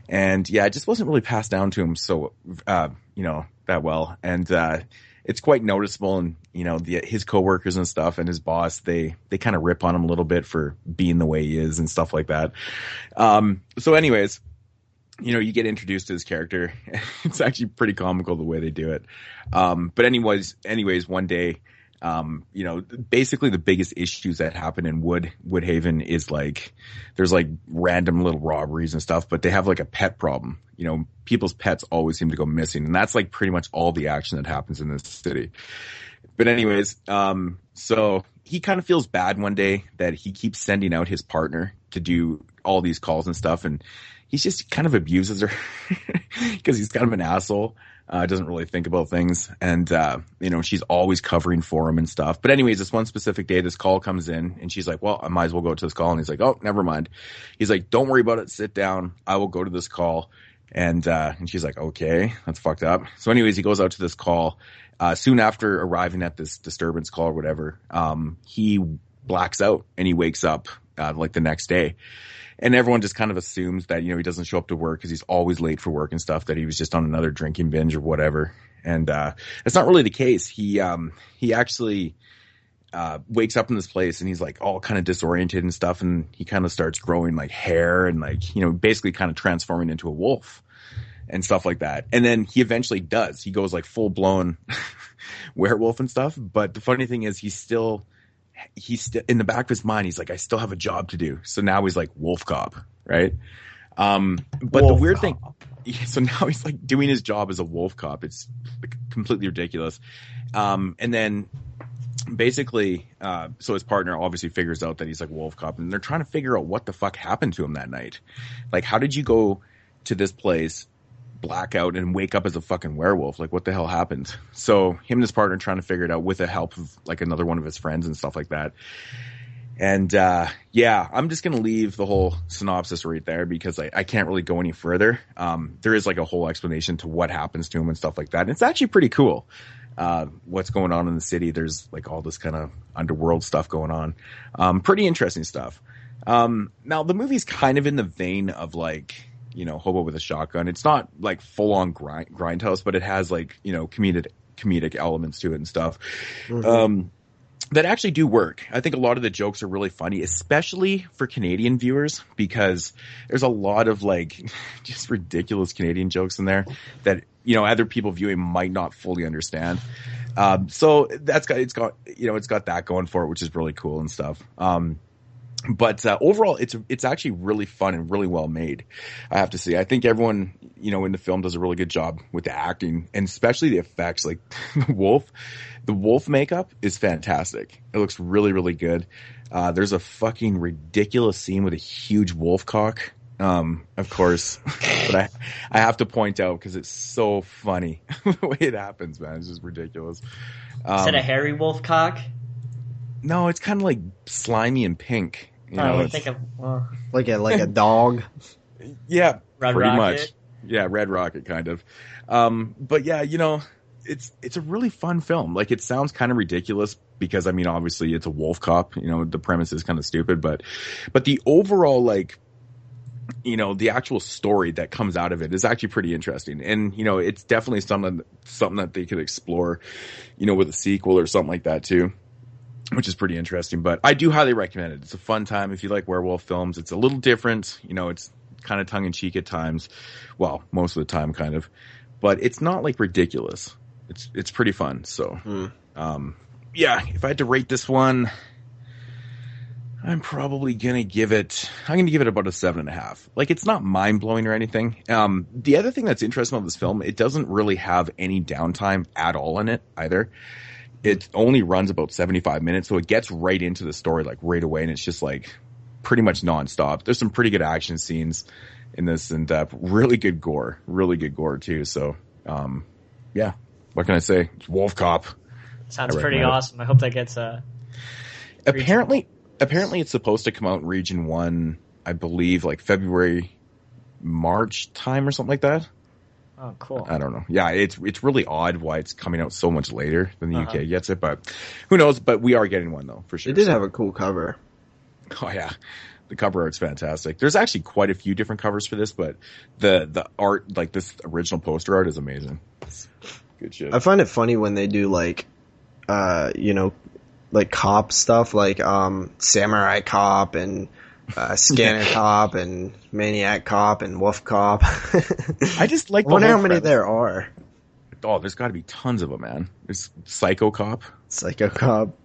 And yeah, it just wasn't really passed down to him so, that well. And, it's quite noticeable, and, his coworkers and stuff and his boss, they kind of rip on him a little bit for being the way he is and stuff like that. So anyways, you get introduced to his character. It's actually pretty comical the way they do it. But anyways, one day, Basically the biggest issues that happen in Woodhaven is like there's like random little robberies and stuff, but they have like a pet problem. People's pets always seem to go missing, and that's like pretty much all the action that happens in this city. But anyways, so he kind of feels bad one day that he keeps sending out his partner to do all these calls and stuff, and he just kind of abuses her because he's kind of an asshole. Doesn't really think about things, and she's always covering for him and stuff. But anyways, this one specific day, this call comes in, and she's like, well, I might as well go to this call. And he's like, oh, never mind. He's like, don't worry about it, sit down, I will go to this call. And she's like, okay, that's fucked up. So anyways, he goes out to this call. Soon after arriving at this disturbance call or whatever, he blacks out and he wakes up like the next day. And everyone just kind of assumes that, he doesn't show up to work because he's always late for work and stuff, that he was just on another drinking binge or whatever. And that's not really the case. He actually wakes up in this place and he's like all kind of disoriented and stuff. And he kind of starts growing like hair and like, basically kind of transforming into a wolf and stuff like that. And then he eventually does. He goes like full blown werewolf and stuff. But the funny thing is he's still in the back of his mind, he's like, I still have a job to do. So now he's like wolf cop, right? But wolf the weird cop. So now he's like doing his job as a wolf cop. It's completely ridiculous. And then basically, so his partner obviously figures out that he's like wolf cop, and they're trying to figure out what the fuck happened to him that night. Like, how did you go to this place, blackout, and wake up as a fucking werewolf? Like, what the hell happened? So him and his partner trying to figure it out with the help of like another one of his friends and stuff like that. And I'm just gonna leave the whole synopsis right there because I can't really go any further. There is like a whole explanation to what happens to him and stuff like that. And it's actually pretty cool. What's going on in the city. There's like all this kind of underworld stuff going on. Pretty interesting stuff. Now the movie's kind of in the vein of like, Hobo with a Shotgun. It's not like full on grindhouse, but it has like, comedic elements to it and stuff. Mm-hmm. That actually do work. I think a lot of the jokes are really funny, especially for Canadian viewers, because there's a lot of like just ridiculous Canadian jokes in there that, other people viewing might not fully understand. So it's got that going for it, which is really cool and stuff. But overall, it's actually really fun and really well made, I have to say. I think everyone, in the film does a really good job with the acting and especially the effects. Like the wolf makeup is fantastic. It looks really, really good. There's a fucking ridiculous scene with a huge wolf cock. Of course, but I have to point out because it's so funny the way it happens, man. It's just ridiculous. Is it a hairy wolf cock? No, it's kind of like slimy and pink. I think of like a dog. Yeah, Red pretty Rocket. much. Yeah, Red Rocket kind of. But yeah, it's a really fun film. Like, it sounds kind of ridiculous because obviously it's a wolf cop. The premise is kind of stupid, but the overall like, the actual story that comes out of it is actually pretty interesting. And it's definitely something that they could explore, with a sequel or something like that too, which is pretty interesting. But I do highly recommend it. It's a fun time if you like werewolf films. It's a little different. It's kind of tongue in cheek at times. Well, most of the time, kind of. But it's not like ridiculous. It's pretty fun. So, if I had to rate this one, I'm probably gonna give it about a 7.5. Like, it's not mind blowing or anything. The other thing that's interesting about this film, it doesn't really have any downtime at all in it either. It only runs about 75 minutes, so it gets right into the story like right away, and it's just like pretty much nonstop. There's some pretty good action scenes in this, and really good gore too. So, what can I say? It's Wolf Cop. Sounds pretty awesome. I hope that gets Apparently, it's supposed to come out in Region 1, I believe, like February, March time or something like that. Oh, cool. I don't know. Yeah, it's really odd why it's coming out so much later than the UK gets it, but who knows? But we are getting one, though, for sure. It did have a cool cover. Oh, yeah. The cover art's fantastic. There's actually quite a few different covers for this, but the art, like this original poster art, is amazing. It's good shit. I find it funny when they do, like, like cop stuff, like Samurai Cop and Scanner Cop and Maniac Cop and Wolf Cop. I just like. I wonder how many there are. Oh, there's got to be tons of them, man. There's Psycho Cop. Psycho Cop.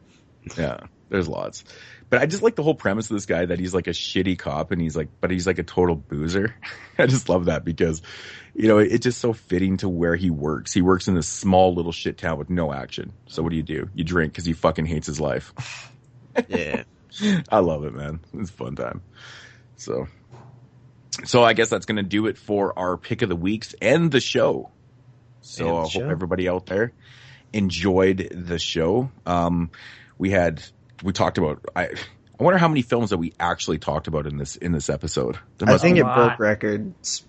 Yeah, there's lots. But I just like the whole premise of this guy that he's like a shitty cop and he's like a total boozer. I just love that because, it's just so fitting to where he works. He works in this small little shit town with no action. So what do? You drink because he fucking hates his life. Yeah. I love it, man. It's a fun time. So I guess that's going to do it for our pick of the weeks and the show. So I hope everybody out there enjoyed the show. We talked about, I wonder how many films that we actually talked about in this episode. I think it broke records.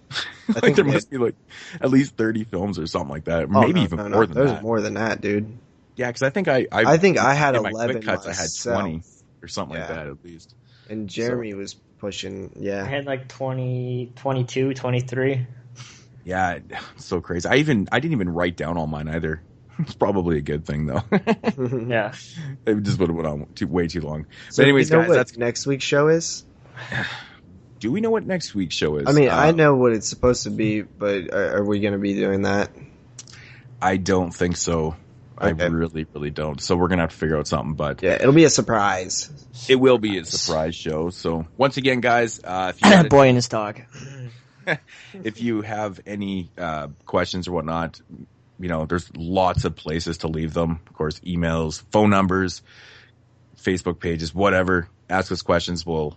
I think there must be like at least 30 films or something like that. Maybe even more than that. There's more than that, dude. Yeah, because I think I had in my 11 quick cuts. myself. I had 20 or something like that at least. And Jeremy was pushing, I had like 20, 22, 23. Yeah, so crazy. I didn't even write down all mine either. It's probably a good thing though. Yeah, it just would have went on way too long. So but anyways, do we know guys, what that's next week's show is. Do we know what next week's show is? I mean, I know what it's supposed to be, but are we going to be doing that? I don't think so. Okay. I really, really don't. So we're gonna have to figure out something. But yeah, it'll be a surprise. It will be a surprise show. So once again, guys, if you boy and his dog. if you have any questions or whatnot, there's lots of places to leave them. Of course, emails, phone numbers, Facebook pages, whatever. Ask us questions. We'll,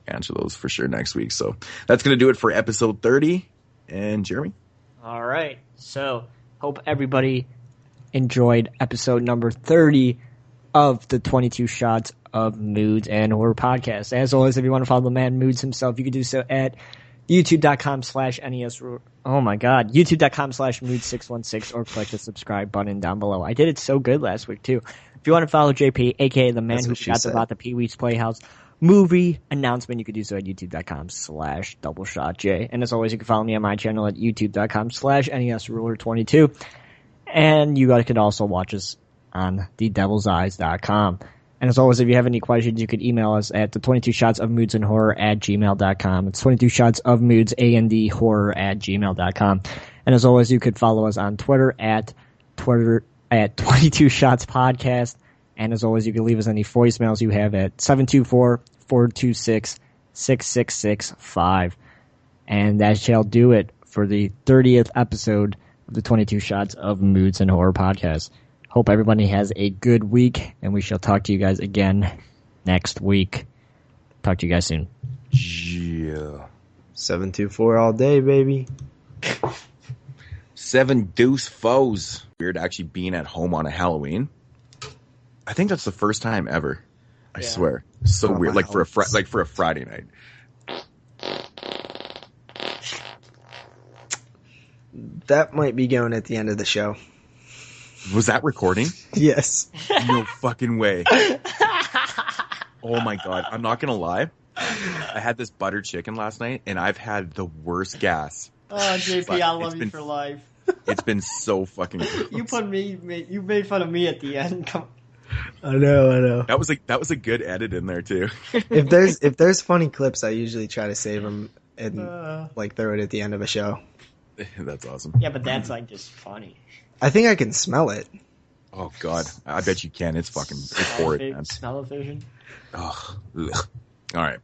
answer those for sure next week. So that's going to do it for episode 30. And Jeremy? All right. So hope everybody enjoyed episode number 30 of the 22 Shots of Moodz and Horror podcast. As always, if you want to follow the man Moodz himself, you can do so at youtube.com/NES. Oh my God. youtube.com/Moodz616 or click the subscribe button down below. I did it so good last week too. If you want to follow JP, aka the man who forgot about the Pee-wee's Playhouse movie announcement, you can do so at youtube.com/DoubleShotJ. And as always, you can follow me on my channel at youtube.com/NESRuler22. And you guys can also watch us on thedevilseyes.com. And as always, if you have any questions, you can email us at the 22 shots of moods and horror at gmail.com. It's 22 shots of moods and horror at gmail.com. And as always, you could follow us on Twitter at 22 shots podcast. And as always, you can leave us any voicemails you have at 724-426-6665. And that shall do it for the 30th episode of the 22 Shots of Moods and Horror podcast. Hope everybody has a good week, and we shall talk to you guys again next week. Talk to you guys soon. Yeah. 724 all day, baby. 7 deuce foes. Weird actually being at home on a Halloween. I think that's the first time ever. I swear. So weird. Like for a Friday night. That might be going at the end of the show. Was that recording? Yes. No fucking way. Oh my God. I'm not going to lie. I had this butter chicken last night and I've had the worst gas. Oh, JP, I love you for life. It's been so fucking gross. You made fun of me at the end. Come I know. That was a good edit in there too. If there's funny clips, I usually try to save them and throw it at the end of a show. That's awesome. Yeah, but that's just funny. I think I can smell it. Oh God, I bet you can. It's horrid, man. Smell of vision. Oh, ugh. All right.